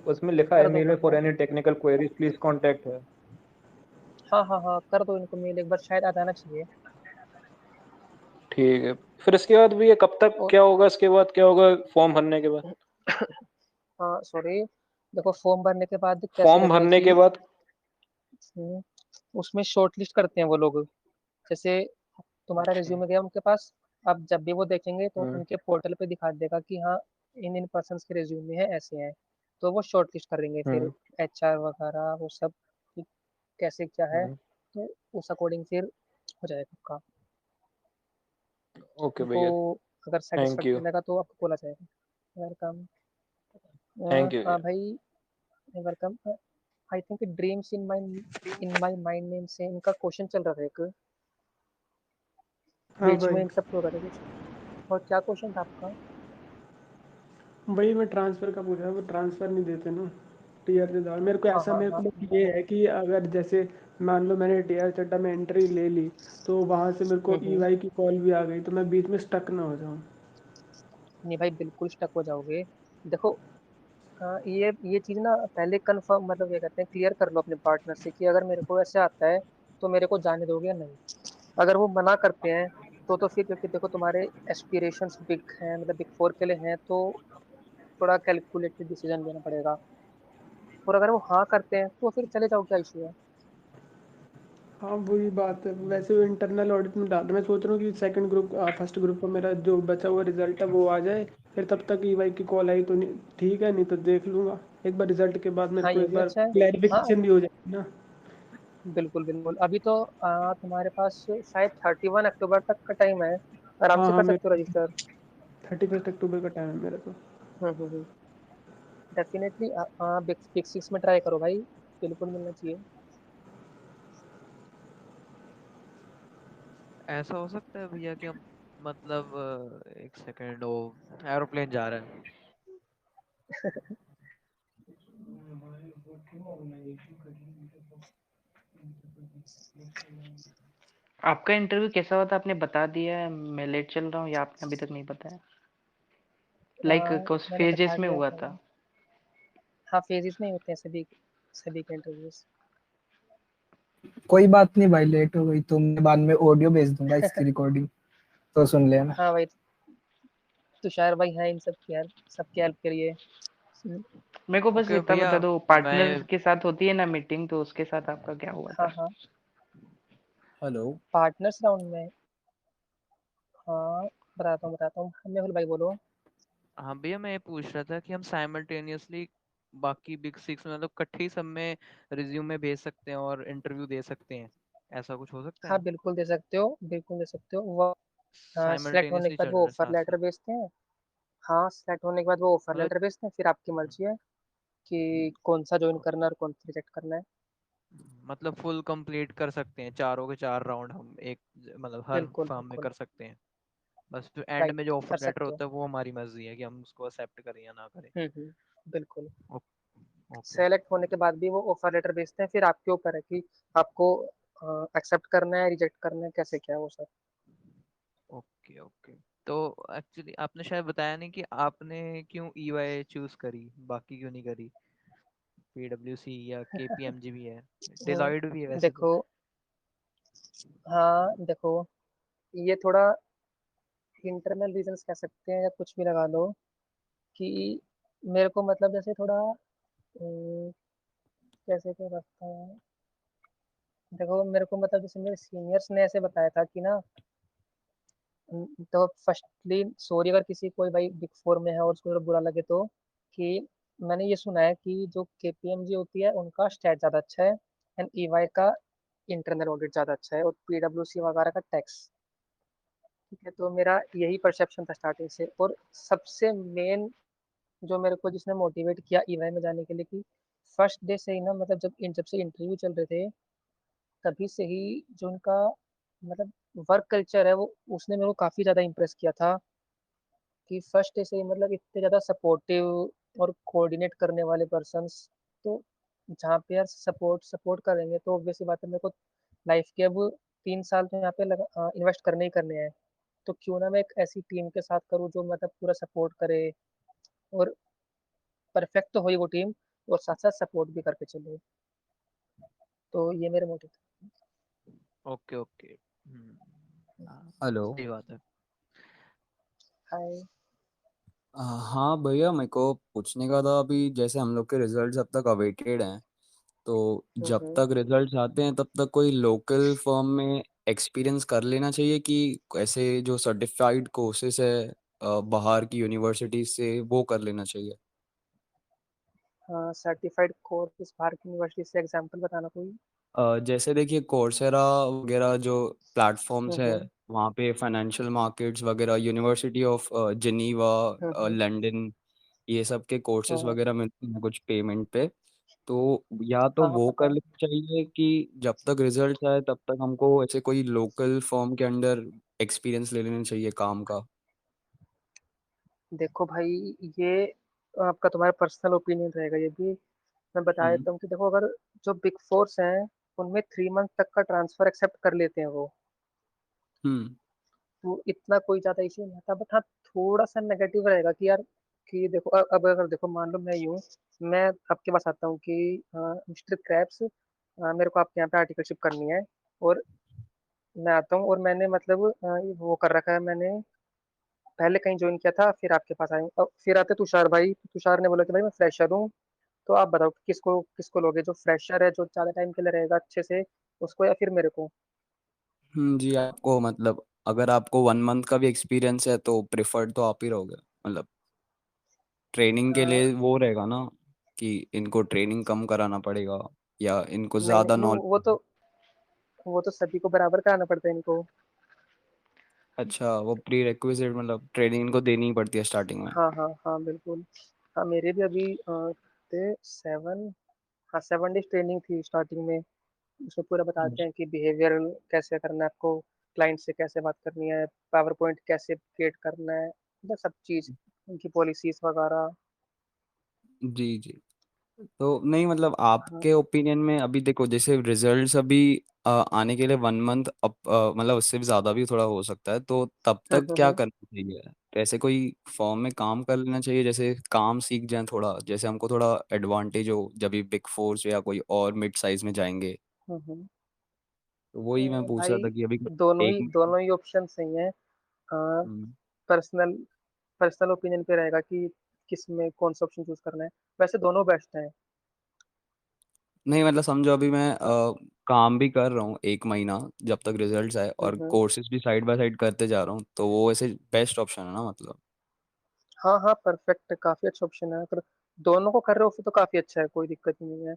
उसमें लिखा है कर दो मेल में कर फॉर दो। Any technical queries please contact है। हाँ हाँ हाँ, कर दो इनको मेल एक बार, शायद आ जाना चाहिए। ठीक है, फिर इसके बाद भी ये कब तक और क्या होगा, इसके बाद क्या होगा फॉर्म भरने के बाद? हाँ सॉरी, देखो फॉर्म भरने के बाद कैसे फॉर्म रहता है भरने के कि बाद हम्म, उसमें शॉर्ट लिस्ट करते हैं वो लोग। जैसे तुम्हारा अच्छा। रिज्यूमे गया उनके पास, अब जब भी वो देखेंगे तो हम्म। उनके पोर्टल पे दिखा देगा कि हाँ इन इन पर्सन के रिज्यूमे है ऐसे हैं। तो वो शॉर्ट लिस्ट करेंगे फिर, हम्म। एचआर वगैरह वो सब कि कैसे क्या है। हम्म। तो उस अकॉर्डिंग फिर हो जाएगा आपका। ओके उनको भैया। अगर थैंक यू। सेटिस्फेक्शन लगा तो आपको बोला जाएगा। वेलकम। थैंक यू हाँ भैया। भाई, welcome. I think dreams in my mind name से इनका क्वेश्चन चल रहा था एक, हाँ भाई। रिज्यूमे एक्सेप्ट होगा था कुछ। और क्या क्वेश्चन था आपका? वही मैं ट्रांसफ़र का पूछ रहा, वो ट्रांसफ़र नहीं देते ना टीआर से दाल। मेरे को हाँ ऐसा, हाँ मेरे हाँ। को बस ये है कि अगर जैसे मान लो मैंने टीआर चड्डा में एंट्री ले ली, तो वहाँ से मेरे को हम्म। ईवाई की कॉल भी आ गई, तो मैं बीच में स्टक ना हो जाऊँ। नहीं भाई, बिल्कुल स्टक हो जाओगे। देखो, ये चीज ना पहले कंफर्म, मतलब ये कहते हैं क्लियर कर लो अपने पार्टनर से कि अगर मेरे को ऐसे आता है तो मेरे को जाने दोगे या नहीं। अगर वो मना करते हैं तो फिर, क्योंकि देखो तुम्हारे एस्पिरेशंस बिग हैं, मतलब बिग फोर के लिए हैं, तो थोड़ा कैलकुलेटेड डिसीजन लेना पड़ेगा। और अगर वो हाँ करते हैं तो फिर चले जाओ, क्या इशू है? हाँ वही बात है। वैसे वो इंटरनल ऑडिट में डाल, मैं सोच रहा हूँ कि सेकंड ग्रुप फर्स्ट ग्रुप का मेरा जो बचा हुआ रिजल्ट है वो आ जाए, फिर तब तक ईवाई की कॉल आई तो नहीं ठीक है, नहीं तो देख लूंगा एक बार रिजल्ट के बाद। मेरे हाँ को ये एक भी बार अच्छा है। हाँ क्लैरिफिकेशन भी हो जाएगी ना। बिल्कुल बिल्कुल। अभी तो तुम्हारे पास शायद 31 अक्टूबर तक का टाइम है, आराम हाँ से हाँ, कर सकते हो मेरे रजिस्टर। 31 अक्टूबर का टाइम है मेरा तो। हम्म। डेफिनेटली बिग बिग सिक्स में ट्राई करो भाई, बिल्कुल मिलना चाहिए। ऐसा हो सकता है भैया कि हम मतलब एक सेकंड, वो एरोप्लेन जा रहा है। आपका इंटरव्यू कैसा हुआ था, आपने बता दिया है? मैं लेट चल रहा हूँ या आपने अभी तक नहीं बताया? लाइक कुछ मैंने बता फेजेस में दिया हुआ था। था? हाँ फेजिस में ही होते हैं सभी सभी के इंटरव्यूज। कोई बात नहीं भाई, लेट हो गई तो मैं बाद में ऑडियो भेज दूंगा इसकी रिकॉर्डिंग, तो सुन लेना। हाँ भाई, तुषार भाई हैं इन सब की हेल्प, सबकी हेल्प करिए। मेरे को बस ओके इतना भैया, बता दो, पार्टनर्स मैं के साथ होती है ना मीटिंग, तो उसके साथ आपका क्या हुआ हाँ था? हाँ, हेलो। पार्टनर्स राउंड में। हाँ बताता हूँ, मेहुल भाई बोलो। हाँ भैया, मैं ये पूछ रहा था कि हम साइमल्टेनियसली बाकी बिग सिक्स मतलब इकट्ठे ही सब में रिज्यूमे भेज सकते हैं और इंटरव्यू दे सकते हैं, ऐसा कुछ हो सकता हाँ है? बिल्कुल दे सकते हो, बिल्कुल दे सकते हो। वो सिलेक्ट होने के साइमल्टेनियसली बाद चल वो रहा है ऑफर साथ लेटर साथ, भेजते हैं। हाँ सिलेक्ट होने के बाद वो ऑफर मतलब लेटर भेजते हैं, फिर आपकी मर्जी है कि कौन सा ज्वाइन करना है और कौन सा रिजेक्ट करना है। मतलब फुल कंप्लीट कर सकते हैं चारों के चार राउंड हम एक मतलब हर बिल्कुल फर्म में बिल्कुल। कर सकते हैं। बस फिर एंड राइट, में जो कर ऑफर लेटर सकते हो। होता है वो हमारी मर्जी है कि हम उसको एक्सेप्ट करें या ना करें। बिल्कुल। ओके। सेलेक्ट होने के बाद भी वो ऑफर लेटर भेजते हैं, फिर आपके ऊपर है कि आपको एक्सेप्ट करना है, रिजेक्ट करना है, कैसे क्या वो सब। Okay okay. तो एक्चुअली आपने शायद बताया नहीं कि आपने क्यों ईवाई चूज करी, बाकी क्यों नहीं करी? पीडब्ल्यूसी या केपीएमजी भी है, डिलॉयड भी है वैसे तो। देखो, हाँ देखो, ये थोड़ा इंटरनल रीजंस कह सकते हैं या कुछ भी लगा लो, कि मेरे को मतलब जैसे थोड़ा कैसे क्या करता है? देखो मेरे को मतलब जैसे मेरे सीनियर्स ने ऐसे बताया था कि ना, तो फर्स्टली सॉरी अगर किसी कोई भाई बिग फोर में है और उसको अगर बुरा लगे तो, कि मैंने ये सुना है कि जो केपीएमजी होती है उनका स्टैट ज़्यादा अच्छा है, एंड ईवाई का इंटरनल ऑडिट ज़्यादा अच्छा है, और पीडब्ल्यूसी वगैरह का टैक्स। ठीक है, तो मेरा यही परसेप्शन था स्टार्टिंग से। और सबसे मेन जो मेरे को जिसने मोटिवेट किया ईवाई में जाने के लिए, कि फर्स्ट डे से ही ना, मतलब जब से इंटरव्यू चल रहे थे तभी से ही जो उनका मतलब वर्क कल्चर है वो, उसने मेरे को काफ़ी ज़्यादा इम्प्रेस किया था। कि फर्स्ट डे से ही मतलब इतने ज़्यादा सपोर्टिव और कोऑर्डिनेट करने वाले पर्सन्स। तो जहाँ पे यार सपोर्ट सपोर्ट करेंगे तो ऑब्वियस सी बात है, मेरे को लाइफ के अब 3 साल तो यहाँ पे इन्वेस्ट करने ही करने हैं। तो क्यों ना मैं एक ऐसी टीम के साथ करूँ जो मतलब पूरा सपोर्ट करे, और परफेक्ट तो हो ही वो टीम, और साथ साथ सपोर्ट भी करके चले। तो ये मेरे मोटिव थे। Okay okay. हेलो। सही बात है। हाय। हाँ भैया, मेरे को पूछने का था, अभी जैसे हम लोग के रिजल्ट्स अब तक अवेटेड हैं, तो जब हम्म। तक रिजल्ट्स आते हैं तब तक कोई लोकल फर्म में एक्सपीरियंस कर लेना चाहिए, कि ऐसे जो सर्टिफाइड कोर्सेज है बाहर की यूनिवर्सिटी से, वो कर लेना चाहिए। हाँ, सर्टिफाइड कोर्स बाहर की यूनिवर्सिटी से एग्जांपल बताना कोई। जैसे देखिए कोर्सेरा वगैरह जो प्लेटफॉर्म्स है, हम्म। वहाँ पे फाइनेंशियल मार्केट्स वगैरह, university of Geneva, hmm. London, ये सब के कोर्सेज हाँ वगैरह मिलते हैं कुछ पेमेंट पे। तो या तो हाँ वो पता कर है। लेना चाहिए, कि जब तक रिजल्ट आए तब तक हमको ऐसे कोई लोकल फर्म के अंडर एक्सपीरियंस ले लेना चाहिए काम का। देखो भाई, ये आपका तुम्हारा पर्सनल ओपिनियन रहेगा ये भी। मैं बता हम्म। देता हूँ कि देखो, अगर जो बिग फोर्स हैं उनमें 3 मंथ तक का ट्रांसफर एक्सेप्ट कर लेते हैं वो। हम्म। तो इतना कोई ज्यादा इशू नहीं आता। बट हाँ, थोड़ा सा नेगेटिव रहेगा कि यार, कि देखो अब अगर देखो मान लो मैं यूँ, मैं आपके पास आता हूँ कि मिस्टर क्रैप्स, मेरे को आपके यहाँ पे आर्टिकलशिप करनी है, और मैं आता हूँ और मैंने मतलब वो कर रखा है मैंने, पहले कहीं ज्वाइन किया था, फिर आपके पास आया हूँ। अब फिर आते तुषार भाई, तो तुषार ने बोला कि भाई मैं फ्रेशर हूँ, तो आप बताओ कि किसको किसको लोगे, जो फ्रेशर है जो ज्यादा टाइम के लिए रहेगा अच्छे से, उसको, या फिर मेरे को। जी, आपको मतलब अगर आपको 1 मंथ का भी एक्सपीरियंस है तो प्रिफर्ड तो आप ही रहोगे, मतलब ट्रेनिंग के लिए वो रहेगा ना, कि इनको ट्रेनिंग कम कराना पड़ेगा या इनको नहीं नहीं, ज़्यादा वो नॉलेज। तो सभी को बराबर कराना पड़ता है इनको। अच्छा, वो प्री रिक्विजिट मतलब ट्रेनिंग इनको देनी ही पड़ती है स्टार्टिंग में। हाँ हाँ हाँ बिल्कुल। हाँ मेरे भी अभी थे 7, हाँ 7 डेज ट्रेनिंग थी स्टार्टिंग में। उसमें पूरा बताते हैं कि बिहेवियर कैसे करना है आपको, क्लाइंट से कैसे बात करनी है, पावर पॉइंट कैसे क्रिएट करना है, मतलब सब चीज़, उनकी पॉलिसीज वगैरह। जी जी। तो नहीं मतलब हाँ। आपके ओपिनियन में अभी देखो, जैसे रिजल्ट्स अभी आने के लिए 1 मंथ अब मतलब उससे भी ज़्यादा भी थोड़ा हो सकता है, तो तब तक क्या हम्म। करना चाहिए? तो ऐसे कोई फॉर्म में काम कर लेना चाहिए, जैसे काम सीख जाए थोड़ा, जैसे हमको थोड़ा एडवांटेज हो जब भी बिग फोर्स या कोई और मिड साइज में जाएंगे। हम्म। तो वही मैं पूछ रहा भाई था कि अभी एक। दोनों ही ऑप्शन सही हैं। हम्म, पर्सनल पर्सनल ओपिनियन पे रहेगा कि किस में कौन सा ऑप्शन चूज करना है। वैसे दोनों बेस्ट हैं। नहीं मतलब समझो अभी मैं काम भी कर रहा हूँ 1 महीना, जब तक रिजल्ट्स आए, और हम्म। कोर्सेज भी साइड बाय साइड करते जा रहा हूँ, तो वो ऐसे बेस्ट ऑप्शन है ना मतलब। हाँ हाँ परफेक्ट, काफी अच्छा ऑप्शन है। अगर दोनों को कर रहे हो फिर तो काफी अच्छा है, कोई दिक्कत नहीं है।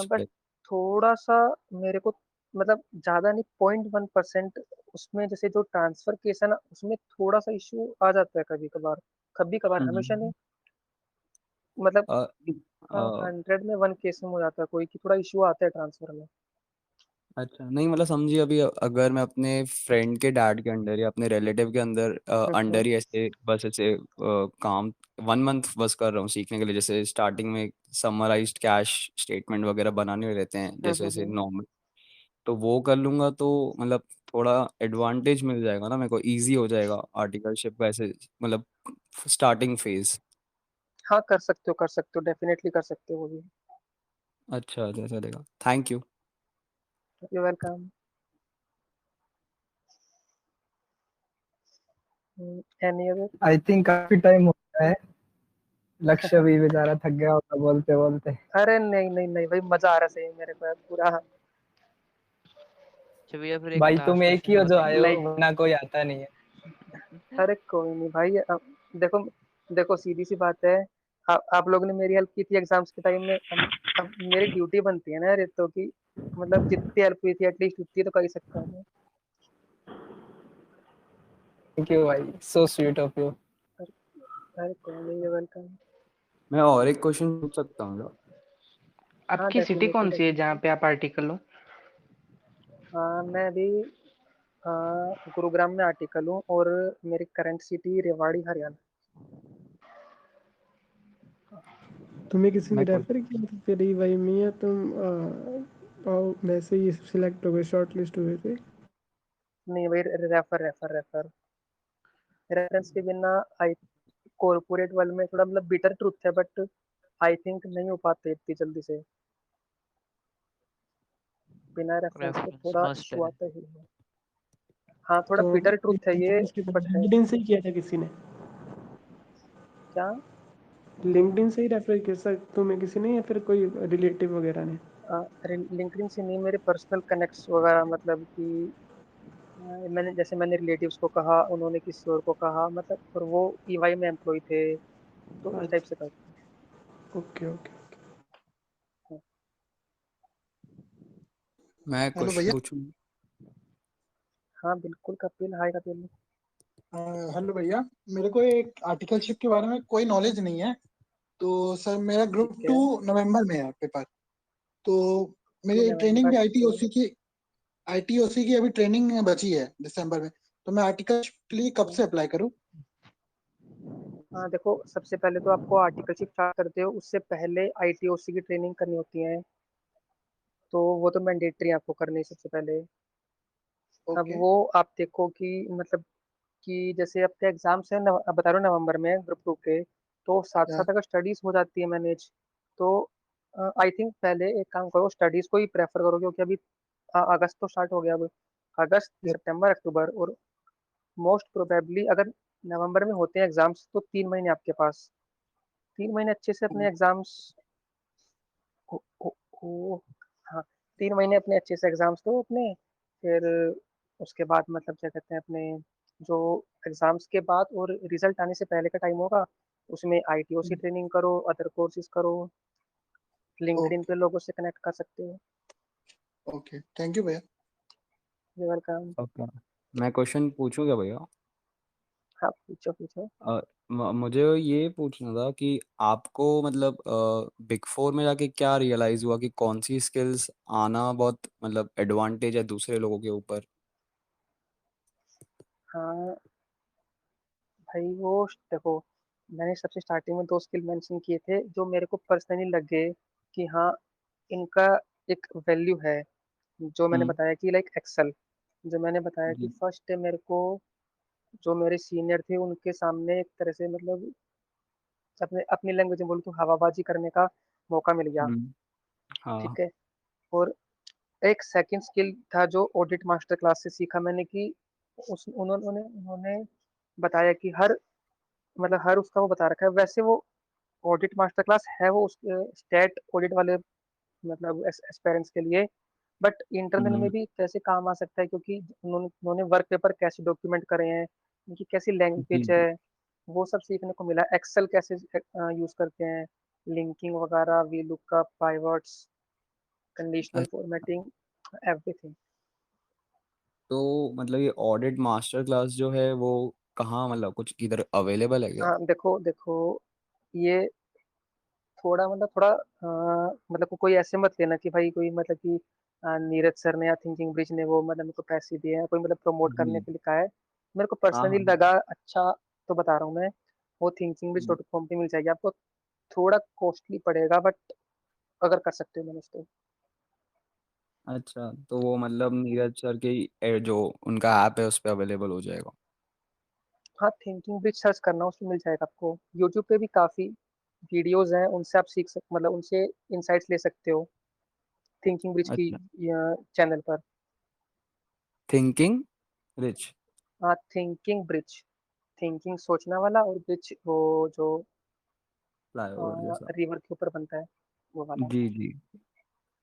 बट थोड़ा सा मेरे को मतलब ज्यादा नहीं, 0.1% उसमें, जैसे जो ट्रांसफर केस है ना उसमें थोड़ा सा इश्यू आ जाता है कभी कभार। कभी कभार, हमेशा नहीं। हम्म। मतलब अ, अ, 100 में 1 केस में हो जाता है कोई, कि थोड़ा इश्यू आता है ट्रांसफर में। अच्छा नहीं मतलब समझिए, अभी अगर मैं अपने फ्रेंड के डैड के अंडर या अपने रिलेटिव के अंदर हम्म। अंडर ही ऐसे बस ऐसे काम 1 मंथ बस कर रहा हूँ सीखने के लिए, जैसे स्टार्टिंग में समराइज्ड कैश स्टेटमेंट वगैरह बनाने रहते हैं जैसे जैसे हम्म। नॉर्मल, तो वो कर लूंगा तो मतलब थोड़ा एडवांटेज मिल जाएगा ना मेरे को, इजी हो जाएगा आर्टिकलशिप का ऐसे, मतलब स्टार्टिंग फेज। हाँ कर सकते हो, डेफिनेटली कर सकते हो वो भी। अच्छा अच्छा चलेगा, thank you. You welcome. Any other? I think काफी टाइम हो गया है। लक्ष्य भी बेचारा थक गया होगा बोलते बोलते। अरे नहीं नहीं नहीं भाई, मजा आ रहा सही मेरे को पूरा। अच्छा भैया फिर एक भाई तुम लास्ट एक ही क्वेश्चन हो जो बताइए। आए हो, लाइक वरना कोई आता नहीं है। अरे कोई नहीं भाई, देखो देखो सीधी सी बात है। आप लोगों ने मेरी हेल्प की थी एग्जाम्स के टाइम में, अब मेरी ड्यूटी बनती है ना यार, तो कि मतलब जितनी हेल्प हुई थी एटलीस्ट उतनी तो कर ही सकता हूँ मैं। थैंक यू भाई, सो स्वीट ऑफ यू। अरे कोई नहीं, वेलकम। मैं और एक क्वेश्चन पूछ सकता हूँ क्या? हाँ आपकी सिटी डेफिनेटली कौन सी है जहाँ डेफिनेटली। पे आप आर्टिकल हो? हाँ मैं अभी गुरुग्राम में आर्टिकल हूँ, और मेरी करंट सिटी रेवाड़ी हरियाणा। तुम्हें किसी ने मैं कुछ रेफर किया था फिर EY में, या तुम वैसे ही सिलेक्ट हो गए, शॉर्ट लिस्ट हुए थे? नहीं भाई, रेफर रेफर रेफर। रेफरेंस के बिना आई कॉर्पोरेट वर्ल्ड में थोड़ा मतलब बिटर ट्रुथ है, बट आई थिंक नहीं हो पाते इतनी जल्दी से। बिना रेफरेंस के रेफरेंस थोड़ा मस्ट इशू है। आता ही है। हाँ थोड़ा तो बिटर ट्रुथ है ये, रेफरेंस के बाद बट है। लिंक्डइन से ही किया था किसी ने? क्या? लिंक्डइन से ही रेफर किया सर तुम्हें किसी ने, या फिर कोई रिलेटिव वगैरह ने? लिंक्डइन से नहीं, मेरे पर्सनल कनेक्ट्स वगैरह, मतलब कि मैंने रिलेटिव्स को कहा, उन्होंने किसी और को कहा, मतलब, और वो ईवाई में एम्प्लॉय थे, तो उस टाइप से अच्छा, करते ओके ओके। हैं। मैं हेलो क्वेश्चन भैया। पूछूं? हाँ बिल्कुल कपिल, हाय कपिल। हेलो भैया, मेरे को एक आर्टिकलशिप के बारे में कोई नॉलेज नहीं है। तो सर मेरा ग्रुप ठीक टू है। नवंबर में है पेपर। तो टू मेरी ट्रेनिंग नवंबर भी ठीक है। आईटीओसी की अभी ट्रेनिंग बची है दिसंबर में। तो मैं आर्टिकलशिप के लिए कब अच्छा। से अप्लाई करूं? हाँ देखो, सबसे पहले तो आपको आर्टिकलशिप स्टार्ट करते हो उससे पहले आईटीओसी की ट्रेनिंग करनी होती है, तो वो तो मैंडेटरी आपको करनी है सबसे पहले। अब ओके। वो आप देखो कि मतलब कि जैसे आपके एग्जाम्स हैं अब बता रहा हूँ नवंबर में ग्रुप टू के, तो साथ हाँ, साथ अगर स्टडीज हो जाती है मैनेज, तो आई थिंक पहले एक काम करो, स्टडीज को ही प्रेफर करो, क्योंकि अभी अगस्त तो स्टार्ट हो गया अब। अगस्त यप, सितंबर अक्टूबर, और मोस्ट प्रोबेबली अगर नवंबर में होते हैं एग्जाम्स, तो 3 महीने आपके पास, 3 महीने अच्छे से अपने एग्जाम्स हो, हो, हो, हाँ 3 महीने अपने अच्छे से एग्जाम्स दो अपने। फिर उसके बाद मतलब क्या कहते हैं अपने, जो एग्जाम्स के बाद और रिजल्ट आने से पहले का टाइम होगा, उसमें आईटीओसी ट्रेनिंग करो, अदर कोर्सेज करो, लिंक्डइन ओके पे लोगों से कनेक्ट कर सकते हो। ओके, थैंक यू भैया। वेलकम। ओके, मैं क्वेश्चन पूछूं क्या भैया? हाँ पूछो पूछो। मुझे ये पूछना था कि आपको मतलब बिग फोर में जाके क्या रियलाइज हुआ कि कौन सी स्किल्स आना बहुत मतलब एडवांटेज है दूसरे लोगों के ऊपर? हाँ भाई वो देखो, मैंने सबसे स्टार्टिंग में 2 स्किल मेंशन किए थे जो मेरे को पर्सनली लगे कि हाँ इनका एक वैल्यू है। जो मैंने हम्म। बताया कि लाइक एक्सेल, जो मैंने बताया कि जी। फर्स्ट मेरे को जो मेरे सीनियर थे उनके सामने एक तरह से मतलब अपने अपनी लैंग्वेज में बोलूँ तो हवाबाजी करने का मौका मिल गया। हाँ। ठीक है। और एक सेकंड स्किल था जो ऑडिट मास्टर क्लास से सीखा मैंने कि उस उन्होंने उन्होंने बताया कि हर मतलब हर उसका वो बता रखा है, वैसे वो ऑडिट मास्टर क्लास है वो उसके स्टेट ऑडिट वाले मतलब एस्पेरेंट्स के लिए, बट इंटरनल में हम्म। भी कैसे काम आ सकता है, क्योंकि उन्होंने वर्क पेपर कैसे डॉक्यूमेंट करे हैं, उनकी कैसी जी लैंग्वेज जी। है, वो सब सीखने को मिला। एक्सेल कैसे यूज करते हैं, लिंकिंग वगैरह, वी लुकअप, पाइवट्स, कंडीशनल अच्छा, फॉर्मेटिंग, एवरीथिंग। तो मतलब ये ऑडिट मास्टर क्लास जो है वो कहाँ मतलब कुछ इधर अवेलेबल है क्या? हाँ देखो देखो, ये थोड़ा मतलब थोड़ा मतलब कोई ऐसे मत लेना कि भाई कोई मतलब कि नीरज सर ने या थिंकिंग ब्रिज ने वो मतलब मेरे को पैसे दिए हैं, कोई मतलब प्रमोट करने जी। के लिए कहा है। मेरे को हाँ पर्सनली हाँ। लगा अच्छा, तो बता रहा हूँ मैं। वो थिंकिंग ब्रिज हम्म। डॉट कॉम पे मिल जाएगी आपको, थोड़ा कॉस्टली पड़ेगा, बट अगर कर सकते हो मैनेज तो। अच्छा, तो वो मतलब नीरज सर के जो उनका ऐप है उस पर अवेलेबल हो जाएगा? हाँ थिंकिंग ब्रिज सर्च करना, उसमें मिल जाएगा आपको। यूट्यूब पे भी काफी वीडियोज हैं, उनसे आप सीख सक मतलब उनसे इंसाइट्स ले सकते हो, थिंकिंग ब्रिज की अच्छा। चैनल पर। Thinking rich. हाँ थिंकिंग ब्रिज, थिंकिंग सोचना वाला, और ब्रिज वो जो फ्लाईओवर जैसा। रिवर के ऊपर बनता है वो वाला। जी जी,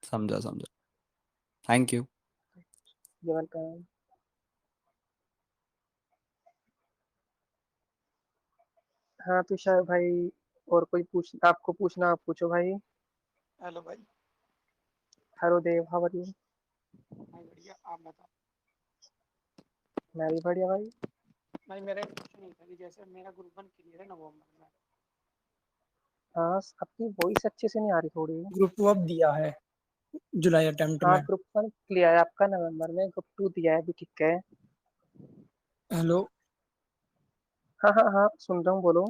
समझा समझा। Thank you. ये वेलकम। हाँ तुषार भाई, और कोई आपको पूछना, आप पूछो भाई। हेलो भाई। Hello Dev, how are you? भाई बढ़िया, आप बताओ। मैं भी बढ़िया भाई। भाई मेरा एक क्वेश्चन ये था कि जैसे मेरा ग्रुप 1 क्लियर है नवंबर में। हाँ, आपकी वॉइस अच्छे से नहीं आ रही थोड़ी। ग्रुप 2 अब दिया है जुलाई अटेम्प्ट हाँ, में। ग्रुप 1 क्लियर है आपका नवंबर में, ग्रुप 2 दिया है अभी, ठीक है। हेलो। हाँ हाँ हाँ, सुन रहा हूँ, बोलो।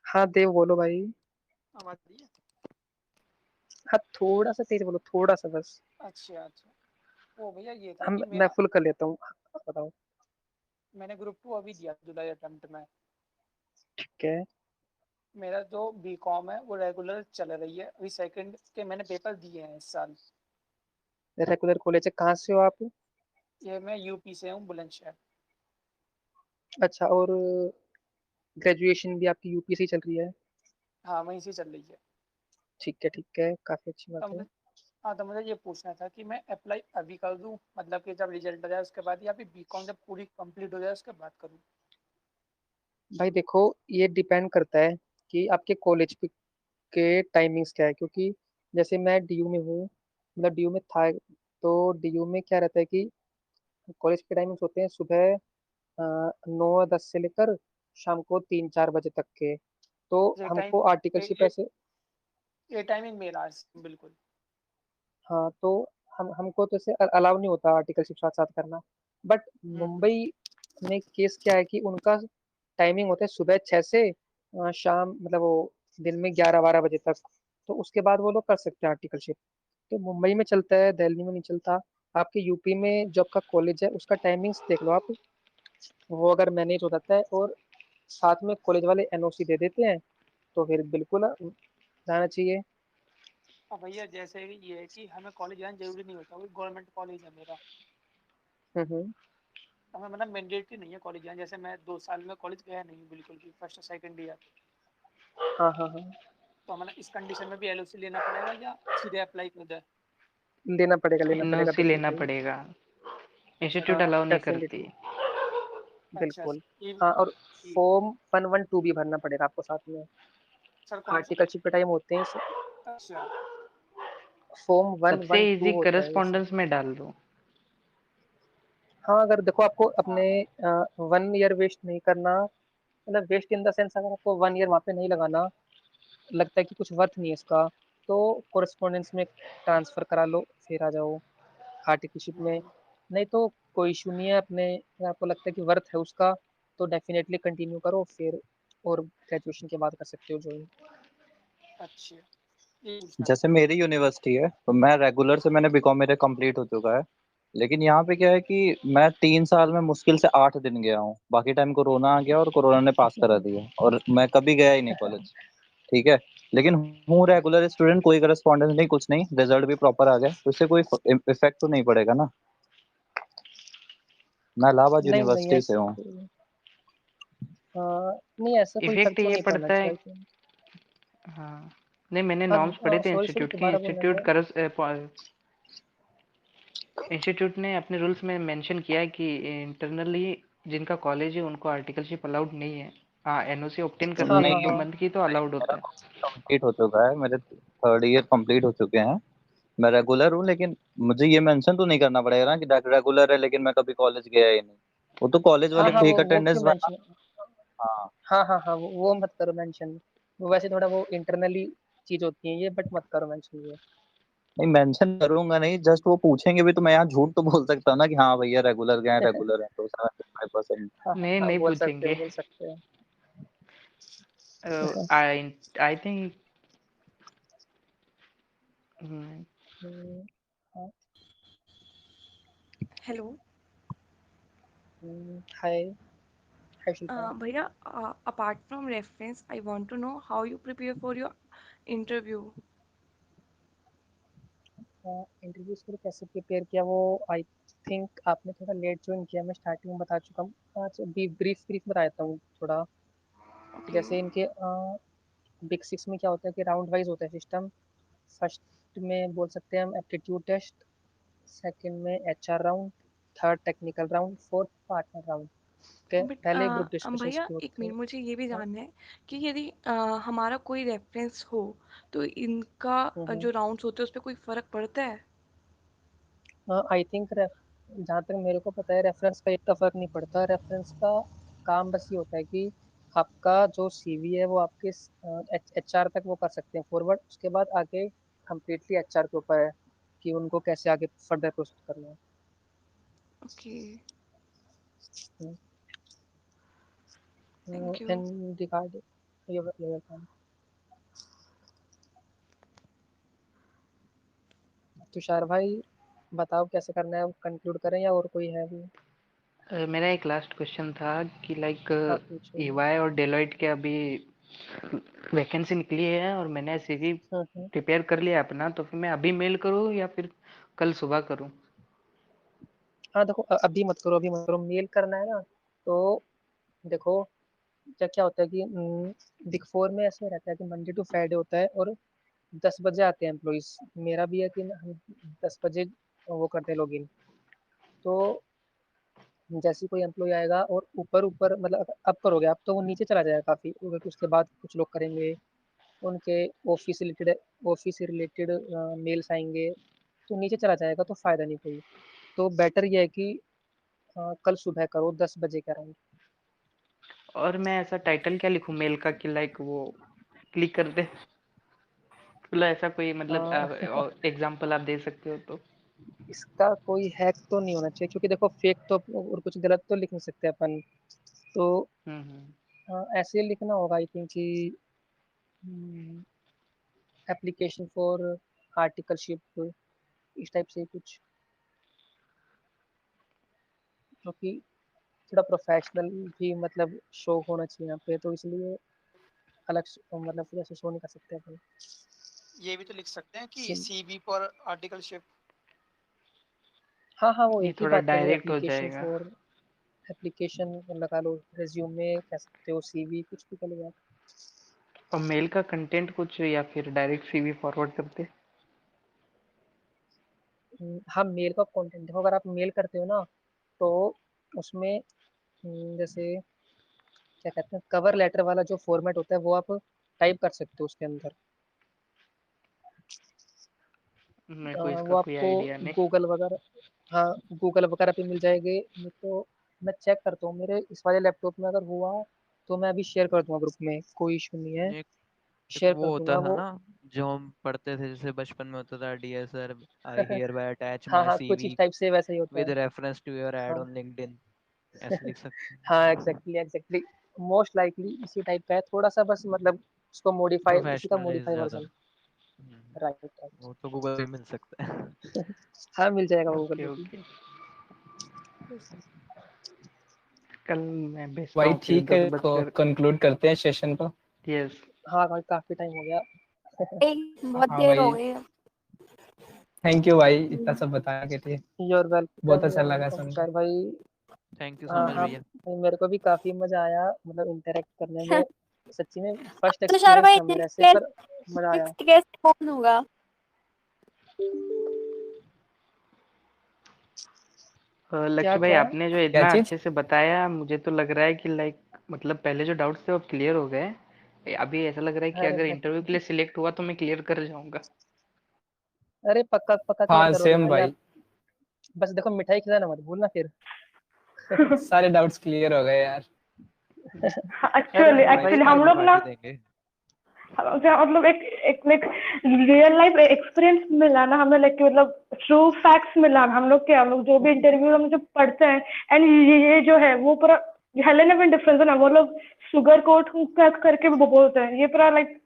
हाँ देव, बोलो भाई। आवाज आ रही है? हाँ, थोड़ा सा तेज बोलो, थोड़ा सा बस। अच्छा अच्छा। वो भैया ये था हम कि मैं मेरा फुल कर लेता हूँ, बताओ। मैंने ग्रुप 2 अभी दिया जुलाई अटेम्प्ट में। ठीक है। मेरा जो बीकॉम है वो रेगुलर चल रही है, अभी सेकंड के मैंने पेपर दिए हैं इस साल। रेगुलर कॉलेज है, कहाँ से हो आप? ये मैं यूपी से हूँ, बुलंदशहर। अच्छा, और ग्रेजुएशन भी आपकी यूपी से ही चल रही है? हाँ वहीं से चल रही है। ठीक है, काफी अच्छी तो बात है। हाँ, तो मुझे ये पूछना था कि मैं अप्लाई अभी कर दूँ, मतलब कि जब रिजल्ट आ जाए उसके बाद, या फिर बीकॉम जब पूरी कंप्लीट हो जाए उसके बाद करूँ? भाई देखो, ये डिपेंड करता है कि आपके कॉलेज के टाइमिंग्स क्या है, क्योंकि जैसे मैं डीयू में हूँ, मतलब डीयू में था, तो डीयू में क्या रहता है कि कॉलेज के टाइमिंग्स होते हैं सुबह 9-10 से लेकर शाम को 3-4 बजे तक के। तो ये टाइम हमको आर्टिकलशिप ये ऐसे, ये टाइमिंग मेरा है, बिल्कुल। हाँ तो हमको तो ऐसे अलाउ नहीं होता आर्टिकलशिप साथ साथ करना। बट मुंबई में केस क्या है कि उनका टाइमिंग होता है सुबह 6 से शाम, मतलब वो दिन में 11-12 बजे तक। तो उसके बाद वो लोग कर सकते हैं आर्टिकलशिप। तो मुंबई में चलता है, दिल्ली में नहीं चलता। आपके यूपी में जो आपका कॉलेज है उसका टाइमिंग्स देख लो आप, वो अगर मैनेज हो जाता है और साथ में कॉलेज वाले एनओसी दे देते हैं, तो फिर बिल्कुल जाना चाहिए। अब भैया जैसे ये है कि हमें कॉलेज जाना जरूरी नहीं होता, वो गवर्नमेंट कॉलेज है मेरा। हम्म। हमें मतलब मैंडेटरी नहीं है कॉलेज जाना, जैसे मैं 2 साल में कॉलेज गया नहीं बिल्कुल भी, फर्स्ट और सेकंड ईयर। हाँ हाँ हाँ, तो हमें इस कंडीशन में भी एलओसी लेना पड़ेगा या सीधे अप्लाई कर दे? लेना पड़ेगा एनओसी बिल्कुल लेना भाई। पड़ेगा, इंस्टीट्यूट हाँ अलाउ नहीं करती। डेफिनेटली, अच्छा बिल्कुल। ये हाँ, और ठीक। फॉर्म 112 भी भरना पड़ेगा आपको साथ में। सर कौन सा? आर्टिकलशिप के टाइम होते हैं अच्छा। फॉर्म सबसे 112 इजी होता है वैसे। करस्पॉन्डेंस में डाल दो। हाँ, अगर देखो आपको हाँ अपने 1 ईयर वेस्ट नहीं करना, मतलब वेस्ट इन द सेंस, अगर आपको 1 ईयर वहाँ पे नहीं लगाना, लगता है कि कुछ वर्थ नहीं है इसका, तो कोरेस्पोंडेंस में ट्रांसफर करा लो, फिर आ जाओ आर्टिकलशिप में। नहीं तो कोई इशू नहीं है, अपने अगर आपको लगता है कि वर्थ है उसका, तो डेफिनेटली कंटिन्यू करो, फिर और ग्रेजुएशन के बाद कर सकते हो ज्वाइन। अच्छा, ये पूछना था। जैसे मेरी यूनिवर्सिटी है तो मैं रेगुलर से मैंने बीकॉम मेरे कंप्लीट हो चुका है, लेकिन यहाँ पे क्या है कि मैं 3 साल में मुश्किल से 8 दिन गया हूँ, बाकी टाइम कोरोना आ गया और कोरोना ने पास करा दिया और मैं कभी गया ही नहीं कॉलेज। ठीक है, लेकिन हूँ रेगुलर स्टूडेंट, कोई करस्पॉन्डेंस नहीं, कुछ नहीं, रिजल्ट भी प्रॉपर आ गया, तो इससे कोई इफेक्ट तो नहीं पड़ेगा ना। मैं इलाहाबाद नहीं नहीं, यूनिवर्सिटी से ऐसा हूँ। कोई, नहीं ऐसा कोई फर्क इफेक्ट तो ये नहीं पड़ना पड़ता है। चाहिए I think। हाँ, नहीं मैंने हाँ, नॉर्म्स पढ़े थे सॉरी सॉरी, इंस्टीट्यूट के। दोबारा बोलना इंस्टीट्यूट था। करस इंस्टीट्यूट ने अपने रूल्स में मेंशन किया है कि इंटरनली जिनका कॉलेज है उनको आर्टिकलशिप अलाउड नहीं है। हाँ, एनओसी ऑब्टेन करनी हाँ है हाँ 2 हाँ, मंथ की तो अलाउड होता मेरा है। कंप्लीट हो चुका है, मेरे 3rd ईयर कंप्लीट हो चुके हैं, मैं रेगुलर हूँ, लेकिन मुझे ये मेंशन तो नहीं करना पड़ेगा ना कि रेगुलर है लेकिन मैं कभी कॉलेज गया ही नहीं। वो तो कॉलेज हाँ वाले हाँ, फेक वो अटेंडेंस क्यों बना। मेंशन, हाँ। हाँ हाँ हाँ, वो मत करो मेंशन। वो वैसे थोड़ा वो इंटरनली चीज होती है ये, बट मत करो मेंशन ये। नहीं मेंशन करूंगा नहीं, जस्ट वो पूछेंगे भी तो मैं यहाँ झूठ तो बोल सकता हूँ ना कि हाँ भैया रेगुलर गए, रेगुलर है तो 75%। हाँ हाँ नहीं हाँ, नहीं बोल सकते हो, पूछेंगे। बोल सकते हो। आई आई थिंक हाँ, हेलो। हाय हाय शिल्पा। भैया, apart from reference, I want to know how you prepare for your interview. Interviews के लिए कैसे प्रिपेयर किया, वो आई थिंक आपने थोड़ा लेट ज्वाइन किया, मैं स्टार्टिंग में बता चुका हूँ। आज ब्रीफ बता देता हूँ थोड़ा। ओके जैसे इनके बिग 6 में क्या होता है कि राउंड वाइज होता है सिस्टम। फर्स्ट में बोल सकते हैं हम एप्टीट्यूड टेस्ट, सेकंड में HR round, third technical round, fourth partner round. Okay, but पहले ग्रुप डिस्कशंस भैया के एक होते मिनट, हैं। मुझे ये भी हाँ, जानना है कि यदि हमारा कोई रेफरेंस हो तो इनका जो राउंड्स होते हैं उस पर कोई फर्क पड़ता है? आई थिंक जहाँ तक मेरे को पता है रेफरेंस का इतना फर्क नहीं पड़ता। रेफरेंस का काम बस ये होता है कि आपका जो सीवी है वो आपके एचआर तक वो कर सकते हैं फॉरवर्ड, उसके बाद आगे कम्प्लीटली एचआर के ऊपर है कि उनको कैसे आगे फर्दर प्रोसेस करना है। Okay, thank you. And regard your काम, तुषार भाई बताओ कैसे करना है, कंक्लूड करें या और कोई है भी? मेरा एक लास्ट क्वेश्चन था कि लाइक आप पूछो। ईवाई और डेलॉइट के अभी वैकेंसी निकली है और मैंने सीवी प्रिपेयर कर लिया अपना, तो फिर मैं अभी मेल करूँ या फिर कल सुबह करूँ? हाँ देखो, अभी मत करो, अभी मत करो। मेल करना है ना तो देखो, क्या क्या होता है कि बिग 4 में ऐसे रहता है कि मंडे टू फ्राइडे होता है और 10 बजे आते हैं एम्प्लॉइज। मेरा भी है कि हम 10 बजे वो करते हैं लॉगिन। तो जैसे ही कोई एम्प्लॉय आएगा और ऊपर ऊपर मतलब अब करोगे आप तो वो नीचे चला जाएगा काफ़ी, क्योंकि उसके बाद कुछ लोग करेंगे, उनके ऑफिस से रिलेटेड मेल्स आएंगे, तो नीचे चला जाएगा तो फ़ायदा नहीं कोई। तो बेटर ये है कि कल सुबह करो 10 बजे के अराउंड। और मैं ऐसा टाइटल क्या लिखूँ मेल का कि लाइक वो क्लिक कर दे? मतलब ऐसा कोई मतलब एग्जांपल आप दे सकते हो तो? इसका कोई हैक तो नहीं होना चाहिए, क्योंकि देखो फेक तो और कुछ गलत तो लिख नहीं सकते अपन। तो ऐसे लिखना होगा आई थिंक कि एप्लीकेशन फॉर आर्टिकलशिप, इस टाइप से कुछ, क्योंकि थोड़ा प्रोफेशनल भी मतलब शो होना चाहिए यहाँ पे, तो इसलिए मतलब फिर ऐसे शो नहीं कर सकते अपन। ये भी तो लिख सकते हैं कि सीवी फॉर आर्टिकलशिप। हाँ वो ये एक ही थोड़ा बात है, वो डायरेक्ट हो एप्लीकेशन जाएगा। फॉर एप्लीकेशन लगा लो, रेज्यूमे कह सकते हो, सीवी कुछ भी कर लो। और मेल का कंटेंट कुछ या फिर डायरेक्ट सीवी फॉरवर्ड करते? हाँ मेल का कंटेंट देखो, अगर आप मेल करते हो ना तो उसमें जैसे क्या कहते हैं, कवर लेटर वाला जो फॉर्मेट होता है वो आप टाइप कर सकते हो उसके अंदर। मेरे को इसका वो कोई आपको आइडिया नहीं। गूगल वगैरह, हाँ गूगल वगैरह पे मिल जाएंगे। नहीं तो मैं चेक करता हूँ मेरे इस वाले लैपटॉप में, अगर हुआ तो मैं अभी शेयर कर दूंगा ग्रुप में, कोई इशू नहीं है, एक एक शेयर वो कर होता दूंगा था वो। ना, जो हम पढ़ते थे, जैसे बचपन में होता था, dear sir, I hereby attach हाँ माय हाँ कुछ सीवी इस टाइप से वैसा ही होता विद है। रेफरेंस टू योर ऐड हाँ ऑन लिंक्डइन, ऐसे लिख सकते हैं। हाँ एग्जैक्टली मोस्ट लाइकली इसी टाइप का है, थोड़ा सा बस मतलब उसको मॉडिफाई, उसी का प्रोफेशनल मॉडिफाई ज्यादा। वर्जन। राइट। वो तो गूगल पे मिल सकता है। हाँ मिल जाएगा गूगल ओके पे भी। ओके, कल मैं भेजता भाई हूँ फिर ठीक है, 10 बजकर। कंक्लूड करते हैं सेशन को। यस। हाँ भाई काफी टाइम हो गया। बहुत हाँ देर हो भाई, गई है। थैंक यू भाई इतना सब बताने के लिए, योर बहुत वेलकम, अच्छा योर लगा वेलकम सुन के। तुषार भाई। थैंक यू सो हाँ मच हाँ भैया। मेरे को भी काफी मजा आया, मतलब इंटरेक्ट करने में। सच्ची में फर्स्ट तुषार एक्सपीरियंस भाई था मेरा ऐसे, नेक्स्ट पर मजा आया। कैसे कौन होगा? क्या लक्ष्य भाई, क्या आपने जो क्या इतना चीज? अच्छे से बताया, मुझे तो लग रहा है कि लाइक मतलब पहले जो डाउट्स थे वो क्लियर हो गए। अभी ऐसा लग रहा है कि अरे अगर इंटरव्यू के लिए सिलेक्ट हुआ तो मैं क्लियर कर जाऊंगा। अरे पक्का पक्का क्लियर हाँ करोगे सेम भाई आप। भाई। बस देखो मिठाई खिलाना मत भूलना फिर। सारे डाउट्स क्लियर हो गए यार। अरे एक्चुअली नहीं भाई एक्चुअली हम लोग ना पार्टी देंगे। मतलब एक एक लाइक रियल लाइफ एक्सपीरियंस मिला ना हमें, लाइक मतलब ट्रू फैक्ट्स मिला। हम लोग जो भी इंटरव्यू हम जो पढ़ते हैं, एंड ये जो है वो पूरा हेलेन में डिफरेंस है ना, वो लोग शुगर कोट करके भी बोलते हैं, ये पूरा लाइक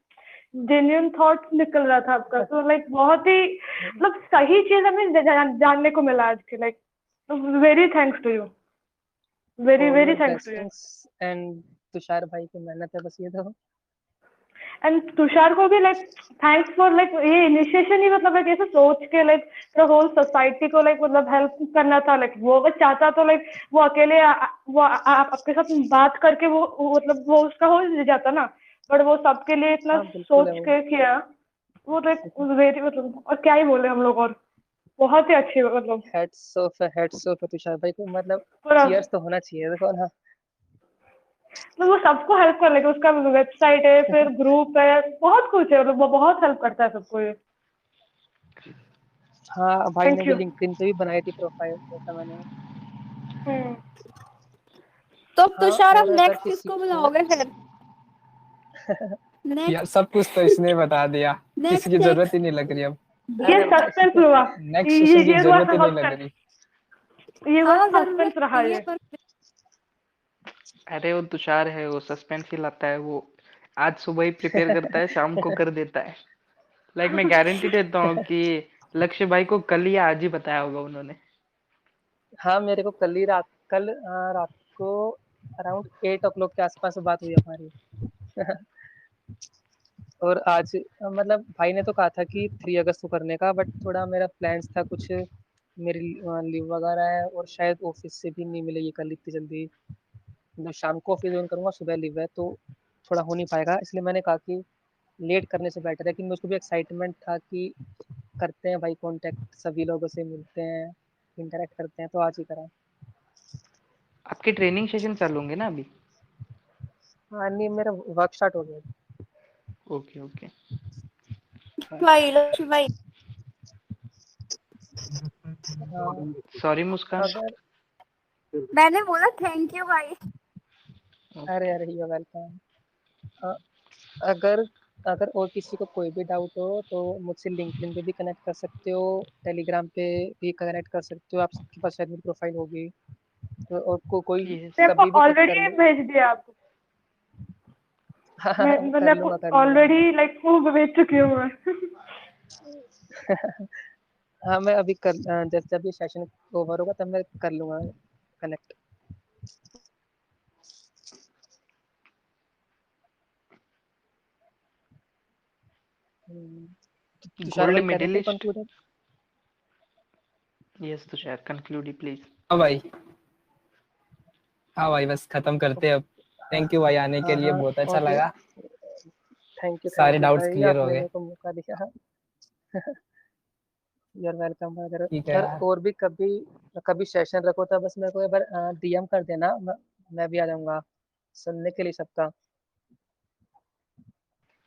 जेन्युइन थॉट निकल रहा था आपका। तो लाइक बहुत ही मतलब सही चीज हमें जानने को मिला आज के, like very thanks to you, very all very your thanks to you. Blessings and Tushar भाई की मेहनत है बस ये तो। एंड तुषार को भी लाइक थैंक्स फॉर लाइक ये इनिशिएशन ही मतलब लाइक ऐसे सोच के लाइक होल सोसाइटी को लाइक मतलब हेल्प करना था। लाइक वो अगर चाहता तो लाइक वो अकेले आपके साथ बात करके वो मतलब वो उसका हो जाता ना, बट वो सबके लिए इतना हाँ बिल्कुल है सोच वो। के किया। वो लाइक वेरी मतलब और क्या ही बोले हम लोग, और बहुत ही अच्छी मतलब हेड्स ऑफ तुषार भाई को, मतलब पूरा चीयर्स तो होना चाहिए देखो ना। तो वो सबको हेल्प कर लेगा। उसका वेबसाइट है, फिर ग्रुप है, बहुत कुछ है, मतलब वो बहुत हेल्प करता है सबको ये। हाँ भाई ने थैंक भी यू। लिंक्डइन पे भी बनाई थी प्रोफाइल, देखा मैंने। तो हाँ तुषार आप और अगर नेक्स्ट किसी किसको को बुलाओगे फिर? यार नेक्स्ट सब कुछ तो इसने बता दिया, किसी की नेक्स्ट जरूरत ही नहीं लग रही अब। ये अरे भाई सस्पेंस हुआ, नेक्स्ट सेशन की ये हुआ जरूरत ही नहीं लग सस्पेंस, रही। ये हुआ हाँ सस्पेंस जरूरत रहा नहीं है ये। पर अरे वो तुषार है, वो सस्पेंस ही लाता है। वो आज सुबह ही प्रिपेयर करता है, शाम को कर देता है। लाइक मैं गारंटी देता हूँ कि लक्ष्य भाई को कल या आज ही बताया होगा उन्होंने। हाँ मेरे को कल रात को अराउंड 8 o'clock के आसपास बात हुई हमारी। और आज मतलब भाई ने तो कहा था कि 3 अगस्त को करने का, बट थोड़ा मेरा प्लान्स था कुछ, मेरी लीव वगैरह है और शायद ऑफिस से भी नहीं मिलेगी कल इतनी जल्दी। मतलब शाम को ऑफिस ज्वाइन करूँगा, सुबह लीव है, तो थोड़ा हो नहीं पाएगा। इसलिए मैंने कहा कि लेट करने से बेटर है, कि मुझको भी एक्साइटमेंट था कि करते हैं भाई कांटेक्ट, सभी लोगों से मिलते हैं, इंटरेक्ट करते हैं, तो आज ही करा। आपके ट्रेनिंग सेशन चालू होंगे ना अभी? हाँ नहीं, मेरा वर्क स्टार्ट हो गया। Okay okay. भाई लक्ष्य भाई सॉरी मुस्कान। अगर मैंने बोला थैंक यू भाई। अरे यू वेलकम। अगर अगर और किसी को कोई भी डाउट हो तो मुझसे लिंक्डइन पे भी कनेक्ट कर सकते हो, टेलीग्राम पे भी कनेक्ट कर सकते हो। आप सबके पास शायद मेरी प्रोफाइल होगी, तो और कोई मैं आपको कभी भी कुछ कर ऑलरेडी लो। भेज दिया आपको। मैंने कर आपको लूंगा कर लूंगा। ऑलरेडी लाइक वो भेज चुकी हूँ मैं। हाँ मैं अभी जब ये सेशन ओवर होगा तब मैं कर लूंगा कनेक्ट। तुषार गोल्ड भाई कह रहे थे medallist. Conclude. Yes Tushar, conclude please. हाँ भाई बस खत्म करते हैं अब। थैंक यू भाई आने के हाँ लिए, हाँ बहुत अच्छा और लगा। थैंक सारे यू डाउट्स भाई, क्लियर हो आपने गए। मेरे को मौका दिया। You are welcome. अगर ठीक है सर यार, और भी कभी कभी सेशन रखो तो बस मेरे को एक बार डीएम कर देना, मैं भी आ जाऊंगा सुनने के लिए सबका।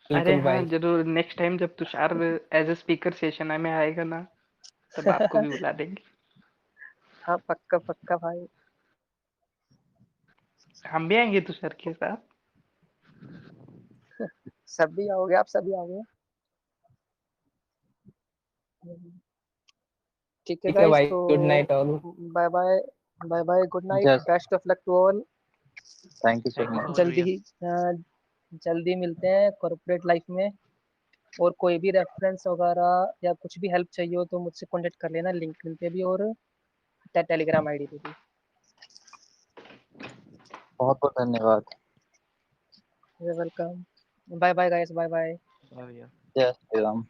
अरे बिल्कुल हाँ भाई। जरूर, नेक्स्ट टाइम जब Tushar as a speaker session में आएगा ना, तब आपको भी बुला देंगे। हाँ पक्का पक्का भाई। हम भी आएंगे तुषार के साथ। सभी आओगे, आप सभी आओगे। ठीक है ठीक है गाइस, भाई, तो good night all. Bye bye. Bye bye, good night, yes, best of luck to all. Thank you so thank you so much. Much जल्दी भैया। ही जल्दी मिलते हैं कॉर्पोरेट लाइफ में। और कोई भी रेफरेंस वगैरह या कुछ भी हेल्प चाहिए हो तो मुझसे कांटेक्ट कर लेना, लिंक्डइन पे भी और टेलीग्राम आईडी पे भी। बहुत बहुत धन्यवाद। Welcome. Bye bye guys, bye bye. भैया। जय श्री राम।